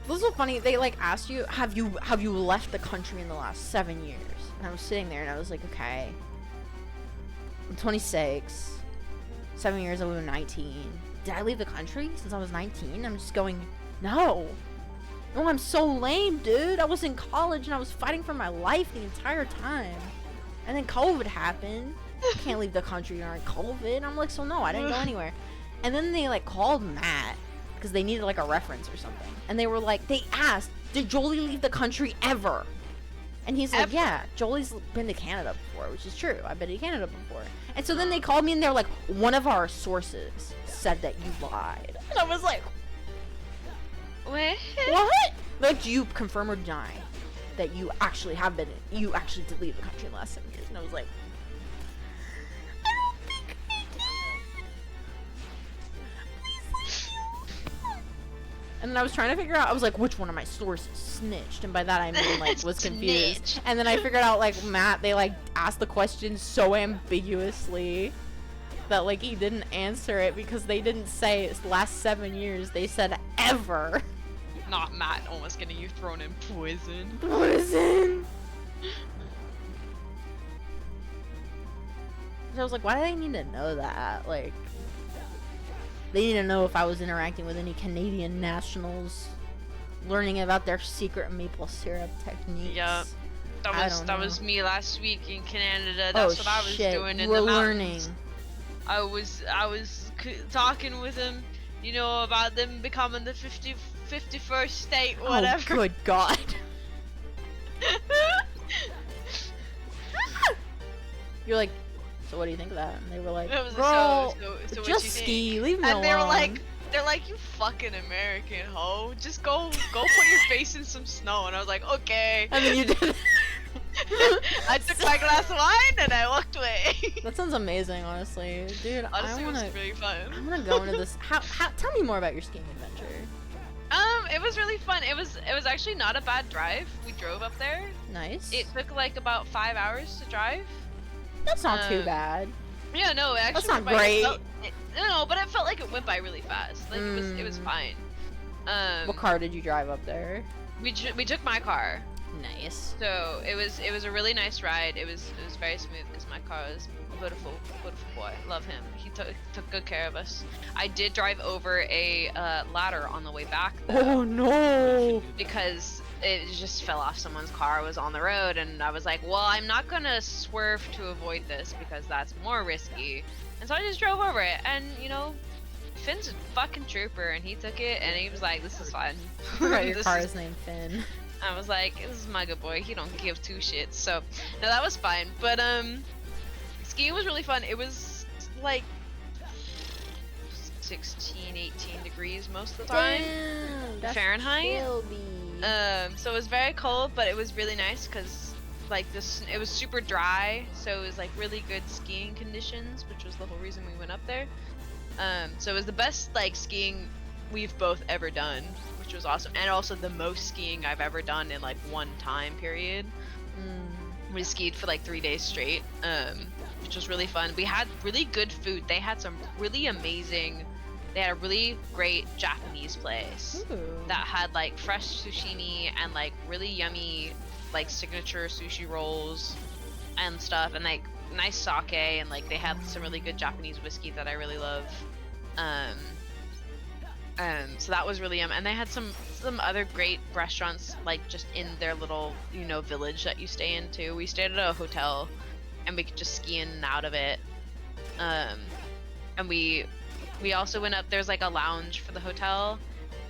Speaker 5: This is so funny. They like asked you, have you left the country in the last 7 years? And I was sitting there and I was like, okay, I'm 26. 7 years I was 19. Did I leave the country since I was 19? I'm just going, no. No, I'm so lame, dude. I was in college and I was fighting for my life the entire time. And then COVID happened. I can't leave the country during COVID. I'm like, so no, I didn't go anywhere. And then they like called Matt because they needed like a reference or something. And they were like, they asked, did Jolie leave the country ever? And he's like, yeah, Jolie's been to Canada before, which is true. I've been to Canada before. And so then they called me and they're like, one of our sources said that you lied. And I was like, what? Like, do you confirm or deny that you actually you actually did leave the country in the last 7 years? And I was like, I don't think I did. Please let me. And then I was trying to figure out, I was like, which one of my sources snitched? And by that I mean, like, was confused.
Speaker 2: Snitch.
Speaker 5: And then I figured out, like, Matt, they, like, asked the question so ambiguously that like he didn't answer it because they didn't say it's last 7 years. They said ever.
Speaker 2: Not Matt almost getting you thrown in prison.
Speaker 5: Prison. So I was like, why do they need to know that? Like, they need to know if I was interacting with any Canadian nationals, learning about their secret maple syrup techniques.
Speaker 2: Yup.
Speaker 5: I
Speaker 2: That
Speaker 5: don't
Speaker 2: was
Speaker 5: know.
Speaker 2: me last week in Canada. That's what I was
Speaker 5: shit.
Speaker 2: doing in
Speaker 5: We're
Speaker 2: the
Speaker 5: learning.
Speaker 2: mountains. I was talking with them, you know, about them becoming the 51st state, whatever.
Speaker 5: Oh, good God. You're like, so what do you think of that? And they were like,
Speaker 2: It was
Speaker 5: girl,
Speaker 2: so what you
Speaker 5: just
Speaker 2: think?
Speaker 5: ski, leave me alone.
Speaker 2: And they're like, you fucking American hoe, just go put your face in some snow. And I was like, okay.
Speaker 5: And then you did.
Speaker 2: I took my glass of wine and I walked away.
Speaker 5: That sounds amazing, honestly, dude.
Speaker 2: Honestly,
Speaker 5: I
Speaker 2: it
Speaker 5: wanna,
Speaker 2: was really fun.
Speaker 5: I wanna go into this. How? Tell me more about your skiing adventure.
Speaker 2: It was really fun. It was actually not a bad drive. We drove up there.
Speaker 5: Nice.
Speaker 2: It took like about 5 hours to drive.
Speaker 5: That's not too
Speaker 2: um,
Speaker 5: bad.
Speaker 2: Yeah, no, it actually
Speaker 5: That's not
Speaker 2: went by-
Speaker 5: great.
Speaker 2: no, but it felt like it went by really fast. Like it was fine.
Speaker 5: What car did you drive up there?
Speaker 2: We took my car.
Speaker 5: Nice.
Speaker 2: So it was a really nice ride. It was very smooth because my car is a beautiful boy. Love him. He took good care of us. I did drive over a ladder on the way back though,
Speaker 5: Oh no!
Speaker 2: because it just fell off someone's car. Was on the road, and I was like, well, I'm not gonna swerve to avoid this because that's more risky. And so I just drove over it, and you know, Finn's a fucking trooper, and he took it, and he was like, this is fine.
Speaker 5: I forgot your
Speaker 2: This
Speaker 5: car
Speaker 2: is-
Speaker 5: is named Finn.
Speaker 2: I was like, this is my good boy. He don't give two shits. So, no, that was fine. But skiing was really fun. It was like 16, 18 degrees most of the time.
Speaker 5: Damn, that's
Speaker 2: Fahrenheit.
Speaker 5: chilly.
Speaker 2: So it was very cold, but it was really nice because like it was super dry, so it was like really good skiing conditions, which was the whole reason we went up there. So it was the best like skiing we've both ever done, which was awesome, and also the most skiing I've ever done in like one time period. We skied for like 3 days straight, which was really fun. We had really good food. They had some really amazing. They had a really great Japanese place
Speaker 5: Ooh.
Speaker 2: that had like fresh sushimi and like really yummy like signature sushi rolls and stuff, and like nice sake, and like they had some really good Japanese whiskey that I really love. So that was really yum, and they had some other great restaurants like just in their little, you know, village that you stay in too. We stayed at a hotel and we could just ski in and out of it. And we also went up, there's like a lounge for the hotel,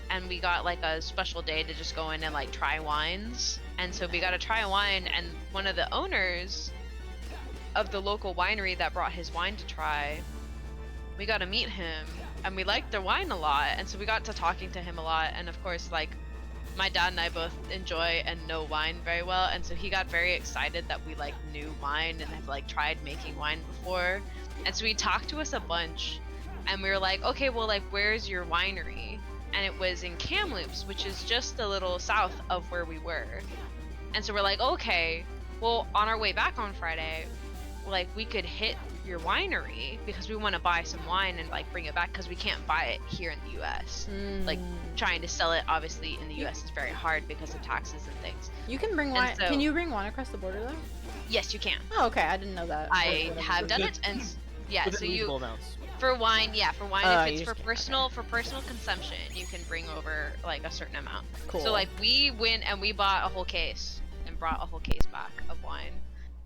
Speaker 2: and we got like a special day to just go in and like try wines. And so we got to try a wine, and one of the owners of the local winery that brought his wine to try, we got to meet him, and we liked their wine a lot, and so we got to talking to him a lot. And of course, like, my dad and I both enjoy and know wine very well, and so he got very excited that we like knew wine and have like tried making wine before. And so he talked to us a bunch, and we were like, okay, well, like, where's your winery? And it was in Kamloops, which is just a little south of where we were. And so we're like, okay, well, on our way back on Friday, like, we could hit your winery because we want to buy some wine and like bring it back, because we can't buy it here in the US. Like, trying to sell it obviously in the US is very hard because of taxes and things.
Speaker 5: You can bring
Speaker 2: And
Speaker 5: wine.
Speaker 2: so-
Speaker 5: Can you bring wine across the border though?
Speaker 2: Yes, you can.
Speaker 5: Oh, okay. I didn't know that.
Speaker 2: I
Speaker 5: Whatever.
Speaker 2: have done it, and yeah,
Speaker 4: Within
Speaker 2: so
Speaker 4: reasonable
Speaker 2: you
Speaker 4: amounts.
Speaker 2: for wine,
Speaker 5: Oh,
Speaker 2: if
Speaker 5: you
Speaker 2: it's for
Speaker 5: just can't,
Speaker 2: personal consumption, you can bring over like a certain amount.
Speaker 5: Cool.
Speaker 2: So like we went and we bought a whole case and brought a whole case back of wine,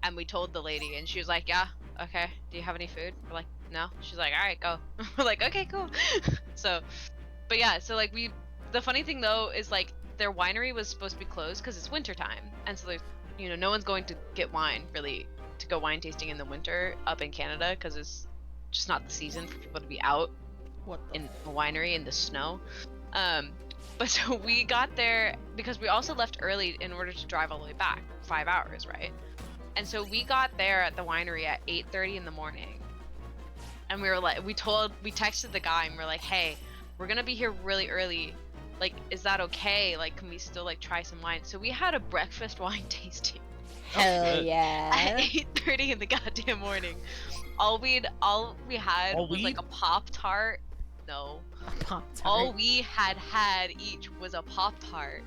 Speaker 2: and we told the lady, and she was like, yeah, okay, do you have any food? We're like, no. She's like, all right, go. We're like, okay, cool. So, but yeah, so like the funny thing though is like their winery was supposed to be closed because it's winter time, and so there's, you know, no one's going to get wine really to go wine tasting in the winter up in Canada, because it's just not the season for people to be out
Speaker 5: What the
Speaker 2: in a winery in the snow. But so we got there because we also left early in order to drive all the way back, 5 hours, right? And so we got there at the winery at 8:30 in the morning, and we were like, we texted the guy, and we're like, hey, we're gonna be here really early, like, is that okay? Like, can we still like try some wine? So we had a breakfast wine tasting
Speaker 5: Hell
Speaker 4: good.
Speaker 5: yeah.
Speaker 2: at 8:30 in the goddamn morning. all we had
Speaker 4: All
Speaker 2: was like
Speaker 4: weed?
Speaker 2: a Pop-Tart. No.
Speaker 5: Pop-Tart.
Speaker 2: All we had each was a Pop-Tart.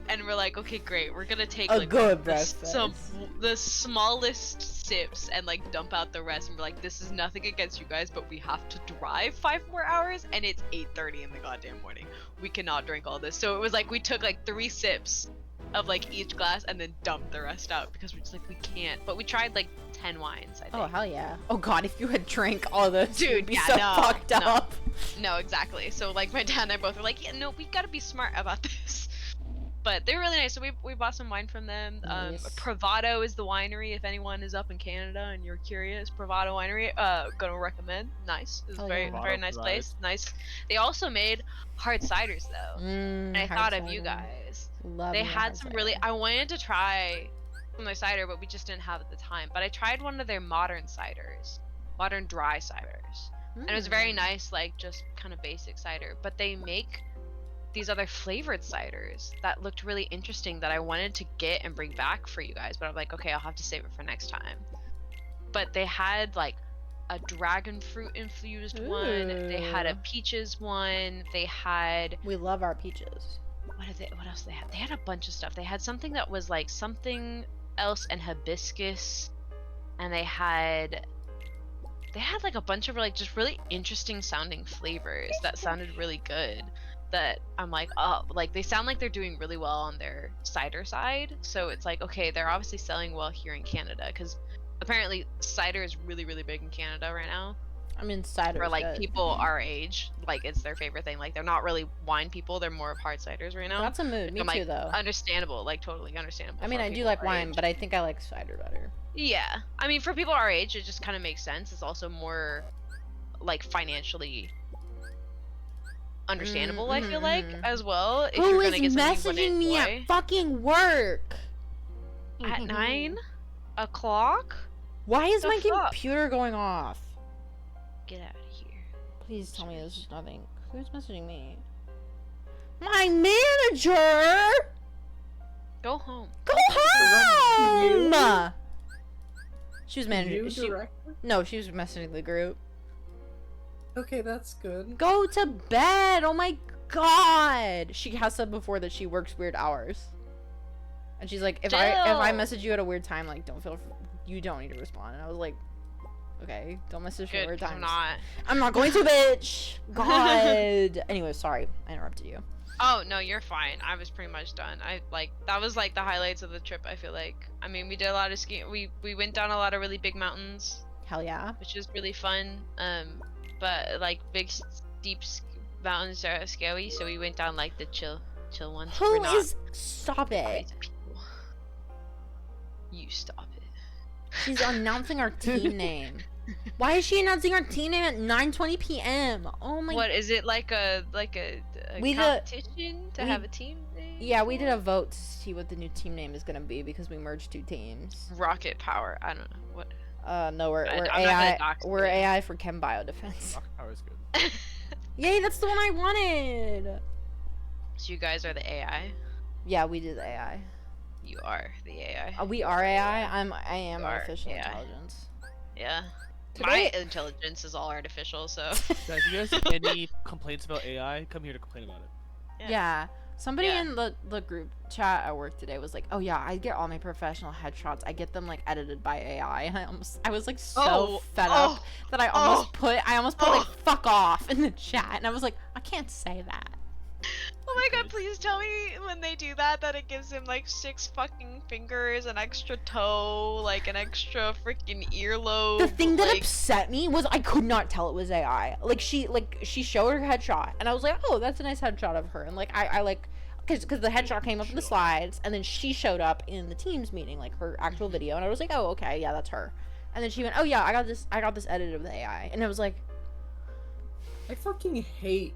Speaker 2: And we're like, okay, great. We're gonna take
Speaker 5: A
Speaker 2: like
Speaker 5: good
Speaker 2: the smallest sips and like dump out the rest. And we're like, this is nothing against you guys, but we have to drive 5 more hours, and it's 8:30 in the goddamn morning. We cannot drink all this. So it was like we took like 3 sips of like each glass and then dumped the rest out because we're just like we can't. But we tried like 10 wines. I think.
Speaker 5: Oh hell yeah! Oh god, if you had drank all those,
Speaker 2: Dude,
Speaker 5: you'd be
Speaker 2: yeah,
Speaker 5: so
Speaker 2: no,
Speaker 5: fucked
Speaker 2: no.
Speaker 5: up.
Speaker 2: No, exactly. So like my dad and I both were like, yeah, no, we gotta be smart about this. But they were really nice. So we bought some wine from them.
Speaker 5: Nice.
Speaker 2: Bravado is the winery. If anyone is up in Canada and you're curious, Bravado Winery. Gonna recommend. Nice. It's
Speaker 5: Oh,
Speaker 2: very
Speaker 5: yeah.
Speaker 2: very nice place. Nice. They also made hard ciders though. And I
Speaker 5: Hard
Speaker 2: thought of you
Speaker 5: cider.
Speaker 2: guys.
Speaker 5: Love
Speaker 2: They
Speaker 5: me a
Speaker 2: had
Speaker 5: hard
Speaker 2: some
Speaker 5: cider.
Speaker 2: really. I wanted to try some of their cider, but we just didn't have it at the time. But I tried one of their modern ciders, modern dry ciders, and it was very nice, like just kind of basic cider. But they make these other flavored ciders that looked really interesting that I wanted to get and bring back for you guys. But I'm like, okay, I'll have to save it for next time. But they had like a dragon fruit infused one. They had a
Speaker 5: Ooh.
Speaker 2: peaches one. They had
Speaker 5: We love our peaches.
Speaker 2: what else they had? They had a bunch of stuff. They had something that was like something else and hibiscus, and they had like a bunch of like just really interesting sounding flavors that sounded really good. That I'm like, oh, like they sound like they're doing really well on their cider side. So it's like, okay, they're obviously selling well here in Canada because apparently cider is really really big in Canada right now.
Speaker 5: I mean, cider.
Speaker 2: For like people our age, like it's their favorite thing. Like they're not really wine people; they're more of hard ciders right now.
Speaker 5: That's a mood. Me
Speaker 2: I'm
Speaker 5: too,
Speaker 2: like,
Speaker 5: though.
Speaker 2: understandable, like totally understandable.
Speaker 5: I mean,
Speaker 2: for
Speaker 5: I do
Speaker 2: people
Speaker 5: like
Speaker 2: our
Speaker 5: wine,
Speaker 2: age.
Speaker 5: but I think I like cider better.
Speaker 2: Yeah, I mean, for people our age, it just kind of makes sense. It's also more like financially understandable. I feel like as well. If
Speaker 5: Who
Speaker 2: you're
Speaker 5: is
Speaker 2: gonna get something you
Speaker 5: messaging me
Speaker 2: wanna enjoy.
Speaker 5: at fucking work?
Speaker 2: At 9 o'clock?
Speaker 5: Why is
Speaker 2: The
Speaker 5: my
Speaker 2: fuck?
Speaker 5: computer going off?
Speaker 2: Get out of here.
Speaker 5: Please tell me this is nothing. Who's messaging me? My manager!
Speaker 2: Go home.
Speaker 5: Go
Speaker 3: You?
Speaker 5: home! She was managing.
Speaker 3: You director?
Speaker 5: No, she was messaging the group.
Speaker 3: Okay, that's good.
Speaker 5: Go to bed! Oh my god! She has said before that she works weird hours. And she's like, if I
Speaker 2: Jill!
Speaker 5: message you at a weird time, like, you don't need to respond. And I was like, okay, don't message me at
Speaker 2: Good,
Speaker 5: weird
Speaker 2: 'cause
Speaker 5: times.
Speaker 2: I'm not.
Speaker 5: I'm not going to, bitch! God! Anyway, sorry. I interrupted you.
Speaker 2: Oh no, you're fine. I was pretty much done. That was like the highlights of the trip. I feel like. I mean, we did a lot of skiing. We went down a lot of really big mountains,
Speaker 5: Hell yeah.
Speaker 2: which was really fun. But like big steep mountains are scary, so we went down like the chill ones. We're
Speaker 5: Who
Speaker 2: not
Speaker 5: is... Stop it.
Speaker 2: crazy people. You stop it.
Speaker 5: She's announcing our team name. Why is she announcing our team name at 9:20 p.m.? Oh my...
Speaker 2: What is it like a
Speaker 5: We did a-
Speaker 2: competition to
Speaker 5: we-
Speaker 2: have a team name?
Speaker 5: Yeah, we did a vote to see what the new team name is gonna be because we merged 2 teams.
Speaker 2: Rocket Power. I don't know what.
Speaker 5: No, we're
Speaker 2: I'm not gonna
Speaker 5: AI.
Speaker 2: dox
Speaker 5: We're
Speaker 2: it.
Speaker 5: AI for Chem Bio Defense.
Speaker 4: Rocket power is good.
Speaker 5: Yay, that's the one I wanted.
Speaker 2: So you guys are the AI.
Speaker 5: Yeah, we did the AI.
Speaker 2: You are the AI.
Speaker 5: We are AI. I am
Speaker 2: You are
Speaker 5: artificial
Speaker 2: AI.
Speaker 5: intelligence.
Speaker 2: Yeah.
Speaker 5: Today-
Speaker 2: My intelligence is all artificial, so.
Speaker 4: Guys, if you guys have any complaints about AI, come here to complain about it.
Speaker 5: Yeah. Somebody
Speaker 2: Yeah.
Speaker 5: in the group chat at work today was like, "Oh yeah, I get all my professional headshots. I get them like edited by AI." And I was like so fed up that I almost put like "fuck off" in the chat, and I was like, I can't say that.
Speaker 2: Oh my god, please tell me when they do that it gives him like 6 fucking fingers, an extra toe, like an extra freaking earlobe.
Speaker 5: The thing that
Speaker 2: like...
Speaker 5: upset me was I could not tell it was AI. Like she showed her headshot, and I was like, "Oh, that's a nice headshot of her." And like I like, because the headshot came up in the slides, and then she showed up in the Teams meeting, like her actual video, and I was like, "Oh, okay, yeah, that's her." And then she went, "Oh yeah, I got this edit of the AI," and it was like,
Speaker 3: I fucking hate.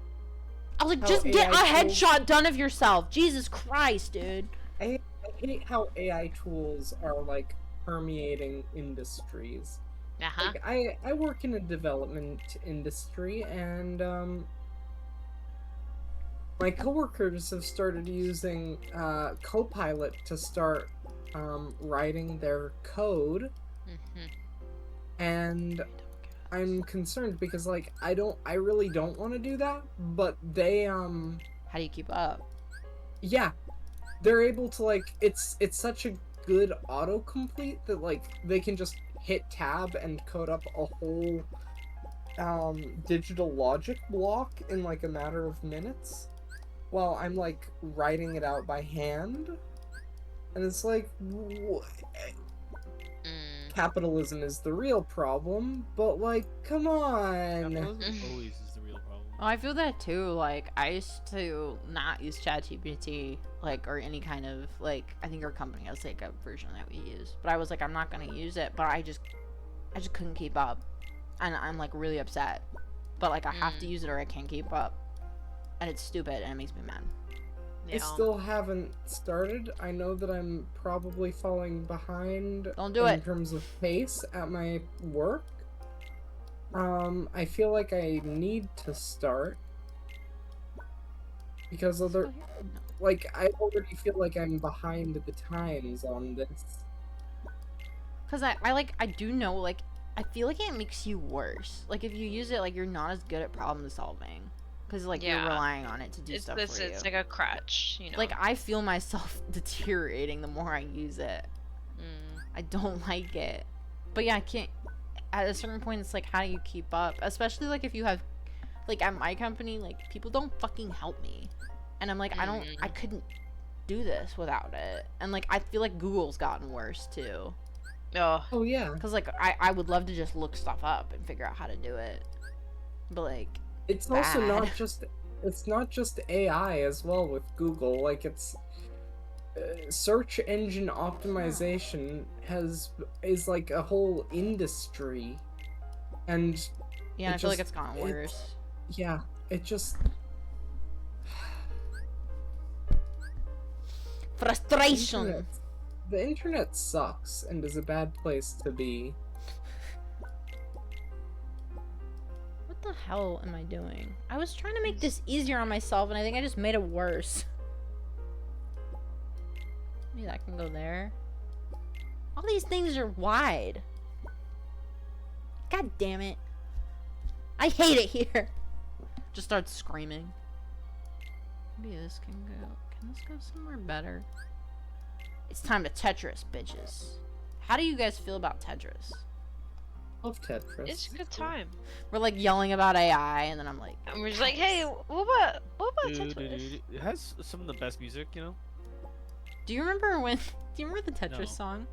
Speaker 5: I was like,
Speaker 3: How
Speaker 5: just get a
Speaker 3: AI tools-
Speaker 5: headshot done of yourself. Jesus Christ, dude.
Speaker 3: I hate how AI tools are like permeating industries.
Speaker 2: Uh-huh.
Speaker 3: Like I work in a development industry, and my coworkers have started using Copilot to start writing their code.
Speaker 2: Mhm.
Speaker 3: And I'm concerned because like I really don't want to do that, but they
Speaker 5: How do you keep up?
Speaker 3: yeah, they're able to like it's such a good autocomplete that like they can just hit tab and code up a whole digital logic block in like a matter of minutes while I'm like writing it out by hand. And it's like capitalism is the real problem, but like come on.
Speaker 4: Capitalism always is the real problem.
Speaker 5: Well, I feel that too. Like, I used to not use ChatGPT, like, or any kind of, like, I think our company has, like, a version that we use. But I was like, I'm not gonna use it, but I just couldn't keep up. And I'm, like, really upset. But, like, I have to use it or I can't keep up. And it's stupid and it makes me mad.
Speaker 3: I still haven't started. I know that I'm probably falling behind
Speaker 5: Don't do it.
Speaker 3: in terms of pace at my work. I feel like I need to start because other, like, I already feel like I'm behind the times on this.
Speaker 5: Because I do know, like, I feel like it makes you worse. Like, if you use it, like, you're not as good at problem solving. Because, like, you're relying on it to do stuff for you.
Speaker 2: It's like a crutch, you know?
Speaker 5: Like, I feel myself deteriorating the more I use it. I don't like it. But yeah, I can't... At a certain point, it's like, how do you keep up? Especially, like, if you have... Like, at my company, like, people don't fucking help me. And I'm like, I couldn't do this without it. And, like, I feel like Google's gotten worse, too.
Speaker 3: Oh, yeah.
Speaker 5: Because, like, I would love to just look stuff up and figure out how to do it. But, like...
Speaker 3: It's also not just AI as well with Google. Like it's search engine optimization is like a whole industry, and
Speaker 5: yeah, I feel like it's gotten worse.
Speaker 3: Yeah, it just
Speaker 5: frustration.
Speaker 3: The internet sucks and is a bad place to be.
Speaker 5: What the hell am I doing? I was trying to make this easier on myself, and I think I just made it worse. Maybe that can go there. All these things are wide. God damn it. I hate it here. Just start screaming. Maybe this can go... Can this go somewhere better? It's time to Tetris, bitches. How do you guys feel about Tetris?
Speaker 3: Love Tetris.
Speaker 2: It's a good time.
Speaker 5: We're like yelling about AI, and then I'm like,
Speaker 2: And we're just like, hey, what about Tetris?
Speaker 4: It has some of the best music, you know?
Speaker 5: do you remember the Tetris
Speaker 4: No.
Speaker 5: song?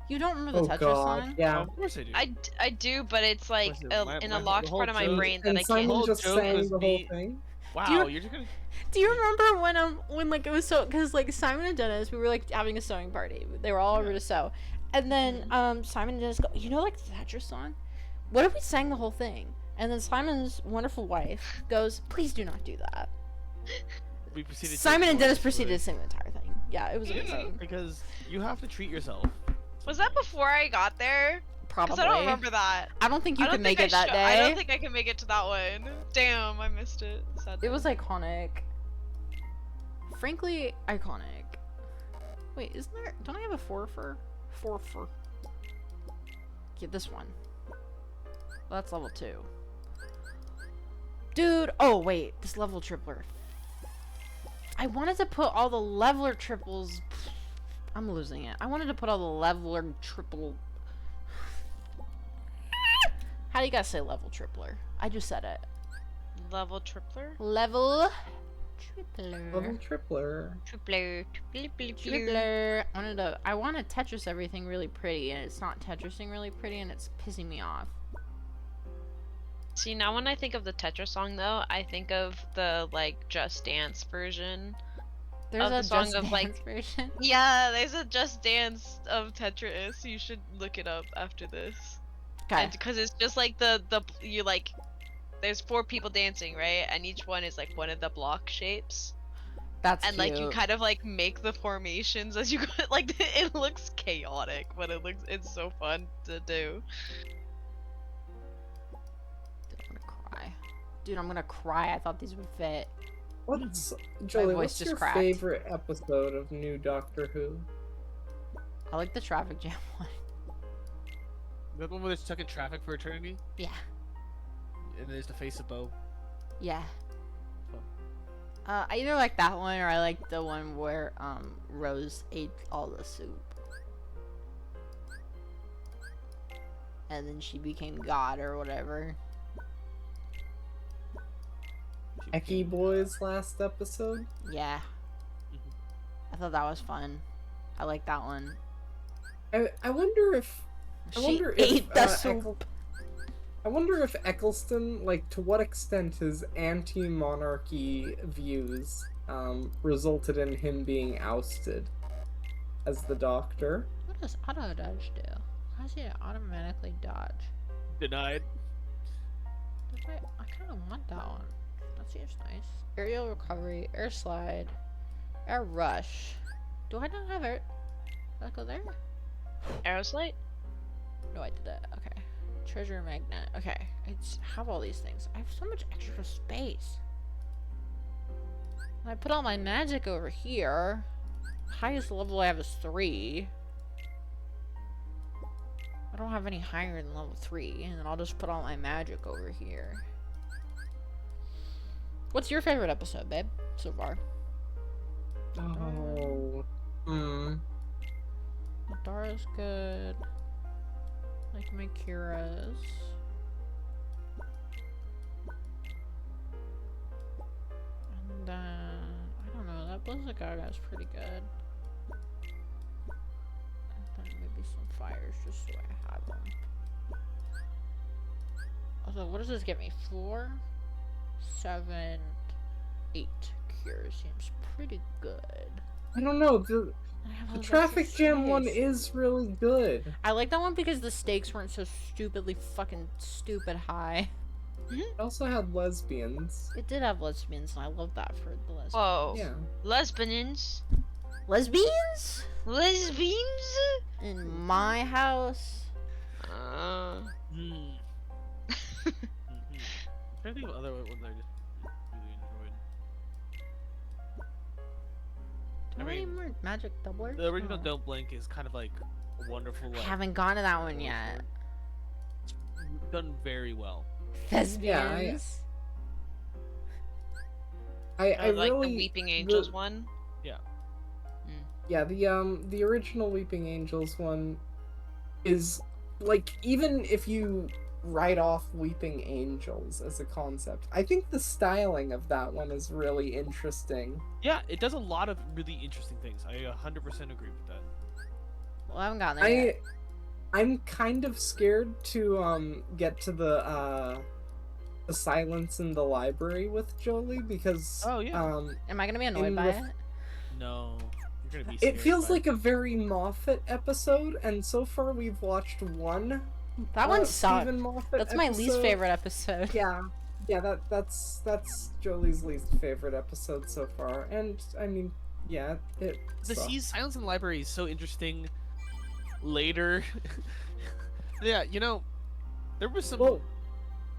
Speaker 5: You don't remember the Tetris
Speaker 3: God,
Speaker 5: song?
Speaker 3: yeah.
Speaker 4: Of course I do.
Speaker 2: I do, but it's like
Speaker 4: Listen,
Speaker 2: in a
Speaker 4: the
Speaker 2: locked
Speaker 4: whole
Speaker 2: part of my
Speaker 4: joke-
Speaker 2: brain that
Speaker 3: And
Speaker 2: I
Speaker 3: Simon
Speaker 2: can't.
Speaker 3: just
Speaker 4: joke
Speaker 3: sang
Speaker 4: was
Speaker 3: the whole
Speaker 4: me-
Speaker 3: thing.
Speaker 4: Wow, you're just gonna...
Speaker 5: Do you remember when like it was so because like Simon and Dennis, we were like having a sewing party. They were all over to sew, and then Simon and Dennis go, you know, like the Tetris song. What if we sang the whole thing? And then Simon's wonderful wife goes, please do not do that.
Speaker 4: We proceeded to
Speaker 5: Simon and
Speaker 4: ignore
Speaker 5: Dennis
Speaker 4: this
Speaker 5: proceeded to
Speaker 4: footage.
Speaker 5: sing the entire thing. Yeah, it was amazing.
Speaker 4: Because you have to treat yourself.
Speaker 2: Was that before I got there?
Speaker 5: Probably.
Speaker 2: Because I don't remember that.
Speaker 5: I don't think you
Speaker 2: I don't
Speaker 5: could make
Speaker 2: think
Speaker 5: it that day.
Speaker 2: I don't think I can make it to that one. Damn, I missed it. Sad.
Speaker 5: It was iconic. Frankly, iconic. Wait, isn't there? Don't I have a forfer? Forfer. Get this one. Well, that's level 2. Dude, oh wait, this level tripler. I wanted to put all the leveler triples. I'm losing it. I wanted to put all the leveler triple. How do you guys say level tripler? I just said it.
Speaker 2: Level tripler?
Speaker 5: Level tripler.
Speaker 3: Level tripler.
Speaker 2: Tripler.
Speaker 5: Tripler. I want to Tetris everything really pretty, and it's not Tetrising really pretty, and it's pissing me off.
Speaker 2: See, now when I think of the Tetris song, though, I think of the, like, Just Dance version.
Speaker 5: There's
Speaker 2: Of
Speaker 5: a
Speaker 2: the song
Speaker 5: Just
Speaker 2: of,
Speaker 5: Dance
Speaker 2: like-
Speaker 5: version.
Speaker 2: Yeah, there's a Just Dance of Tetris. You should look it up after this.
Speaker 5: Okay.
Speaker 2: Because it's just like you like, there's 4 people dancing, right? And each one is like one of the block shapes.
Speaker 5: That's
Speaker 2: And
Speaker 5: cute.
Speaker 2: like you kind of like make the formations as you go. Like it looks chaotic, but it's so fun to do.
Speaker 5: Dude, I'm gonna cry. Dude, I'm gonna cry. I thought these would fit.
Speaker 3: What's Jolie?
Speaker 5: voice
Speaker 3: What's
Speaker 5: just
Speaker 3: your
Speaker 5: cracked.
Speaker 3: favorite episode of New Doctor Who?
Speaker 5: I like the traffic jam one.
Speaker 4: That one where they're stuck in traffic for eternity,
Speaker 5: Yeah.
Speaker 4: and there's the face of Bo.
Speaker 5: Yeah.
Speaker 4: Huh.
Speaker 5: I either like that one or I like the one where Rose ate all the soup. And then she became God or whatever.
Speaker 3: Eki Boy's last episode.
Speaker 5: Yeah. I thought that was fun. I like that one.
Speaker 3: I wonder if
Speaker 5: She ate the soup.
Speaker 3: I wonder if Eccleston, like, to what extent his anti-monarchy views resulted in him being ousted as the Doctor.
Speaker 5: What does auto dodge do? How does it automatically dodge?
Speaker 4: Denied.
Speaker 5: I kind of want that one. That seems nice. Aerial recovery, air slide, air rush. Do I not have air? Did I go there?
Speaker 2: Aeroslite?
Speaker 5: No, I did that. Okay. Treasure magnet. Okay. I just have all these things. I have so much extra space. I put all my magic over here. Highest level I have is 3. I don't have any higher than level 3, and then I'll just put all my magic over here. What's your favorite episode, babe, so far?
Speaker 3: Oh.
Speaker 5: Madara's good. Like my Kira's. And then, I don't know, that Blizzard Gaga's pretty good. And then maybe some fires just so I have them. Also, what does this get me? 4, 7, 8 cures seems pretty good.
Speaker 3: I don't know. The
Speaker 5: I have all
Speaker 3: the
Speaker 5: this
Speaker 3: traffic
Speaker 5: extra
Speaker 3: jam one
Speaker 5: space.
Speaker 3: is really good.
Speaker 5: I like that one because the stakes weren't so stupidly fucking stupid high.
Speaker 3: It also had lesbians.
Speaker 5: It did have lesbians, and I love that for the lesbians.
Speaker 2: Whoa.
Speaker 3: Yeah.
Speaker 2: Lesbians?
Speaker 5: Lesbians?
Speaker 2: Lesbians?
Speaker 5: In my house?
Speaker 2: Uh,
Speaker 4: I'm trying to think of other ones I just really enjoyed.
Speaker 5: Do
Speaker 4: I
Speaker 5: I need
Speaker 4: mean,
Speaker 5: more magic doublers?
Speaker 4: The original
Speaker 5: Oh.
Speaker 4: Don't Blink is kind of like a wonderful.
Speaker 5: I
Speaker 4: Like,
Speaker 5: haven't gone to that one yet.
Speaker 4: It's done very well.
Speaker 5: Lesbians?
Speaker 3: I
Speaker 2: like
Speaker 3: really
Speaker 2: the Weeping Angels
Speaker 3: the-
Speaker 2: one.
Speaker 3: Yeah, the original Weeping Angels one is like, even if you write off Weeping Angels as a concept, I think the styling of that one is really interesting.
Speaker 4: Yeah, it does a lot of really interesting things. I 100% agree with that.
Speaker 5: Well, I haven't gotten there yet.
Speaker 3: I'm kind of scared to get to the silence in the library with Jolie because
Speaker 4: Oh, yeah.
Speaker 5: Am I gonna be annoyed
Speaker 3: in
Speaker 5: by
Speaker 3: ref-
Speaker 5: it?
Speaker 4: No, you're gonna be.
Speaker 3: it
Speaker 4: scared
Speaker 3: feels
Speaker 4: by
Speaker 3: like a very Moffat episode, and so far we've watched one.
Speaker 5: That one sucked.
Speaker 3: Stephen Moffat
Speaker 5: That's my least
Speaker 3: episode.
Speaker 5: favorite episode.
Speaker 3: Yeah, that's Jolie's least favorite episode so far, and I mean, yeah, it.
Speaker 4: The
Speaker 3: sucked.
Speaker 4: Silence in the Library is so interesting. Later, yeah, there was some.
Speaker 3: Well,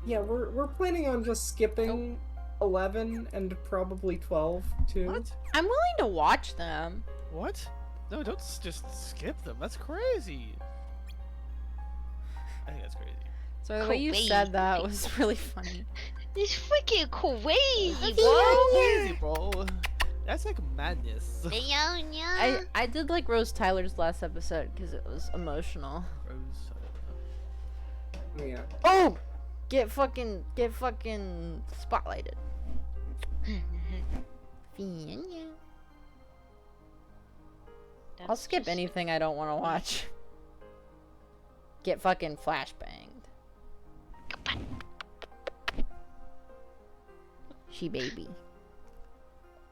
Speaker 3: yeah, we're planning on just skipping 11 and probably 12 too.
Speaker 4: What?
Speaker 5: I'm willing to watch them.
Speaker 4: What? No, don't just skip them. That's crazy. I think that's crazy.
Speaker 5: So the way you said that was really funny.
Speaker 2: It's freaking crazy,
Speaker 4: Crazy, bro. That's like madness.
Speaker 5: I did like Rose Tyler's last episode because it was emotional.
Speaker 3: Yeah.
Speaker 5: Oh! Get fucking spotlighted. I'll skip anything I don't want to watch. Get fucking flashbanged. She baby.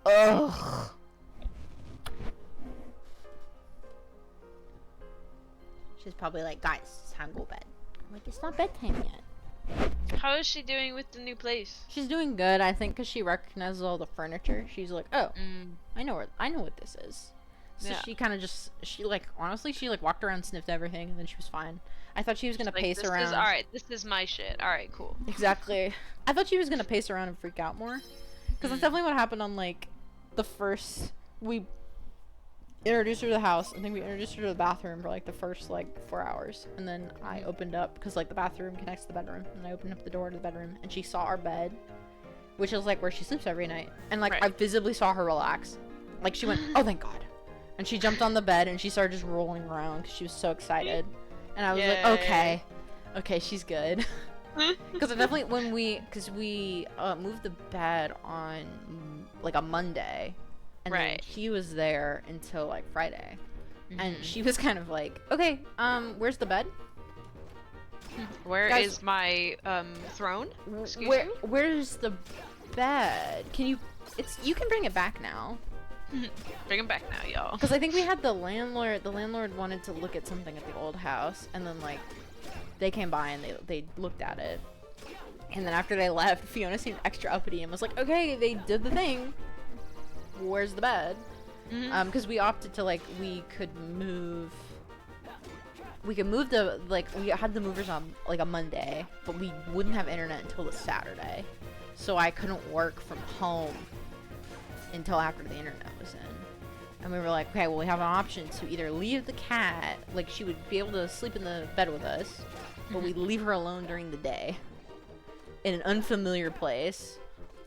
Speaker 5: Ugh. She's probably like, guys, it's time to go to bed. I'm like, it's not bedtime yet.
Speaker 2: How is she doing with the new place?
Speaker 5: She's doing good, I think, because she recognizes all the furniture. She's like, oh,
Speaker 2: Mm.
Speaker 5: I know what this is. So
Speaker 2: Yeah.
Speaker 5: she kind of honestly, she walked around, sniffed everything, and then she was fine. I thought she was gonna pace around.
Speaker 2: Alright, this is my shit. Alright, cool.
Speaker 5: Exactly. I thought she was gonna pace around and freak out more, because that's definitely what happened on like the first introduced her to the house. I think we introduced her to the bathroom for like the first like 4 hours, and then I opened up because like the bathroom connects to the bedroom, and I opened up the door to the bedroom, and she saw our bed, which is like where she sleeps every night, and like
Speaker 2: Right.
Speaker 5: I visibly saw her relax, like she went, oh thank God, and she jumped on the bed and she started just rolling around because she was so excited, and I was like,
Speaker 2: Yay.
Speaker 5: okay, she's good. Because definitely when we moved the bed on like a Monday, and then
Speaker 2: Right.
Speaker 5: she was there until like Friday, and
Speaker 2: Mhm.
Speaker 5: she was kind of like, okay, where's the bed?
Speaker 2: Where
Speaker 5: Guys-
Speaker 2: is my throne? Excuse you?
Speaker 5: Where's the bed? Can you? You can bring it back now.
Speaker 2: Bring him back now, y'all.
Speaker 5: Because I think we had the landlord. The landlord wanted to look at something at the old house, and then like they came by and they looked at it, and then after they left, Fiona seemed extra uppity and was like, okay, they did the thing. Where's the bed?
Speaker 2: Mhm.
Speaker 5: Because we opted to like we could move the like we had the movers on like a Monday, but we wouldn't have internet until the Saturday, so I couldn't work from home until after the internet was in. And we were like, okay, well we have an option to either leave the cat, like she would be able to sleep in the bed with us, but we'd leave her alone during the day in an unfamiliar place,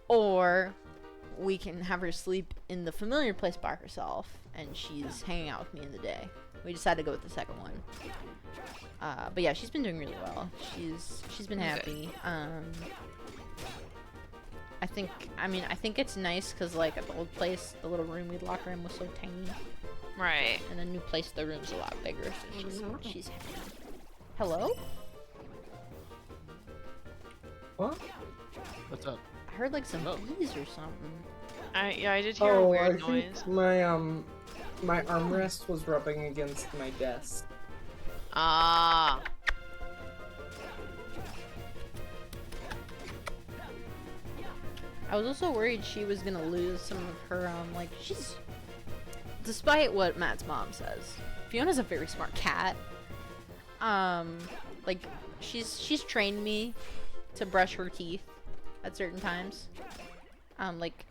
Speaker 5: or we can have her sleep in the familiar place by herself and she's hanging out with me in the day. We decided to go with the second one. But yeah, she's been doing really well. She's been happy. I think it's nice because like at the old place, the little room we'd lock her in was so tiny,
Speaker 2: Right.
Speaker 5: and the new place, the room's a lot bigger, so she's happy. Hello?
Speaker 3: What?
Speaker 4: What's up?
Speaker 5: I heard like some
Speaker 4: Hello.
Speaker 5: bees or something.
Speaker 2: I did hear a
Speaker 3: Oh, I
Speaker 2: weird
Speaker 3: think
Speaker 2: noise.
Speaker 3: my armrest was rubbing against my desk.
Speaker 2: Ah.
Speaker 5: I was also worried she was gonna lose some of her, like, despite what Matt's mom says, Fiona's a very smart cat. Like, she's trained me to brush her teeth at certain times. Like,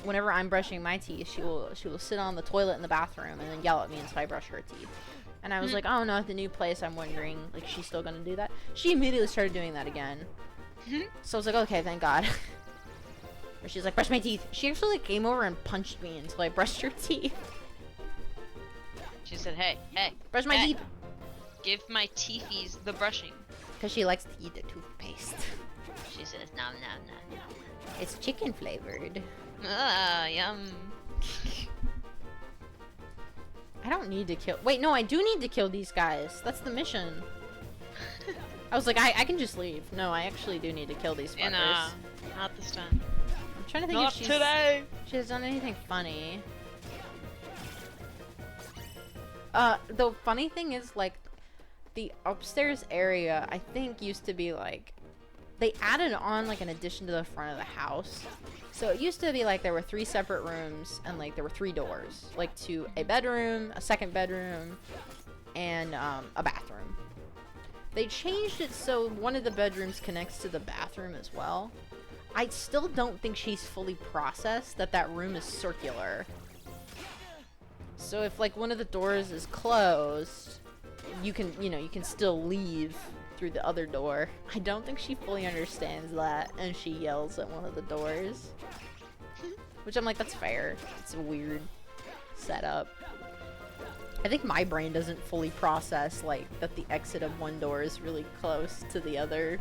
Speaker 5: whenever I'm brushing my teeth, she will sit on the toilet in the bathroom and then yell at me until I brush her teeth. And I was like, oh no, at the new place, I'm wondering, like, she's still gonna do that? She immediately started doing that again. So I was like, okay, thank God. Or she's like, brush my teeth. She actually like, came over and punched me until I brushed her teeth.
Speaker 2: She said, hey,
Speaker 5: Brush my
Speaker 2: Hey.
Speaker 5: teeth.
Speaker 2: give my teethies the brushing.
Speaker 5: Because she likes to eat the toothpaste.
Speaker 2: She says, nom, nom, nom, nom.
Speaker 5: It's chicken flavored.
Speaker 2: Ah, yum.
Speaker 5: I don't need to kill. Wait, no, I do need to kill these guys. That's the mission. I was like, I can just leave. No, I actually do need to kill these fuckers.
Speaker 2: Not this time.
Speaker 5: I'm trying to think
Speaker 2: Not
Speaker 5: if
Speaker 2: today.
Speaker 5: she has done anything funny. The funny thing is, like, the upstairs area, I think, used to be, like, they added on, like, an addition to the front of the house. So it used to be, like, there were 3 separate rooms, and, like, there were 3 doors. Like, to a bedroom, a second bedroom, and, a bathroom. They changed it so one of the bedrooms connects to the bathroom as well. I still don't think she's fully processed that room is circular. So if like one of the doors is closed, you can still leave through the other door. I don't think she fully understands that, and she yells at one of the doors. Which I'm like, that's fair. It's a weird setup. I think my brain doesn't fully process like that the exit of one door is really close to the other.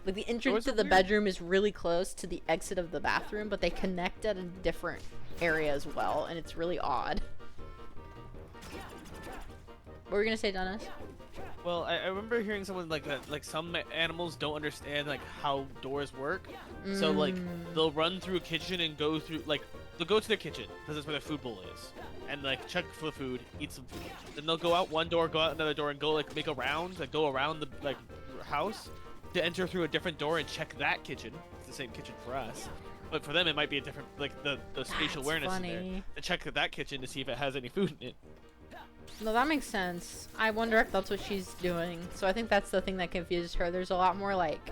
Speaker 5: Like the entrance
Speaker 4: Doors
Speaker 5: to
Speaker 4: are
Speaker 5: the
Speaker 4: weird.
Speaker 5: bedroom is really close to the exit of the bathroom, but they connect at a different area as well, and it's really odd. What were we gonna say, Dennis?
Speaker 4: Well, I remember hearing someone like that. Like some animals don't understand like how doors work. So like they'll run through a kitchen and go through like they'll go to their kitchen because that's where their food bowl is, and like check for the food, eat some food. Then they'll go out one door, go out another door, and go like make a round, like go around the like house to enter through a different door and check that kitchen. It's the same kitchen for us, but for them it might be a different like the spatial
Speaker 5: That's
Speaker 4: awareness in there.
Speaker 5: funny.
Speaker 4: To check that kitchen to see if it has any food in it.
Speaker 5: No, that makes sense. I wonder if that's what she's doing. So I think that's the thing that confuses her. There's a lot more like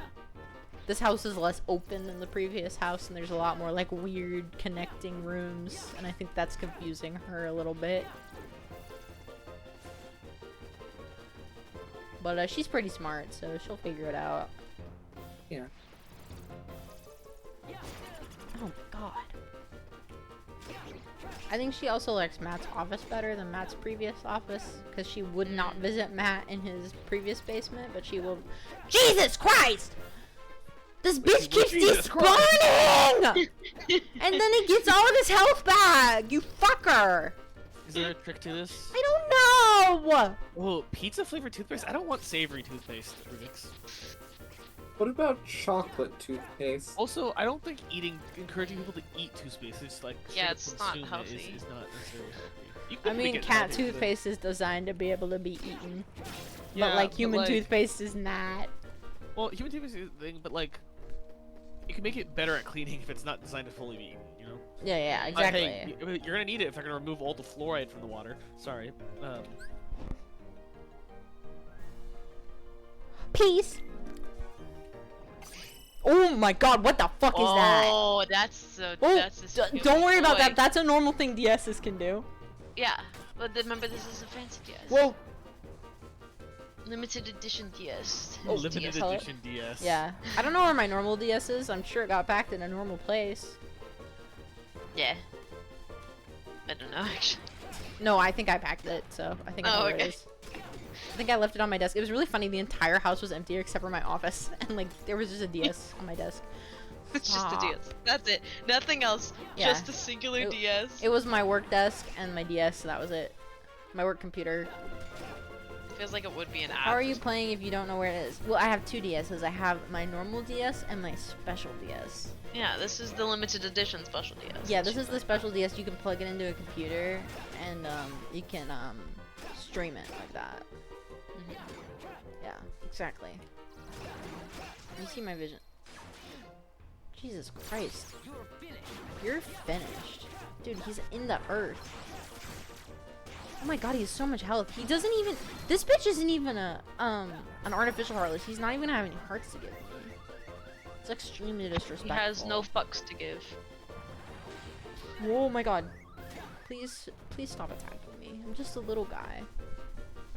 Speaker 5: this house is less open than the previous house, and there's a lot more like weird connecting rooms, and I think that's confusing her a little bit. But she's pretty smart, so she'll figure it out.
Speaker 3: Yeah.
Speaker 5: Oh my god. I think she also likes Matt's office better than Matt's previous office, because she would not visit Matt in his previous basement, but she will. Jesus Christ! This bitch keeps despawning! And then he gets all of his health back! You fucker!
Speaker 4: Is there a trick to this?
Speaker 5: I don't know!
Speaker 4: Oh, pizza flavored toothpaste? I don't want savory toothpaste, Rubik's.
Speaker 3: What about chocolate toothpaste?
Speaker 4: Also, I don't think encouraging people to eat toothpaste is like
Speaker 2: Yeah,
Speaker 4: straight
Speaker 2: it's
Speaker 4: up
Speaker 2: not
Speaker 4: consume it
Speaker 2: healthy.
Speaker 4: is not necessarily healthy. You
Speaker 5: I
Speaker 4: could make
Speaker 5: mean,
Speaker 4: it
Speaker 5: cat
Speaker 4: healthy, but-
Speaker 5: toothpaste is designed to be able to be eaten.
Speaker 4: Yeah,
Speaker 5: but like
Speaker 4: but,
Speaker 5: human
Speaker 4: like-
Speaker 5: toothpaste is not.
Speaker 4: Well, human toothpaste is a thing, but like, you can make it better at cleaning if it's not designed to fully be eaten. You know.
Speaker 5: Yeah, yeah,
Speaker 4: Like,
Speaker 5: exactly.
Speaker 4: hey, you're gonna need it if they're gonna remove all the fluoride from the water. Sorry.
Speaker 5: Peace. Oh my god, what the fuck is that?
Speaker 2: Oh, that's so.
Speaker 5: Oh,
Speaker 2: That's a stupid
Speaker 5: don't worry about
Speaker 2: toy.
Speaker 5: that. That's a normal thing DSs can do.
Speaker 2: Yeah, but remember this is a fancy DS.
Speaker 5: Whoa.
Speaker 2: Limited edition DS.
Speaker 5: Oh,
Speaker 4: Limited
Speaker 5: DS.
Speaker 4: edition DS.
Speaker 5: Yeah. I don't know where my normal DS is. I'm sure it got packed in a normal place.
Speaker 2: Yeah. I don't know actually.
Speaker 5: No, I think I packed it, so I think I know
Speaker 2: Oh,
Speaker 5: where it
Speaker 2: okay.
Speaker 5: is. I think I left it on my desk. It was really funny. The entire house was empty except for my office, and like there was just a DS on my desk.
Speaker 2: It's just a
Speaker 5: Aw.
Speaker 2: DS. That's it. Nothing else.
Speaker 5: Yeah.
Speaker 2: Just a singular
Speaker 5: It-
Speaker 2: DS.
Speaker 5: It was my work desk and my DS, so that was it. My work computer.
Speaker 2: Feels like it would be an app.
Speaker 5: How are you playing if you don't know where it is? Well, I have two DSs. I have my normal DS and my special DS.
Speaker 2: Yeah, this is the limited edition special DS.
Speaker 5: Yeah, this is the special DS. You can plug it into a computer, and you can stream it like that. Yeah, exactly. You see my vision. Jesus Christ. You're finished. Dude, he's in the earth. Oh my god, he has so much health. He doesn't even. This bitch isn't even an artificial heartless. He's not even gonna have any hearts to give me. It's extremely
Speaker 2: He
Speaker 5: disrespectful.
Speaker 2: has no fucks to give.
Speaker 5: Oh my god. Please stop attacking me. I'm just a little guy.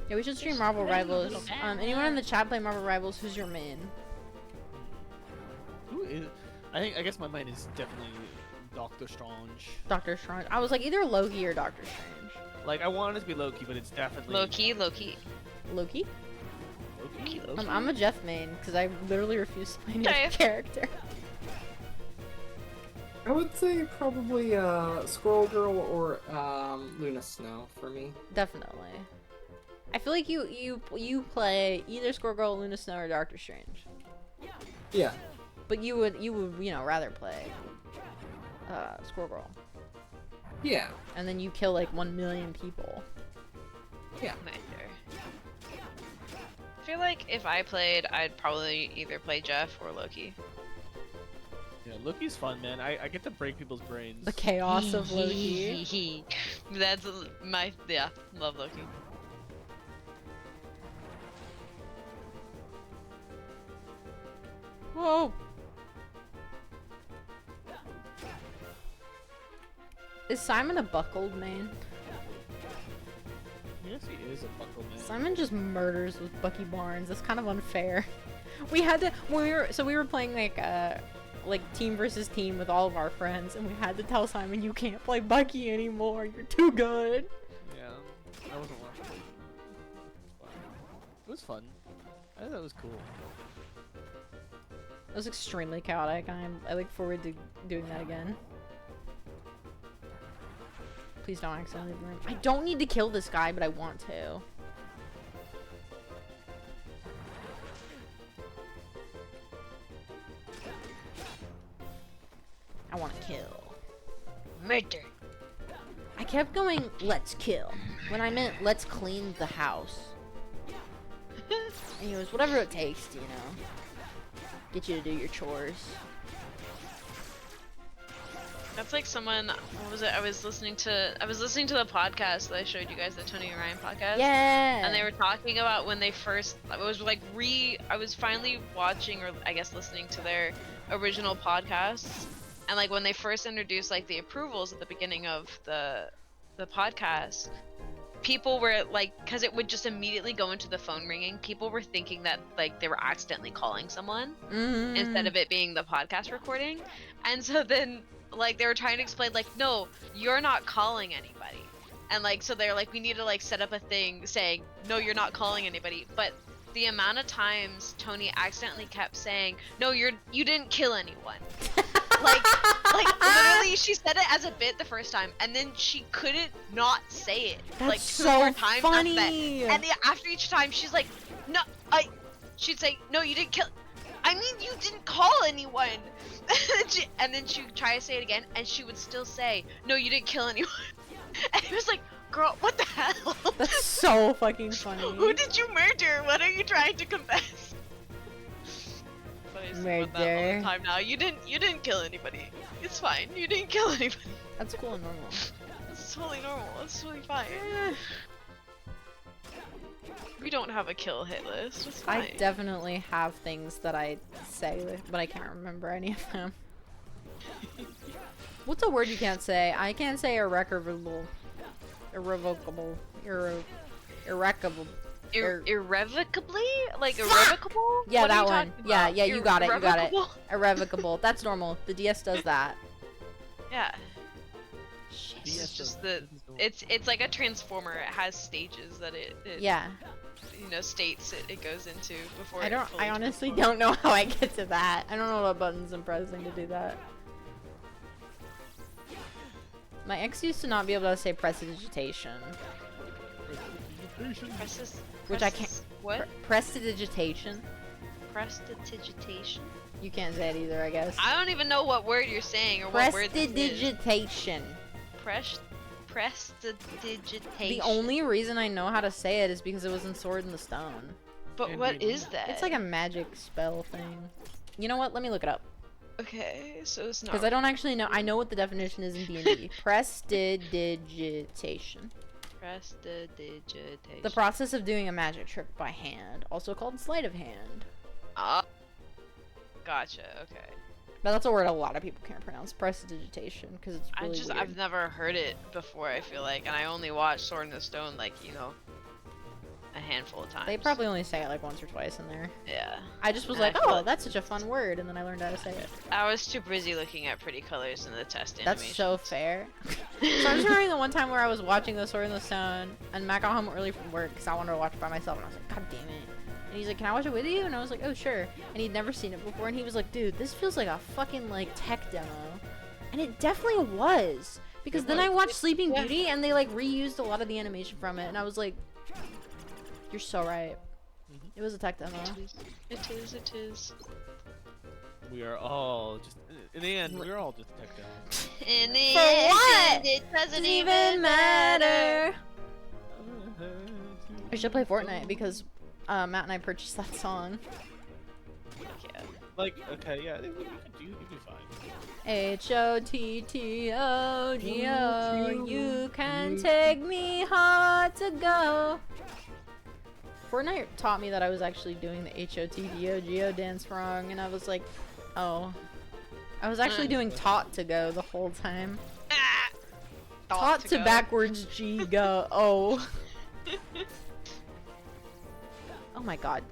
Speaker 5: Yeah, we should stream Marvel Rivals. Anyone in the chat play Marvel Rivals? Who's your main?
Speaker 4: Who is? I guess my mind is definitely Doctor Strange.
Speaker 5: Doctor Strange. I was like either Loki or Doctor Strange.
Speaker 4: Like I wanted it to be Loki, but it's definitely
Speaker 2: Low key, low key.
Speaker 5: Loki?
Speaker 4: Loki.
Speaker 5: I'm a Jeff main because I literally refuse to play any other
Speaker 2: Jeff.
Speaker 5: character.
Speaker 3: I would say probably Squirrel Girl or Luna Snow for me.
Speaker 5: Definitely. I feel like you play either Squirrel Girl, Luna Snow, or Doctor Strange.
Speaker 3: Yeah.
Speaker 5: But you would rather play Squirrel Girl.
Speaker 3: Yeah.
Speaker 5: And then you kill like 1 million people.
Speaker 3: Yeah.
Speaker 2: Neither. I feel like if I played, I'd probably either play Jeff or Loki.
Speaker 4: Yeah, Loki's fun, man. I get to break people's brains.
Speaker 5: The chaos of Loki.
Speaker 2: That's yeah, love Loki.
Speaker 5: Whoa! Is Simon a buckled main?
Speaker 4: Yes, he is a buckle man.
Speaker 5: Simon just murders with Bucky Barnes. That's kind of unfair. We had to when we were playing like team versus team with all of our friends, and we had to tell Simon you can't play Bucky anymore. You're too good.
Speaker 4: Yeah, I wasn't watching. It was fun. I thought that was cool.
Speaker 5: It was extremely chaotic. I look forward to doing that again. Please don't accidentally leave the room. I don't need to kill this guy, but I want to. I want to kill.
Speaker 2: Murder.
Speaker 5: I kept going, let's kill, when I meant let's clean the house. And he was whatever it takes to, get you to do your chores.
Speaker 2: That's like someone. What was it? I was listening to the podcast that I showed you guys, the Tony and Ryan podcast.
Speaker 5: Yeah.
Speaker 2: And they were talking about when they first. I was finally watching, or I guess listening to their original podcasts, and like when they first introduced like the approvals at the beginning of the podcast, people were like, because it would just immediately go into the phone ringing, people were thinking that like they were accidentally calling someone instead of it being the podcast recording. And so then like they were trying to explain like, no, you're not calling anybody. And like, so they're like, we need to like set up a thing saying, no, you're not calling anybody. But the amount of times Tony accidentally kept saying, no, you didn't kill anyone. like literally she said it as a bit the first time, and then she couldn't not say it.
Speaker 5: That's
Speaker 2: like 2
Speaker 5: so
Speaker 2: more times
Speaker 5: funny.
Speaker 2: after that. And after each time she's like, no, she'd say, no, you didn't kill, I mean, you didn't call anyone. And then she would try to say it again, and she would still say, no, you didn't kill anyone. And it was like, girl, what the hell?
Speaker 5: That's so fucking funny.
Speaker 2: Who did you murder? What are you trying to confess? But I used to put that all
Speaker 5: Murder.
Speaker 2: the time now. You didn't kill anybody. It's fine. You didn't kill anybody.
Speaker 5: That's cool and normal.
Speaker 2: It's totally normal. It's totally fine. We don't have a kill hit list. It's fine.
Speaker 5: I definitely have things that I say, but I can't remember any of them. What's a word you can't say? I can't say irrevocable. Irrevocable. Irrevocable.
Speaker 2: Irrevocably? Like irrevocable?
Speaker 5: Yeah,
Speaker 2: What are
Speaker 5: that
Speaker 2: you
Speaker 5: one.
Speaker 2: talking
Speaker 5: Yeah,
Speaker 2: about?
Speaker 5: yeah, you got it. You got it.
Speaker 2: Irrevocable?
Speaker 5: Irrevocable. That's normal. The DS does that.
Speaker 2: Yeah.
Speaker 5: Shit.
Speaker 2: It's just the it's like a transformer. It has stages that it
Speaker 5: Yeah.
Speaker 2: you know, states it goes into before
Speaker 5: I
Speaker 2: it
Speaker 5: don't.
Speaker 2: fully
Speaker 5: I honestly
Speaker 2: transforms.
Speaker 5: don't know how I get to that. I don't know what buttons I'm pressing to do that. My ex used to not be able to say prestidigitation. Which I can't-
Speaker 2: What?
Speaker 5: Prestidigitation.
Speaker 2: Prestidigitation?
Speaker 5: You can't say it either, I guess.
Speaker 2: I don't even know what word you're saying or what word this is.
Speaker 5: Prestidigitation.
Speaker 2: Prestidigitation.
Speaker 5: The only reason I know how to say it is because it was in Sword in the Stone.
Speaker 2: But what is that?
Speaker 5: It's like a magic spell thing. You know what? Let me look it up.
Speaker 2: Okay, so it's not.
Speaker 5: Because I don't actually know. I know what the definition is in D&D. Prestidigitation.
Speaker 2: Prestidigitation.
Speaker 5: The process of doing a magic trick by hand, also called sleight of hand.
Speaker 2: Gotcha. Okay.
Speaker 5: But that's a word a lot of people can't pronounce. Prestidigitation, because it's really weird.
Speaker 2: I've never heard it before. I feel like, and I only watched Sword in the Stone like a handful of times.
Speaker 5: They probably only say it like once or twice in there.
Speaker 2: Yeah.
Speaker 5: I just was
Speaker 2: And I
Speaker 5: like,
Speaker 2: feel
Speaker 5: oh,
Speaker 2: like-
Speaker 5: that's such a fun word, and then I learned how to say it.
Speaker 2: I was too busy looking at pretty colors in the test
Speaker 5: That's
Speaker 2: animation.
Speaker 5: so fair. So I'm just remembering the one time where I was watching The Sword in the Stone, and Matt got home early from work because I wanted to watch it by myself, and I was like, God damn it. And he's like, can I watch it with you? And I was like, oh, sure. And he'd never seen it before, and he was like, dude, this feels like a fucking, like, tech demo. And it definitely was. Because then I watched Sleeping Beauty, and they, like, reused a lot of the animation from it, and I was like, you're so right. It was a tech demo.
Speaker 2: It is.
Speaker 4: We are all just in the end. We're all just tech demos.
Speaker 2: In the
Speaker 5: For
Speaker 2: end,
Speaker 5: what?
Speaker 2: it doesn't
Speaker 5: Doesn't
Speaker 2: even matter.
Speaker 5: I should play Fortnite because Matt and I purchased that song.
Speaker 2: Yeah.
Speaker 4: Like, okay, yeah, we could do. You'd be fine.
Speaker 5: Hottogogo, you can take me hard to go. Fortnite taught me that I was actually doing the Hottogo dance wrong, and I was like, oh. I was actually doing taught to go the whole time.
Speaker 2: Ah!
Speaker 5: Taught to
Speaker 2: go.
Speaker 5: backwards G go. Oh. Oh my god.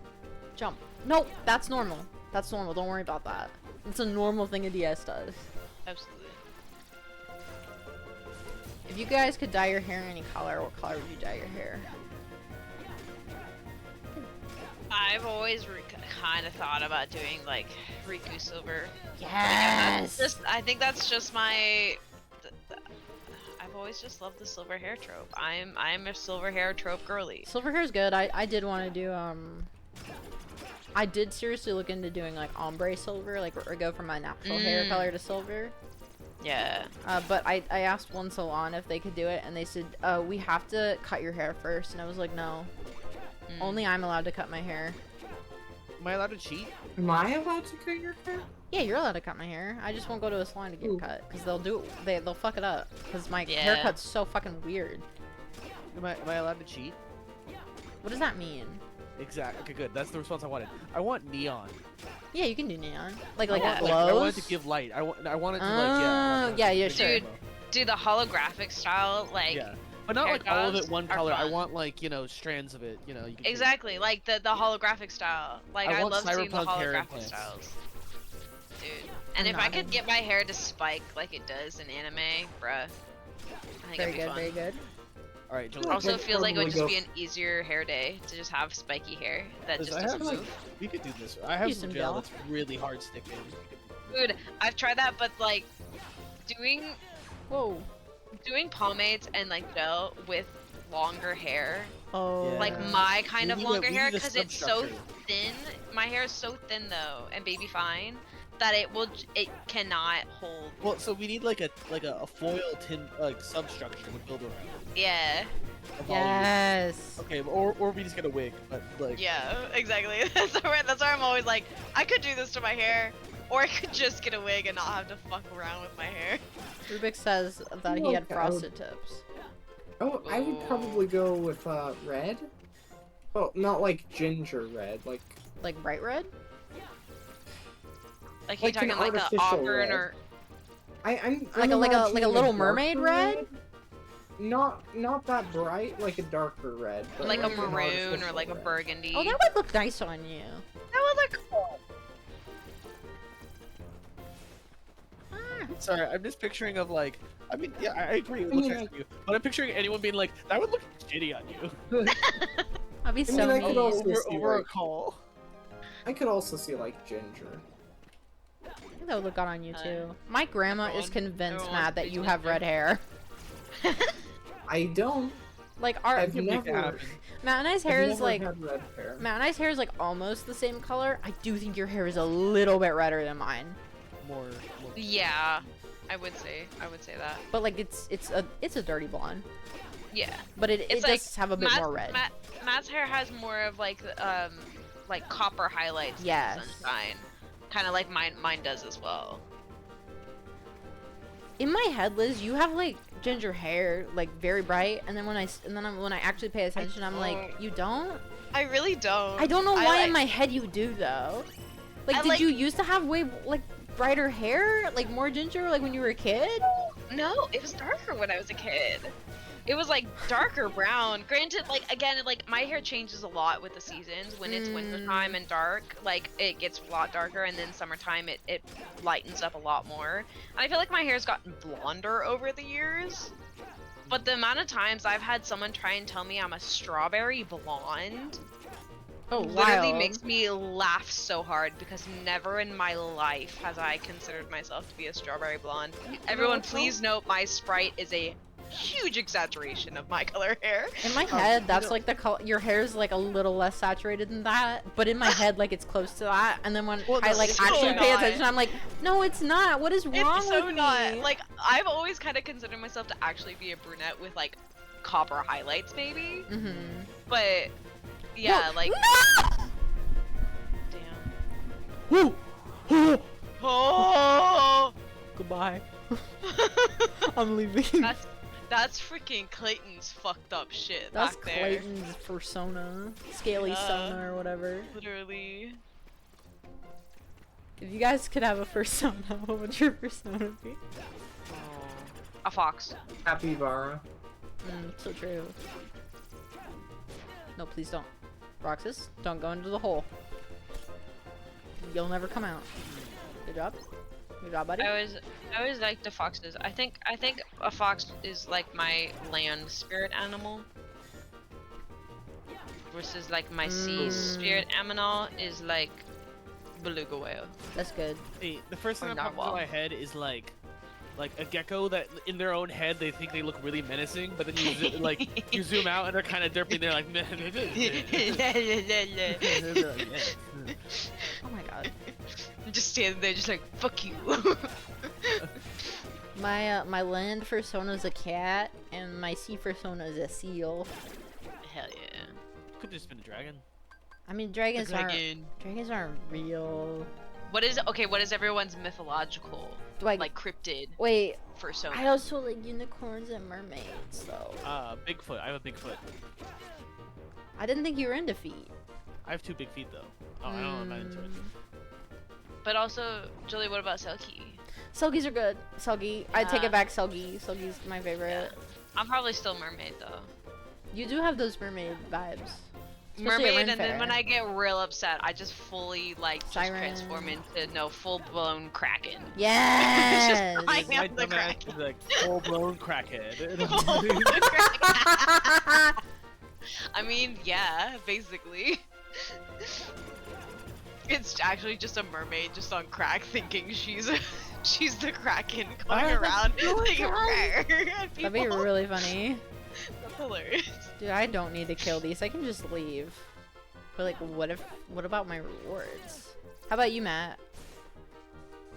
Speaker 5: Jump. No, that's normal. That's normal. Don't worry about that. It's a normal thing a DS does.
Speaker 2: Absolutely.
Speaker 5: If you guys could dye your hair any color, what color would you dye your hair?
Speaker 2: I've always kind of thought about doing like Riku Silver.
Speaker 5: Yes!
Speaker 2: I think that's just my. I've always just loved the silver hair trope. I'm a silver hair trope girly.
Speaker 5: Silver hair's good. I did want to do I did seriously look into doing like ombre silver, like or go from my natural hair color to silver.
Speaker 2: Yeah.
Speaker 5: But I asked one salon if they could do it, and they said, we have to cut your hair first. And I was like, no. Only I'm allowed to cut my hair.
Speaker 4: Am I allowed to cheat?
Speaker 3: Am I allowed to cut your hair?
Speaker 5: Yeah, you're allowed to cut my hair. I just won't go to a salon to get
Speaker 3: Ooh.
Speaker 5: cut, because they'll fuck it up. Because my
Speaker 2: Yeah.
Speaker 5: haircut's so fucking weird.
Speaker 4: Am I allowed to cheat?
Speaker 5: What does that mean?
Speaker 4: Exactly. Okay, good. That's the response I wanted. I want neon.
Speaker 5: Yeah, you can do neon. Like
Speaker 4: I
Speaker 5: it
Speaker 4: want,
Speaker 5: glows.
Speaker 4: I want it to give light. I want it to like
Speaker 5: yeah,
Speaker 4: yeah.
Speaker 5: sure.
Speaker 2: Do the holographic style, like
Speaker 4: Yeah. But not
Speaker 2: hair
Speaker 4: like all of
Speaker 2: jobs
Speaker 4: it one
Speaker 2: are
Speaker 4: color. I
Speaker 2: fun.
Speaker 4: want like, you know, strands of it. You know, you can.
Speaker 2: Exactly, like the holographic style. Like
Speaker 4: I
Speaker 2: I
Speaker 4: want
Speaker 2: love seeing the
Speaker 4: cyberpunk hair
Speaker 2: holographic
Speaker 4: implants.
Speaker 2: styles. Dude. And
Speaker 5: I'm
Speaker 2: if I could
Speaker 5: nodding.
Speaker 2: get my hair to spike like it does in anime, bruh. I think
Speaker 5: Very
Speaker 2: it'd be
Speaker 5: good,
Speaker 2: fun.
Speaker 5: very good.
Speaker 4: All right, Joel.
Speaker 3: Yeah,
Speaker 2: Also,
Speaker 3: I'd
Speaker 2: it feels like it would
Speaker 3: probably
Speaker 2: just
Speaker 3: go-
Speaker 2: be an easier hair day to just have spiky hair that
Speaker 4: Listen,
Speaker 2: just
Speaker 4: I
Speaker 2: doesn't
Speaker 4: have like
Speaker 2: move.
Speaker 4: we could do this. I have
Speaker 5: Use
Speaker 4: some
Speaker 5: some
Speaker 4: gel
Speaker 5: gel.
Speaker 4: that's really hard sticking.
Speaker 2: Dude, I've tried that, but like doing
Speaker 5: Whoa.
Speaker 2: pomades and like gel with longer hair,
Speaker 5: Oh.
Speaker 4: Yeah.
Speaker 2: like my kind
Speaker 4: We
Speaker 2: of
Speaker 4: need a-
Speaker 2: longer
Speaker 4: we
Speaker 2: hair,
Speaker 4: need a
Speaker 2: because it's so
Speaker 4: substructure.
Speaker 2: thin. My hair is so thin though, and baby fine, that it cannot hold.
Speaker 4: Well, so we need like a foil tin like substructure to build around.
Speaker 2: Yeah,
Speaker 4: Of all of it.
Speaker 5: Yes.
Speaker 4: Okay, or we just get a wig, but like.
Speaker 2: yeah, exactly. That's why I'm always like, I could do this to my hair, or I could just get a wig and not have to fuck around with my hair.
Speaker 5: Rubik says that he had
Speaker 3: Okay.
Speaker 5: frosted tips.
Speaker 3: Oh, I would probably go with red. Oh, not like ginger red, like
Speaker 5: Like bright red?
Speaker 2: Like,
Speaker 3: Like
Speaker 2: you
Speaker 3: an
Speaker 2: talking like a
Speaker 3: artificial
Speaker 2: auburn
Speaker 3: red.
Speaker 2: or
Speaker 3: I'm
Speaker 5: Like a
Speaker 3: imagining
Speaker 5: Little
Speaker 3: darker
Speaker 5: Mermaid red?
Speaker 3: Not that bright, like a darker red. But
Speaker 2: like a
Speaker 3: an
Speaker 2: maroon or
Speaker 3: artificial
Speaker 2: like a
Speaker 3: red.
Speaker 2: burgundy.
Speaker 5: Oh, that would look nice on you.
Speaker 2: That would look cool.
Speaker 4: Sorry, I'm just picturing of like. I mean, yeah, I agree. It
Speaker 3: I
Speaker 4: looks
Speaker 3: mean,
Speaker 4: nice on you, but I'm picturing anyone being like, "That would look shitty on you."
Speaker 5: I'd be
Speaker 3: I
Speaker 5: so
Speaker 3: mean, I
Speaker 5: mean.
Speaker 3: could also
Speaker 4: over
Speaker 3: see,
Speaker 4: over a
Speaker 3: like-
Speaker 4: call.
Speaker 3: I could also see like ginger.
Speaker 5: I think that would look good on you
Speaker 2: Uh,
Speaker 5: too. My grandma is
Speaker 2: everyone-
Speaker 5: convinced,
Speaker 2: everyone
Speaker 5: Matt, that
Speaker 2: wants
Speaker 5: you
Speaker 2: to
Speaker 5: have
Speaker 2: be
Speaker 5: red hair.
Speaker 3: I don't.
Speaker 5: Like our
Speaker 3: I've
Speaker 4: Make it
Speaker 3: never.
Speaker 4: happen.
Speaker 5: Matt and I's
Speaker 3: I've
Speaker 5: hair is
Speaker 3: never
Speaker 5: like
Speaker 3: had red hair.
Speaker 5: Matt and I's hair is like almost the same color. I do think your hair is a little bit redder than mine,
Speaker 4: More.
Speaker 2: Yeah, I would say that.
Speaker 5: but like it's a dirty blonde.
Speaker 2: Yeah.
Speaker 5: But it
Speaker 2: It's
Speaker 5: does have a bit more red.
Speaker 2: Matt's hair has more of like copper highlights.
Speaker 5: Yes.
Speaker 2: In the sunshine, kind of like mine does as well.
Speaker 5: In my head, Liz, you have like ginger hair, like very bright, and then when I actually pay attention, I'm like,
Speaker 2: don't.
Speaker 5: you don't?
Speaker 2: I really don't.
Speaker 5: I don't know why in
Speaker 2: like-
Speaker 5: my head you do though. Like,
Speaker 2: I
Speaker 5: did
Speaker 2: like-
Speaker 5: you used to have way like brighter hair, like more ginger, like when you were a kid?
Speaker 2: No, it was darker when I was a kid. It was like darker brown. Granted, like again, like my hair changes a lot with the seasons. When it's wintertime and dark, like it gets a lot darker, and then summertime it lightens up a lot more. And I feel like my hair's gotten blonder over the years. But the amount of times I've had someone try and tell me I'm a strawberry blonde
Speaker 5: Oh,
Speaker 2: literally
Speaker 5: wild.
Speaker 2: makes me laugh so hard, because never in my life has I considered myself to be a strawberry blonde. Everyone, please note my Sprite is a huge exaggeration of my color hair.
Speaker 5: In my head, that's like the color. Your hair's like a little less saturated than that, but in my head, like it's close to that. And then when
Speaker 4: Well,
Speaker 5: I
Speaker 4: no,
Speaker 5: like
Speaker 4: it's
Speaker 5: actually
Speaker 2: so
Speaker 5: pay
Speaker 2: not.
Speaker 5: attention, I'm like, no, it's not. What is wrong
Speaker 2: It's so
Speaker 5: with
Speaker 2: not.
Speaker 5: me?
Speaker 2: Like, I've always kind of considered myself to actually be a brunette with like copper highlights, maybe.
Speaker 5: Mm-hmm.
Speaker 2: But yeah,
Speaker 5: No,
Speaker 2: like
Speaker 5: no!
Speaker 2: damn.
Speaker 4: Woo!
Speaker 2: Oh,
Speaker 5: Goodbye. I'm leaving.
Speaker 2: that's freaking Clayton's fucked up shit
Speaker 5: That's
Speaker 2: back there.
Speaker 5: Clayton's persona, scaly sona or whatever.
Speaker 2: Literally.
Speaker 5: If you guys could have a persona, what would your persona be?
Speaker 2: A fox.
Speaker 3: Capybara.
Speaker 5: So true. No, please don't. Roxas, don't go into the hole. You'll never come out. Good job. Good job, buddy.
Speaker 2: I always like the foxes. I think a fox is like my land spirit animal. Versus like my sea spirit animal is like beluga whale.
Speaker 5: That's good.
Speaker 4: Hey, the first thing
Speaker 2: Or
Speaker 4: that pops into
Speaker 2: narwhal.
Speaker 4: my head is like a gecko that in their own head they think they look really menacing, but then you you zoom out and they're kind of derpy. They're like,
Speaker 5: Oh my god.
Speaker 2: I'm just standing there, just like fuck you.
Speaker 5: My land persona is a cat, and my sea persona is a seal.
Speaker 2: Hell yeah.
Speaker 4: Could just been a dragon.
Speaker 5: I mean, dragons aren't
Speaker 2: Dragon.
Speaker 5: real.
Speaker 2: What is everyone's mythological
Speaker 5: Do I
Speaker 2: like cryptid
Speaker 5: wait?
Speaker 2: persona?
Speaker 5: I also like unicorns and mermaids, though.
Speaker 4: Bigfoot. I have a Bigfoot.
Speaker 5: I didn't think you were into feet.
Speaker 4: I have 2 big feet though. Oh, I don't know. I'm not into it.
Speaker 2: But also, Julie, what about Selkie?
Speaker 5: Selgies are good. Selgie. I take it back. Selgie. Selgie's my favorite.
Speaker 2: I'm probably still mermaid though.
Speaker 5: You do have those mermaid vibes. Especially at
Speaker 2: Mermaid,
Speaker 5: Ren
Speaker 2: and then
Speaker 5: Fair.
Speaker 2: when I get real upset, I just fully like just
Speaker 5: Siren.
Speaker 2: transform into full blown kraken.
Speaker 5: Yes.
Speaker 2: I
Speaker 4: My
Speaker 2: am the
Speaker 4: dumbass
Speaker 2: kraken.
Speaker 4: is like full-blown crackhead.
Speaker 2: Full-blown kraken. I mean, yeah, basically. It's actually just a mermaid just on crack thinking she's the kraken going around like rare.
Speaker 5: That'd be really funny.
Speaker 2: That's hilarious.
Speaker 5: Dude, I don't need to kill these. I can just leave. But like, what about my rewards? How about you, Matt?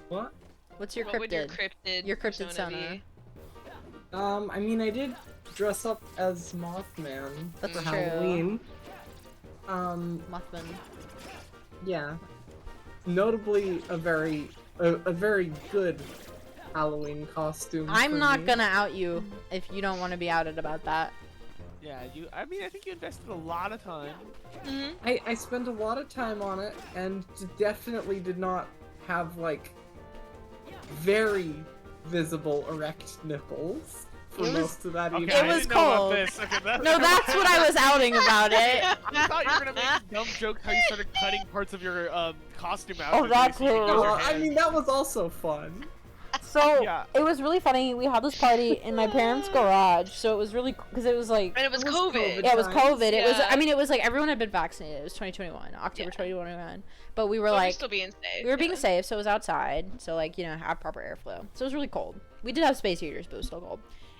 Speaker 3: What?
Speaker 5: What's your
Speaker 2: What would your
Speaker 5: cryptid?
Speaker 2: cryptid
Speaker 5: Your cryptid
Speaker 2: persona
Speaker 5: persona.
Speaker 2: be?
Speaker 3: I mean, I did dress up as Mothman
Speaker 5: That's
Speaker 3: for
Speaker 5: true.
Speaker 3: Halloween.
Speaker 5: Mothman.
Speaker 3: Yeah. Notably, a very good Halloween costume.
Speaker 5: I'm
Speaker 3: for
Speaker 5: not
Speaker 3: me.
Speaker 5: gonna out you if you don't want to be outed about that.
Speaker 4: Yeah, I mean, I think you invested a lot of time.
Speaker 3: I spent a lot of time on it, and definitely did not have like very visible erect nipples for
Speaker 5: It was-
Speaker 3: most of that
Speaker 4: Okay,
Speaker 3: evening.
Speaker 5: It
Speaker 4: I
Speaker 5: was
Speaker 4: didn't know about
Speaker 5: cold.
Speaker 4: this. Okay,
Speaker 5: No, that's what I was outing about it.
Speaker 4: I thought you were gonna make a dumb joke how you started cutting parts of your costume out.
Speaker 5: Oh, that
Speaker 4: so you could use
Speaker 5: too.
Speaker 4: your
Speaker 3: Well, I
Speaker 4: hands.
Speaker 3: mean, that was also fun.
Speaker 5: So
Speaker 4: Yeah.
Speaker 5: it was really funny. We had this party in my parents' garage, so it was really because it was like
Speaker 2: And it was
Speaker 3: It was
Speaker 2: COVID.
Speaker 3: COVID.
Speaker 5: yeah, it was COVID. It was
Speaker 2: Yeah.
Speaker 5: I mean it was like everyone had been vaccinated. It was 2021, October 2021. But we were
Speaker 2: But we're
Speaker 5: like
Speaker 2: still being safe.
Speaker 5: we were being
Speaker 2: yeah.
Speaker 5: safe, so it was outside, so like have proper airflow. So it was really cold. We did have space heaters, but it was still cold.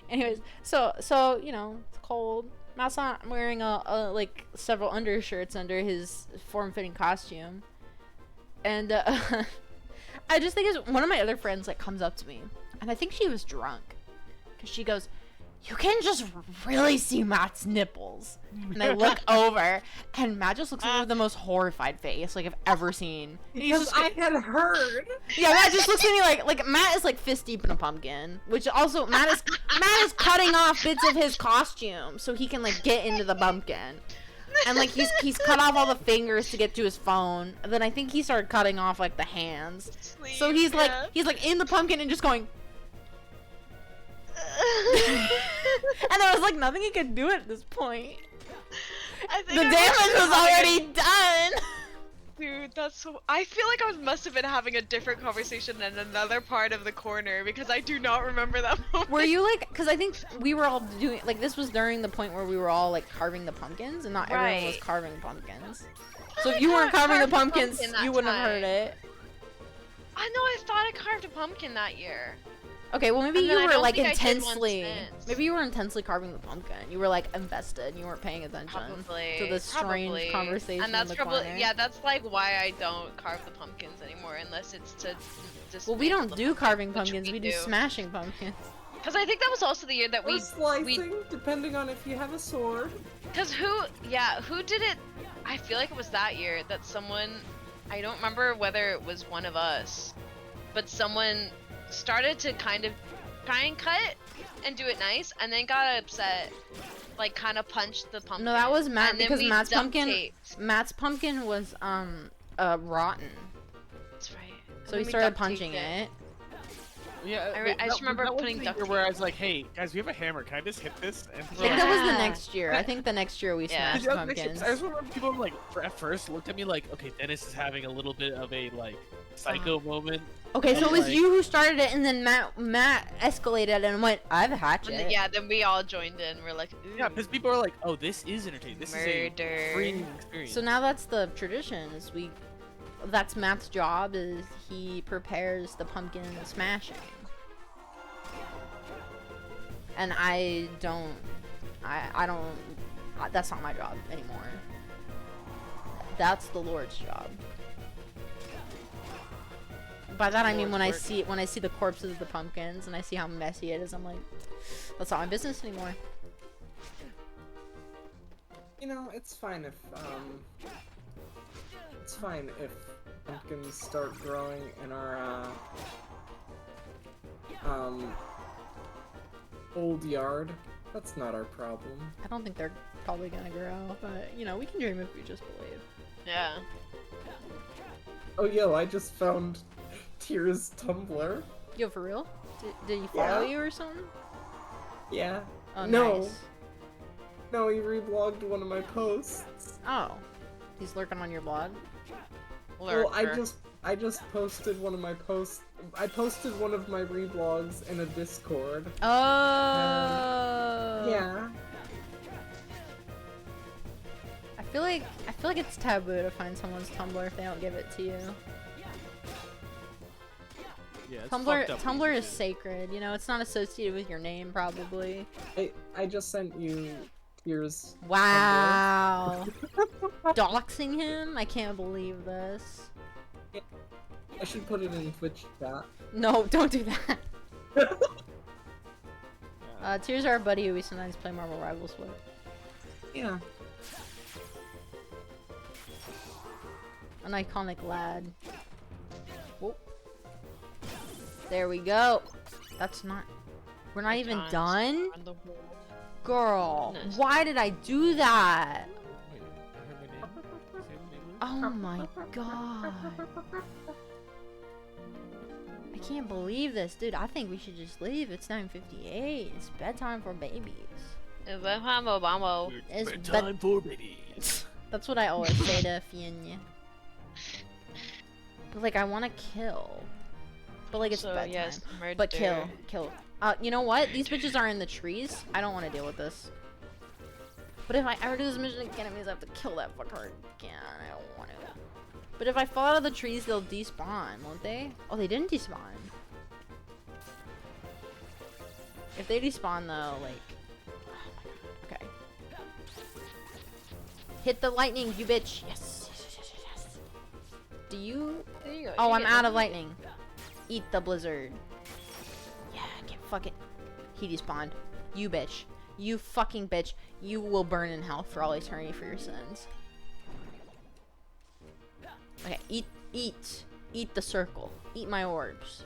Speaker 5: Anyways, so it's cold. Matt's not wearing a like several undershirts under his form-fitting costume, and I just think it's one of my other friends like comes up to me, and I think she was drunk, cause she goes, "You can just really see Matt's nipples," and I look over, and Matt just looks at me with the most horrified face like I've ever seen. And he's
Speaker 3: Because
Speaker 5: just
Speaker 3: I had heard.
Speaker 5: yeah, Matt just looks at me like Matt is like fist deep in a pumpkin, which also Matt is cutting off bits of his costume so he can like get into the pumpkin, and like he's cut off all the fingers to get to his phone. And then I think he started cutting off like the hands. So he's like in the pumpkin and just going, and there was like nothing he could do at this point.
Speaker 2: I think
Speaker 5: The
Speaker 2: I
Speaker 5: damage was already done.
Speaker 2: Dude, that's so. I feel like I must have been having a different conversation in another part of the corner because I do not remember that moment.
Speaker 5: Were you like, because I think we were all doing, like, this was during the point where we were all, like, carving the pumpkins, and not everyone was
Speaker 2: Right.
Speaker 5: carving pumpkins. So if you weren't carving the
Speaker 2: carved a
Speaker 5: pumpkins,
Speaker 2: pumpkin that
Speaker 5: you wouldn't have
Speaker 2: time.
Speaker 5: heard it.
Speaker 2: I know. I thought I carved a pumpkin that year.
Speaker 5: Okay, well, maybe
Speaker 2: And
Speaker 5: you
Speaker 2: then I
Speaker 5: were,
Speaker 2: don't
Speaker 5: like,
Speaker 2: think I did one
Speaker 5: intensely,
Speaker 2: since.
Speaker 5: maybe you were intensely carving the pumpkin. You were, like, invested, and you weren't paying attention
Speaker 2: Probably.
Speaker 5: to the strange
Speaker 2: probably.
Speaker 5: conversation
Speaker 2: And that's
Speaker 5: in the
Speaker 2: probably
Speaker 5: corner.
Speaker 2: yeah. That's like why I don't carve the pumpkins anymore unless it's to.
Speaker 5: Well, we don't do carving
Speaker 2: which
Speaker 5: pumpkins, we do smashing pumpkins.
Speaker 2: Because I think that was also the year that
Speaker 3: Or
Speaker 2: we.
Speaker 3: slicing, depending on if you have a sword.
Speaker 2: Because who did it? I feel like it was that year that someone. I don't remember whether it was one of us, but someone started to kind of try and cut and do it nice, and then got upset, like kind of punched the pumpkin.
Speaker 5: No, that was Matt,
Speaker 2: and then
Speaker 5: because
Speaker 2: we
Speaker 5: Matt's
Speaker 2: duct
Speaker 5: pumpkin,
Speaker 2: taped.
Speaker 5: Matt's pumpkin was, rotten.
Speaker 2: That's right. And
Speaker 5: So
Speaker 2: then
Speaker 5: he
Speaker 2: we
Speaker 5: started
Speaker 2: duct taped
Speaker 5: punching it.
Speaker 4: Yeah,
Speaker 2: I just remember
Speaker 4: that was
Speaker 2: putting
Speaker 4: the
Speaker 2: duct
Speaker 4: year where I
Speaker 2: tape.
Speaker 4: was like, "Hey guys, we have a hammer. Can I just hit this?" And
Speaker 5: I think that was the
Speaker 2: Yeah.
Speaker 5: next year. I think the next year we
Speaker 2: Yeah.
Speaker 5: smashed
Speaker 4: Yeah,
Speaker 5: pumpkins.
Speaker 4: I just remember people like at first looked at me like, "Okay, Dennis is having a little bit of a like psycho moment."
Speaker 5: Okay, so it was
Speaker 4: like-
Speaker 5: you who started it, and then Matt escalated and went, "I have a hatchet."
Speaker 2: And then, yeah, then we all joined in. We're like, ooh,
Speaker 4: Yeah, because people are like, "Oh, this is entertaining. This is a
Speaker 2: murder.
Speaker 4: freeing experience."
Speaker 5: So now that's the tradition. That's Matt's job. Is he prepares the pumpkin smashing, and I don't. That's not my job anymore. That's the Lord's job. By that I mean when I see the corpses of the pumpkins and I see how messy it is, I'm like, that's not my business anymore.
Speaker 3: You know, it's fine if pumpkins start growing in our old yard. That's not our problem.
Speaker 5: I don't think they're probably gonna grow, but we can dream if we just believe.
Speaker 2: Yeah.
Speaker 3: Oh, yo, I just found Tears Tumblr.
Speaker 5: Yo, for real? Did you follow
Speaker 3: Yeah.
Speaker 5: you or something?
Speaker 3: Yeah.
Speaker 5: Oh,
Speaker 3: No.
Speaker 5: nice.
Speaker 3: No, he reblogged one of my posts.
Speaker 5: Oh. He's lurking on your blog?
Speaker 3: Well,
Speaker 2: Lurker.
Speaker 3: I just posted one of my posts. I posted one of my reblogs in a Discord.
Speaker 5: Oh.
Speaker 3: Yeah.
Speaker 5: I feel like it's taboo to find someone's Tumblr if they don't give it to you.
Speaker 4: Yeah, it's
Speaker 5: Tumblr
Speaker 4: fucked up
Speaker 5: Tumblr
Speaker 4: what you
Speaker 5: is
Speaker 4: did.
Speaker 5: sacred, you know, it's not associated with your name probably.
Speaker 3: I just sent you Tears.
Speaker 5: Wow. Doxing him? I can't believe this.
Speaker 3: I should put it in Twitch chat.
Speaker 5: No, don't do that. Tears are our buddy who we sometimes play Marvel Rivals with.
Speaker 3: Yeah.
Speaker 5: An iconic lad. Whoop. There we go. That's not... We're not even
Speaker 2: Times
Speaker 5: done?
Speaker 2: on the world.
Speaker 5: Girl,
Speaker 2: Goodness.
Speaker 5: why did I do that?
Speaker 4: Wait, I heard my name? Say it in English?
Speaker 5: Oh my god. I can't believe this. Dude, I think we should just leave. It's 9:58. It's bedtime for babies.
Speaker 2: Vamos.
Speaker 5: It's
Speaker 4: Bedtime for babies.
Speaker 5: That's what I always say to Fianya. But like, I want to kill. But like, it's
Speaker 2: So,
Speaker 5: bedtime.
Speaker 2: yes,
Speaker 5: But kill.
Speaker 2: murder.
Speaker 5: Kill. You know what? These bitches are in the trees. I don't want to deal with this. But if I ever do this mission again, it means I have to kill that fucker again. I don't want to. But if I fall out of the trees, they'll despawn, won't they? Oh, they didn't despawn. If they despawn, though, like... Oh my god. Okay. Hit the lightning, you bitch! Yes! Yes. Do you...
Speaker 2: There you go.
Speaker 5: Oh,
Speaker 2: you
Speaker 5: I'm
Speaker 2: get
Speaker 5: out
Speaker 2: one.
Speaker 5: of lightning. Eat the blizzard. Yeah, get fucking... He despawned. You bitch. You fucking bitch. You will burn in hell for all eternity for your sins. Okay, eat the circle. Eat my orbs.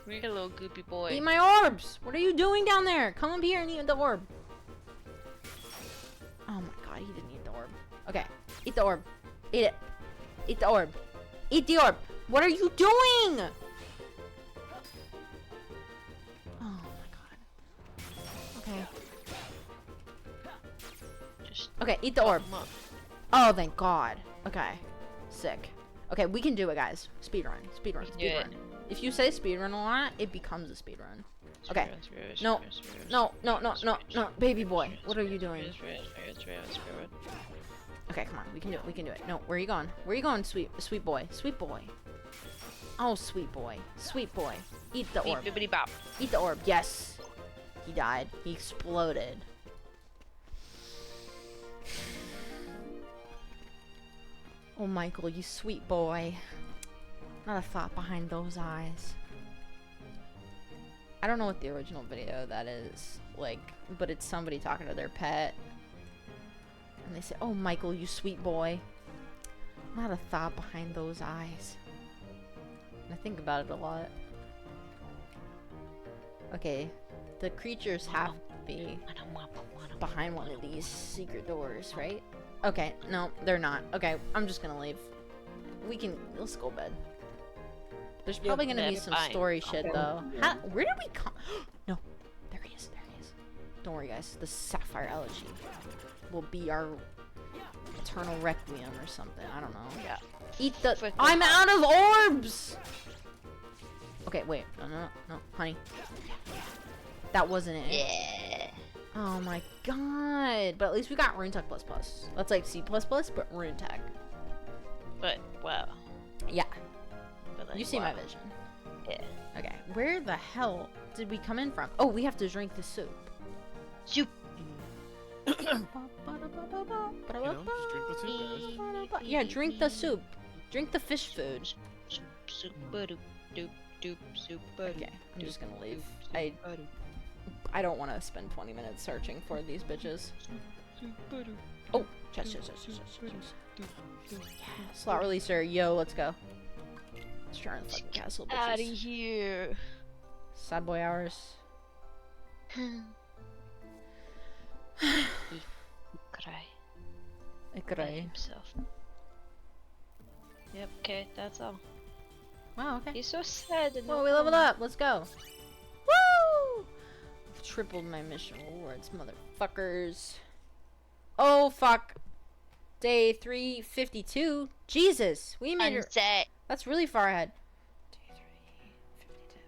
Speaker 2: We get a little goopy boy.
Speaker 5: Eat my orbs! What are you doing down there? Come up here and eat the orb. Oh my god, he didn't eat the orb. Okay, eat the orb. Eat it. Eat the orb. Eat the orb. What are you doing? Oh my god. Okay.
Speaker 2: Just
Speaker 5: Okay, eat the orb.
Speaker 2: fuck 'em up.
Speaker 5: Oh, thank god. Okay. Sick. Okay, we can do it, guys. Speedrun. Speedrun.
Speaker 2: We can do it.
Speaker 5: Speedrun. If you say speedrun a lot, it becomes a speedrun. Okay.
Speaker 2: Speedrun,
Speaker 5: No.
Speaker 2: speedrun,
Speaker 5: No,
Speaker 2: speedrun,
Speaker 5: no, no, no,
Speaker 2: speedrun,
Speaker 5: no. Baby boy, what are you
Speaker 2: speedrun,
Speaker 5: doing?
Speaker 2: speedrun.
Speaker 5: Okay, come on. We can do it. We can do it. No, where are you going? Where are you going, sweet boy? Sweet boy. Oh, sweet boy. Sweet boy. Eat the orb.
Speaker 2: Beep, bibbidi bop.
Speaker 5: Eat the orb. Yes. He died. He exploded. Oh, Michael, you sweet boy. Not a thought behind those eyes. I don't know what the original video that is like, but it's somebody talking to their pet. And they say, oh, Michael, you sweet boy. Not a thought behind those eyes. And I think about it a lot. Okay, the creatures have to be behind one of these secret doors, right? Okay, no, they're not. Okay, I'm just gonna leave. Let's go bed. There's probably gonna be
Speaker 2: bed,
Speaker 5: some
Speaker 2: fine.
Speaker 5: story shit
Speaker 3: Okay.
Speaker 5: though. Where did we come? No, there he is, there he is. Don't worry guys, the Sapphire Elegy will be our eternal requiem or something, I don't know.
Speaker 2: Yeah.
Speaker 5: Eat the-
Speaker 2: With-
Speaker 5: I'm out of orbs! Okay, wait, no, honey. That wasn't it.
Speaker 2: Yeah.
Speaker 5: Oh my god. But at least we got RuneTech++. That's like C++, but RuneTech.
Speaker 2: But, wow.
Speaker 5: Yeah,
Speaker 2: But like,
Speaker 5: you see
Speaker 2: wow.
Speaker 5: my vision.
Speaker 2: Yeah.
Speaker 5: Okay, where the hell did we come in from? Oh, we have to drink the soup.
Speaker 2: Soup.
Speaker 4: You know, just drink the soup, guys.
Speaker 5: Yeah, drink the soup. Drink the fish food.
Speaker 2: Soup, ba-doop, doop, doop, soup, ba-doop,
Speaker 5: Okay, I'm just gonna leave.
Speaker 2: doop,
Speaker 5: I
Speaker 2: ba-doop,
Speaker 5: I don't want to spend 20 minutes searching for these bitches.
Speaker 2: soup, ba-doop,
Speaker 5: Oh, chest. Yeah, slot releaser. Yo, let's go. Let's try and fucking castle
Speaker 2: Outta
Speaker 5: bitches.
Speaker 2: here.
Speaker 5: Sad boy hours.
Speaker 2: Cry.
Speaker 5: I
Speaker 2: By
Speaker 5: cry.
Speaker 2: himself. Yep, okay, that's all.
Speaker 5: Wow, okay.
Speaker 2: He's so sad and
Speaker 5: Well, we leveled up. Let's go. Woo! tripled my mission rewards, motherfuckers. Oh, fuck. Day 352. Jesus, we made it.
Speaker 2: Sunset.
Speaker 5: That's really far ahead. Day 352.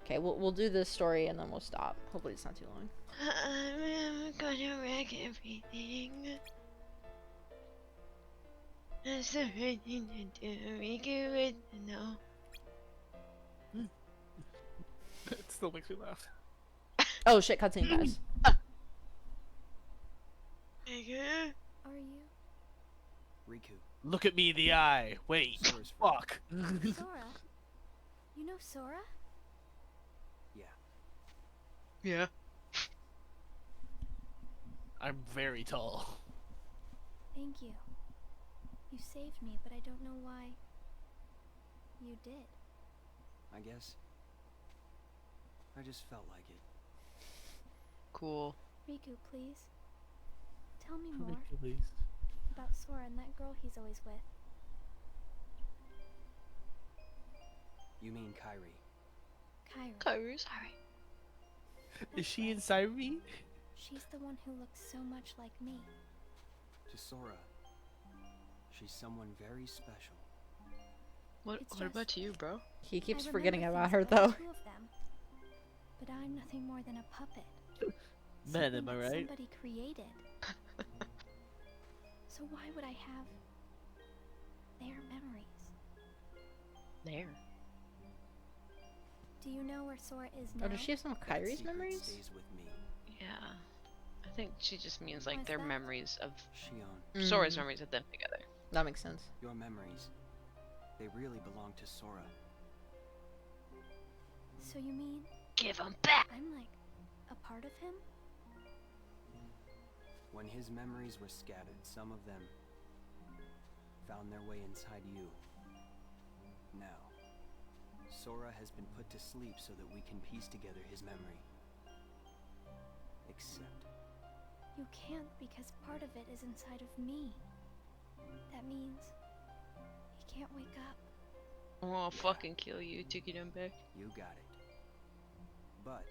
Speaker 5: Okay, we'll do this story and then we'll stop. Hopefully it's not too long.
Speaker 2: I'm gonna wreck everything. That's the right thing to do. Make it no.
Speaker 4: It still makes me laugh.
Speaker 5: Oh shit, cutscene, guys.
Speaker 6: Are you
Speaker 7: Riku,
Speaker 4: Look at me in the eye. Wait.
Speaker 7: Sora's
Speaker 4: Fuck.
Speaker 6: Sora? You know Sora?
Speaker 7: Yeah.
Speaker 2: Yeah.
Speaker 4: I'm very tall.
Speaker 6: Thank you. You saved me, but I don't know why you did.
Speaker 7: I guess. I just felt like it.
Speaker 2: Cool.
Speaker 6: Riku, please. Tell me more
Speaker 4: Please.
Speaker 6: about Sora and that girl he's always with.
Speaker 7: You mean Kairi?
Speaker 6: Kyra.
Speaker 2: Kairu's sorry.
Speaker 4: Is she inside me?
Speaker 6: She's the one who looks so much like me.
Speaker 7: To Sora, she's someone very special.
Speaker 2: What
Speaker 6: It's
Speaker 2: what about
Speaker 6: just-
Speaker 2: you, bro?
Speaker 5: He
Speaker 6: I
Speaker 5: keeps
Speaker 6: remember
Speaker 5: forgetting about
Speaker 6: things
Speaker 5: her
Speaker 6: about
Speaker 5: though.
Speaker 6: the two of them, but I'm nothing more than a puppet.
Speaker 4: Man,
Speaker 6: Something
Speaker 4: am I
Speaker 6: that
Speaker 4: right?
Speaker 6: Somebody created. So why would I have their memories?
Speaker 2: There.
Speaker 6: Do you know where Sora is now?
Speaker 5: Oh, does she have some of
Speaker 7: That
Speaker 5: Kyrie's
Speaker 7: secret
Speaker 5: memories?
Speaker 7: stays with me.
Speaker 2: Yeah. I think she just means like
Speaker 6: Why's
Speaker 2: their
Speaker 6: that?
Speaker 2: memories of
Speaker 7: Shion,
Speaker 2: Sora's
Speaker 5: Mm,
Speaker 2: memories of them together.
Speaker 5: that makes sense.
Speaker 7: your memories, they really belong to Sora.
Speaker 6: So you mean
Speaker 2: Give them back.
Speaker 6: I'm like a part of him?
Speaker 7: When his memories were scattered, some of them found their way inside you. Now, Sora has been put to sleep so that we can piece together his memory. Except,
Speaker 6: You can't because part of it is inside of me. That means he can't wake up.
Speaker 2: I'll fucking kill you to get him back.
Speaker 7: you got it. But,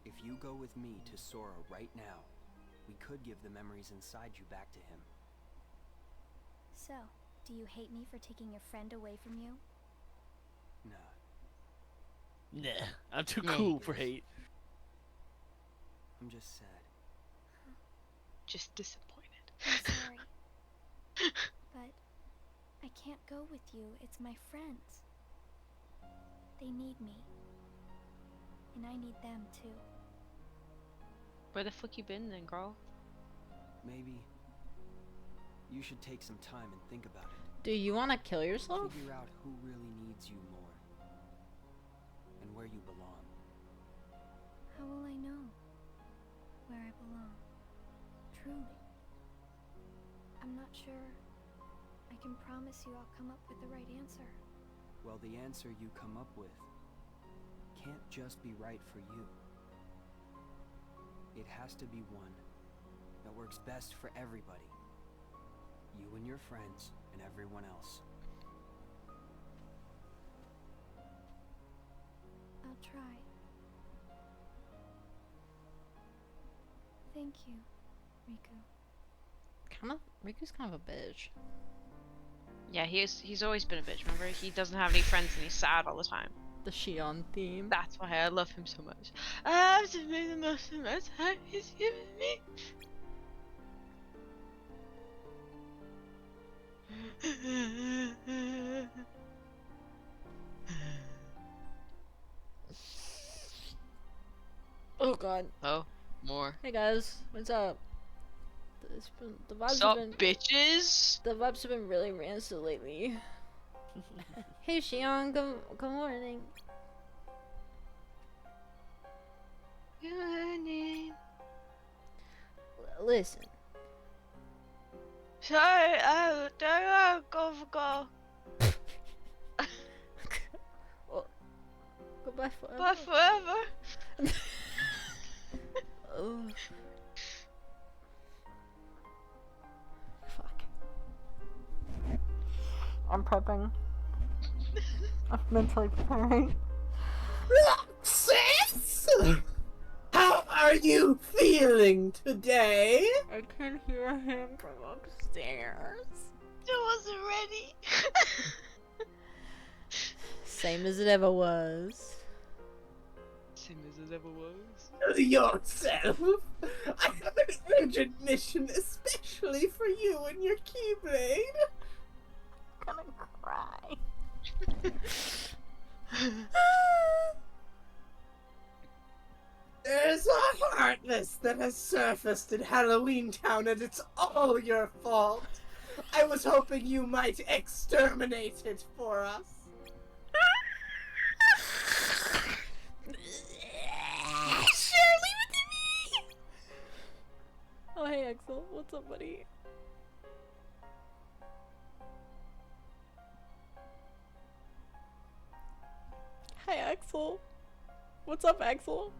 Speaker 7: if you go with me to Sora right now, we could give the memories inside you back to him.
Speaker 6: So, do you hate me for taking your friend away from you?
Speaker 7: Nah,
Speaker 4: Nah, I'm too
Speaker 2: Nah.
Speaker 4: cool for hate.
Speaker 7: I'm just sad.
Speaker 2: Just disappointed.
Speaker 6: I'm sorry. But I can't go with you. It's my friends. They need me. And I need them too.
Speaker 2: Where the fuck you been then, girl?
Speaker 7: Maybe you should take some time and think about it.
Speaker 5: Do you want to kill yourself?
Speaker 7: Figure out who really needs you more. And where you belong.
Speaker 6: How will I know where I belong? Truly. I'm not sure I can promise you I'll come up with the right answer.
Speaker 7: Well, the answer you come up with can't just be right for you. It has to be one that works best for everybody. You and your friends and everyone else.
Speaker 6: I'll try. Thank you, Riku.
Speaker 5: Riku's kind of a bitch.
Speaker 2: Yeah, he's always been a bitch, remember? He doesn't have any friends and he's sad all the time.
Speaker 5: The Shion theme.
Speaker 2: That's why I love him so much. I have to make the most of my time he's given me.
Speaker 5: Oh god.
Speaker 2: Oh, more.
Speaker 5: Hey guys, what's up? The vibes
Speaker 2: Sup,
Speaker 5: have been
Speaker 2: bitches?
Speaker 5: the vibes have been really rancid lately. Hey Shion, good morning. Listen,
Speaker 2: Sorry, I don't go.
Speaker 5: goodbye forever.
Speaker 2: But forever.
Speaker 5: Oh. Fuck. I'm prepping. I'm mentally preparing.
Speaker 3: Sis! How are you feeling today?
Speaker 5: I can hear him from upstairs.
Speaker 2: I wasn't ready.
Speaker 5: Same as it ever was.
Speaker 2: Same as it ever was.
Speaker 3: Yourself. I have an urgent mission especially for you and your Keyblade.
Speaker 5: I'm gonna cry.
Speaker 3: There's a Heartless that has surfaced in Halloween Town and it's all your fault. I was hoping you might exterminate it for us.
Speaker 5: Sure, leave it to me! Oh, hey, Axel. What's up, buddy? Hi, Axel. What's up, Axel?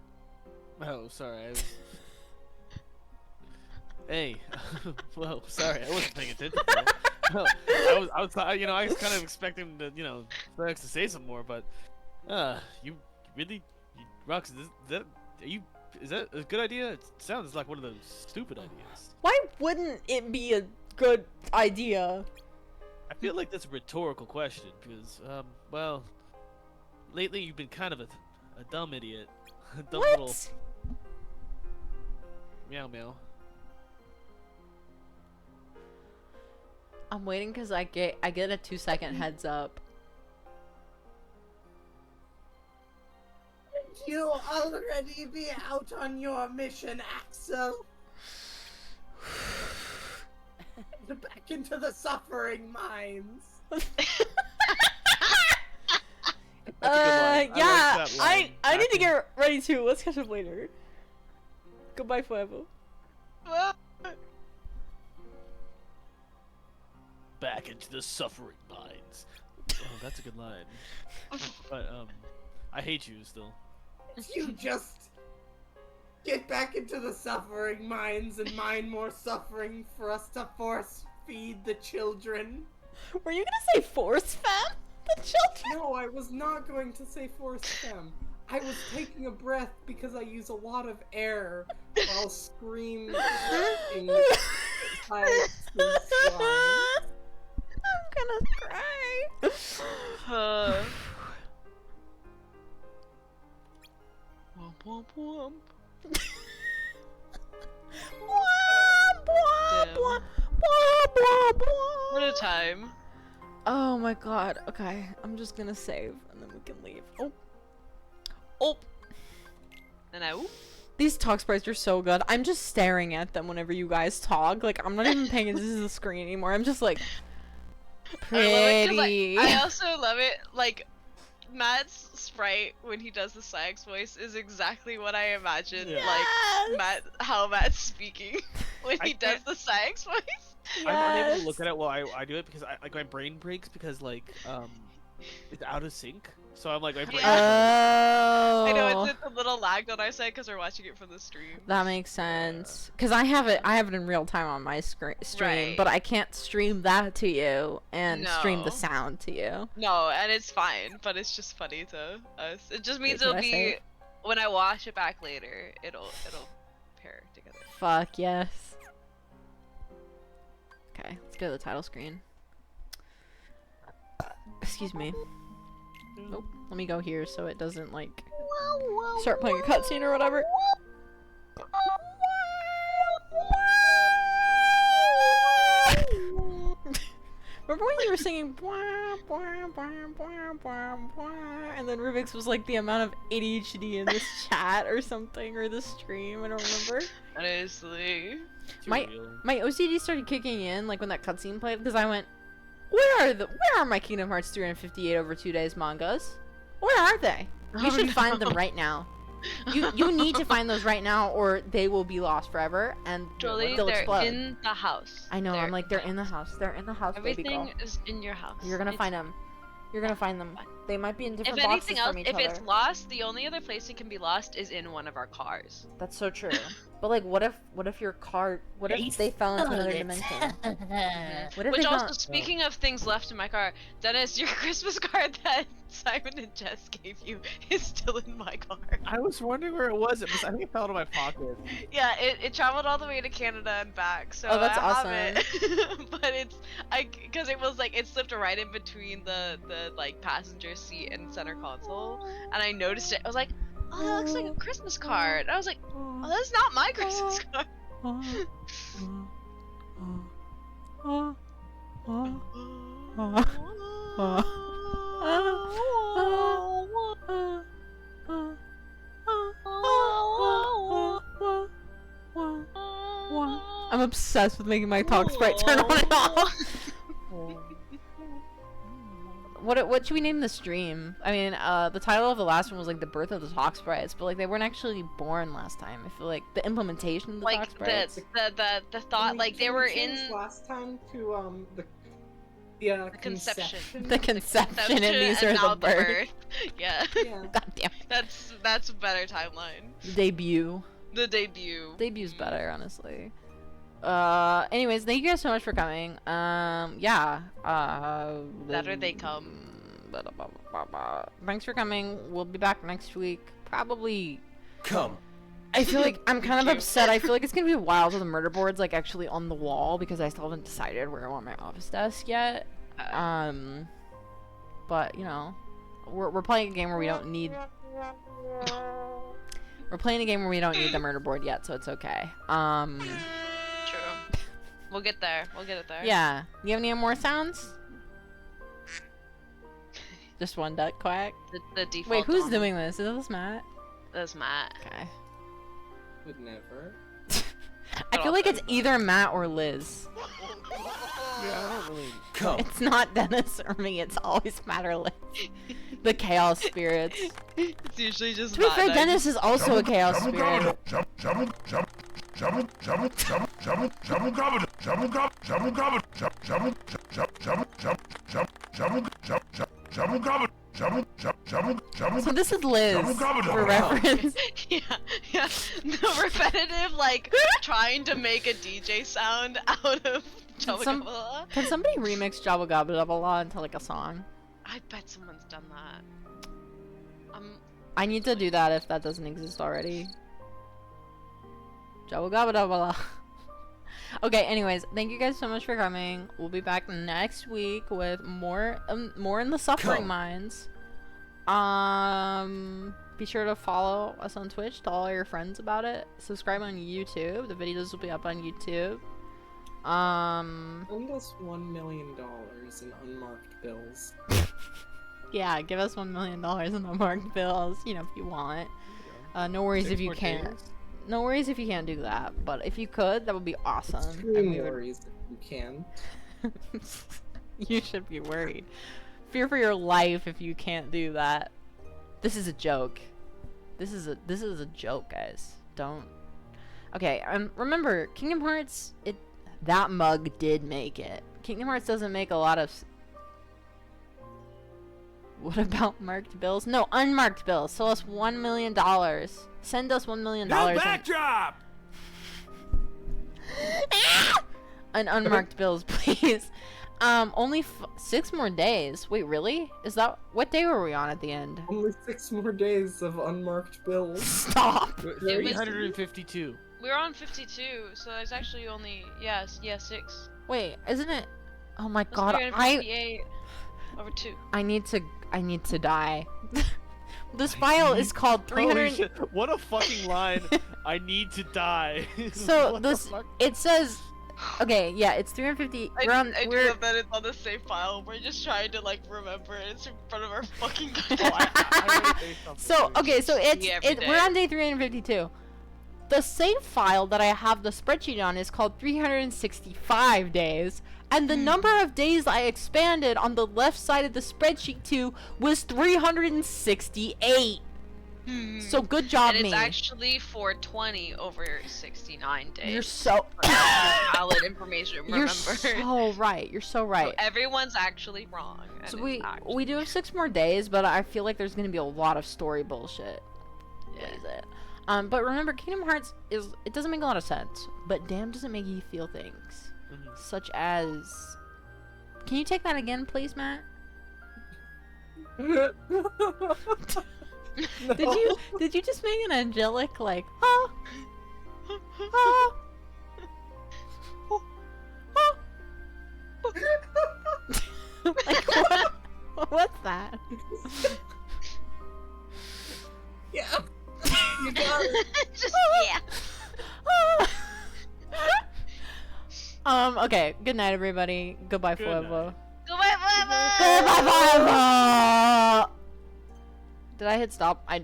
Speaker 4: Oh, sorry. Hey. Well, sorry, I wasn't paying attention. No, I was, I was kind of expecting to, Rex to say some more, but, you really, Rox, is that a good idea? It sounds like one of those stupid ideas.
Speaker 5: Why wouldn't it be a good idea?
Speaker 4: I feel like that's a rhetorical question because, well, lately you've been kind of a dumb idiot, a dumb little
Speaker 5: What?
Speaker 4: meow meow.
Speaker 5: I'm waiting because I get a 2-second heads up.
Speaker 3: You already be out on your mission, Axel. Back into the suffering mines.
Speaker 5: Yeah,
Speaker 4: that line.
Speaker 5: I need to get ready too. Let's catch up later. Goodbye forever.
Speaker 4: Back into the suffering mines. Oh, that's a good line. But I hate you still.
Speaker 3: You just get back into the suffering mines and mine more suffering for us to force feed the children.
Speaker 5: Were you gonna say force fem? The children?
Speaker 3: No, I was not going to say force them. I was taking a breath because I use a lot of air while screaming pipes and slime.
Speaker 5: I'm gonna cry.
Speaker 2: Womp womp womp. Damn. What a time.
Speaker 5: Oh my god. Okay, I'm just gonna save and then we can leave. Oh. Oh.
Speaker 2: And I.
Speaker 5: These talk sprites are so good. I'm just staring at them whenever you guys talk. Like, I'm not even paying attention to the screen anymore. I'm just like, pretty.
Speaker 2: I also love it. Like, Matt's sprite when he does the Sax voice is exactly what I imagine.
Speaker 5: Yes!
Speaker 2: Like how Matt's speaking when he does
Speaker 4: can't-
Speaker 2: the Sax voice.
Speaker 5: Yes.
Speaker 4: I'm unable to look at it while I do it because my brain breaks because it's out of sync. So I'm like my brain.
Speaker 5: Oh.
Speaker 2: I know it's a little lagged on our side because we're watching it from the stream.
Speaker 5: That makes sense. Cause I have it in real time on my stream,
Speaker 2: Right.
Speaker 5: but I can't stream that to you and stream
Speaker 2: No.
Speaker 5: the sound to you.
Speaker 2: No, and it's fine, but it's just funny to us. It just means
Speaker 5: Wait,
Speaker 2: it'll
Speaker 5: did I say
Speaker 2: be
Speaker 5: it?
Speaker 2: when I watch it back later. It'll pair together.
Speaker 5: Fuck yes. Okay, let's go to the title screen. Excuse me. Oh, let me go here so it doesn't like start playing a cutscene or whatever. Remember when you were singing blah, blah, blah, blah, blah, blah, and then Rubik's was like the amount of ADHD in this chat or something, or this stream, I don't remember.
Speaker 2: Honestly.
Speaker 5: My OCD started kicking in like when that cutscene played because I went, where are my Kingdom Hearts 358 over 2 days mangas? Where are they? You should find them right now. You need to find those right now or they will be lost forever and
Speaker 2: Jolie,
Speaker 5: they'll
Speaker 2: they're
Speaker 5: explode.
Speaker 2: in the house.
Speaker 5: I know, I'm like, they're in the house. They're in the house, baby
Speaker 2: Everything
Speaker 5: girl.
Speaker 2: is in your house.
Speaker 5: You're gonna
Speaker 2: It's
Speaker 5: find them. You're gonna find them.
Speaker 2: fine.
Speaker 5: They might be in
Speaker 2: If
Speaker 5: different
Speaker 2: anything
Speaker 5: boxes
Speaker 2: else,
Speaker 5: from each
Speaker 2: if
Speaker 5: other.
Speaker 2: it's lost, the only other place it can be lost is in one of our cars.
Speaker 5: That's so true. But like, what if your car? What if they fell into another dimension? What if
Speaker 2: Which
Speaker 5: they
Speaker 2: also,
Speaker 5: found?
Speaker 2: speaking of things left in my car, Dennis, your Christmas card that Simon and Jess gave you is still in my car.
Speaker 4: I was wondering where it was. I think it fell out of my pocket.
Speaker 2: Yeah, it traveled all the way to Canada and back, so
Speaker 5: Oh, that's
Speaker 2: I
Speaker 5: awesome.
Speaker 2: have it. But because it was like, it slipped right in between the like passenger seat and center console, and I noticed it. I was like, oh, that looks like a Christmas card. I was like, oh, that's not my Christmas card.
Speaker 5: I'm obsessed with making my talk sprite turn on and off. What should we name the stream? I mean, the title of the last one was like the birth of the talk sprites, but like they weren't actually born last time. I feel like the implementation of the talk
Speaker 2: Like
Speaker 5: sprites.
Speaker 2: the thought, like they were in
Speaker 3: last time to the
Speaker 2: conception.
Speaker 5: The conception, and these
Speaker 2: and
Speaker 5: are
Speaker 2: now
Speaker 5: the birth.
Speaker 2: Yeah,
Speaker 3: Yeah.
Speaker 5: God damn.
Speaker 2: that's a better timeline.
Speaker 5: Debut.
Speaker 2: The debut.
Speaker 5: Debu's better, honestly. Anyways, thank you guys so much for coming. Yeah.
Speaker 2: Better they come.
Speaker 5: Thanks for coming. We'll be back next week. Probably.
Speaker 7: Come.
Speaker 5: I feel like I'm kind of
Speaker 2: Thank you.
Speaker 5: upset. I feel like it's gonna be a while till the murder board's like actually on the wall because I still haven't decided where I want my office desk yet. But you know, we're playing a game where we don't need. We're playing a game where we don't need the murder board yet, so it's okay.
Speaker 2: True. We'll get there. We'll get it there.
Speaker 5: Yeah. You have any more sounds? Just one duck quack.
Speaker 2: The default.
Speaker 5: Wait, who's
Speaker 2: on-
Speaker 5: doing this? Is this Matt?
Speaker 2: That's Matt.
Speaker 5: Okay.
Speaker 3: Would never.
Speaker 5: I feel like it's either Matt or Liz.
Speaker 4: Yeah, I don't really.
Speaker 7: Come.
Speaker 5: It's not Dennis or me. It's always Matt or Liz. The chaos spirits.
Speaker 2: It's usually just
Speaker 5: To be fair,
Speaker 2: Matt.
Speaker 5: Dennis is also a chaos spirit. So this is Liz, for reference.
Speaker 2: Yeah. The repetitive, like, trying to make a DJ sound out of Jabba
Speaker 5: some-
Speaker 2: Gabba.
Speaker 5: Can somebody remix Jabba Gabba Dabba La into like a song?
Speaker 2: I bet someone's done that.
Speaker 5: I need to do that if that doesn't exist already. Jabba Gabba Dabba La. Okay, anyways, thank you guys so much for coming. We'll be back next week with more in the suffering
Speaker 7: Come.
Speaker 5: minds. Be sure to follow us on Twitch, tell all your friends about it. Subscribe on YouTube. The videos will be up on YouTube.
Speaker 3: Send us $1 million in unmarked bills.
Speaker 5: Yeah, give us $1 million in unmarked bills, you know, if you want. No worries if you can't. No worries if you can't do that, but if you could, that would be awesome. and
Speaker 3: Extreme
Speaker 5: we would-
Speaker 3: worries if you can.
Speaker 5: You should be worried. Fear for your life if you can't do that. This is a joke. This is a joke, guys. Don't. Okay, remember, Kingdom Hearts, that mug did make it. Kingdom Hearts doesn't make a lot of. What about marked bills? No, unmarked bills. Sell us $1 million. Send us $1 million.
Speaker 7: No backdrop!
Speaker 5: And unmarked bills, please. Only 6 more days. Wait, really? Is that what day were we on at the end?
Speaker 3: Only 6 more days of unmarked bills.
Speaker 5: Stop.
Speaker 4: 352.
Speaker 2: We were on 52, so there's actually only, yeah, 6.
Speaker 5: Wait, isn't it? Oh my
Speaker 2: That's
Speaker 5: god,
Speaker 2: 358 over 2.
Speaker 5: I need to die. This file is called 300.
Speaker 4: Holy shit, what a fucking line. I need to die.
Speaker 5: So
Speaker 4: What the
Speaker 5: this
Speaker 4: fuck?
Speaker 5: it says. Okay, yeah, it's 350.
Speaker 2: I do
Speaker 5: We're
Speaker 2: love that it's on the same file. We're just trying to, like, remember it. It's in front of our fucking
Speaker 4: Oh, I already say something
Speaker 5: so
Speaker 4: too.
Speaker 5: okay, so it's
Speaker 2: Yeah, every
Speaker 5: we're
Speaker 2: day.
Speaker 5: on day 352. The save file that I have the spreadsheet on is called 365 days, and the number of days I expanded on the left side of the spreadsheet to was 368. So good job,
Speaker 2: And it's
Speaker 5: me.
Speaker 2: actually 420 over 69 days.
Speaker 5: You're so
Speaker 2: valid information. Remember.
Speaker 5: You're so right. You're so right.
Speaker 2: So everyone's actually wrong. and
Speaker 5: So
Speaker 2: it's
Speaker 5: we
Speaker 2: actually
Speaker 5: do have 6 more days, but I feel like there's gonna be a lot of story bullshit.
Speaker 2: Yeah.
Speaker 5: What is it? But remember, Kingdom Hearts it doesn't make a lot of sense, but damn, does it make you feel things, such as. Can you take that again, please, Matt?
Speaker 3: No.
Speaker 5: Did you just make an angelic like ah ah like what's that?
Speaker 3: Yeah. You got it.
Speaker 2: Just yeah.
Speaker 5: Okay. Good night, everybody. Goodbye,
Speaker 4: Good
Speaker 5: forever.
Speaker 2: Goodbye, forever.
Speaker 5: Goodbye, forever. Did I hit stop? I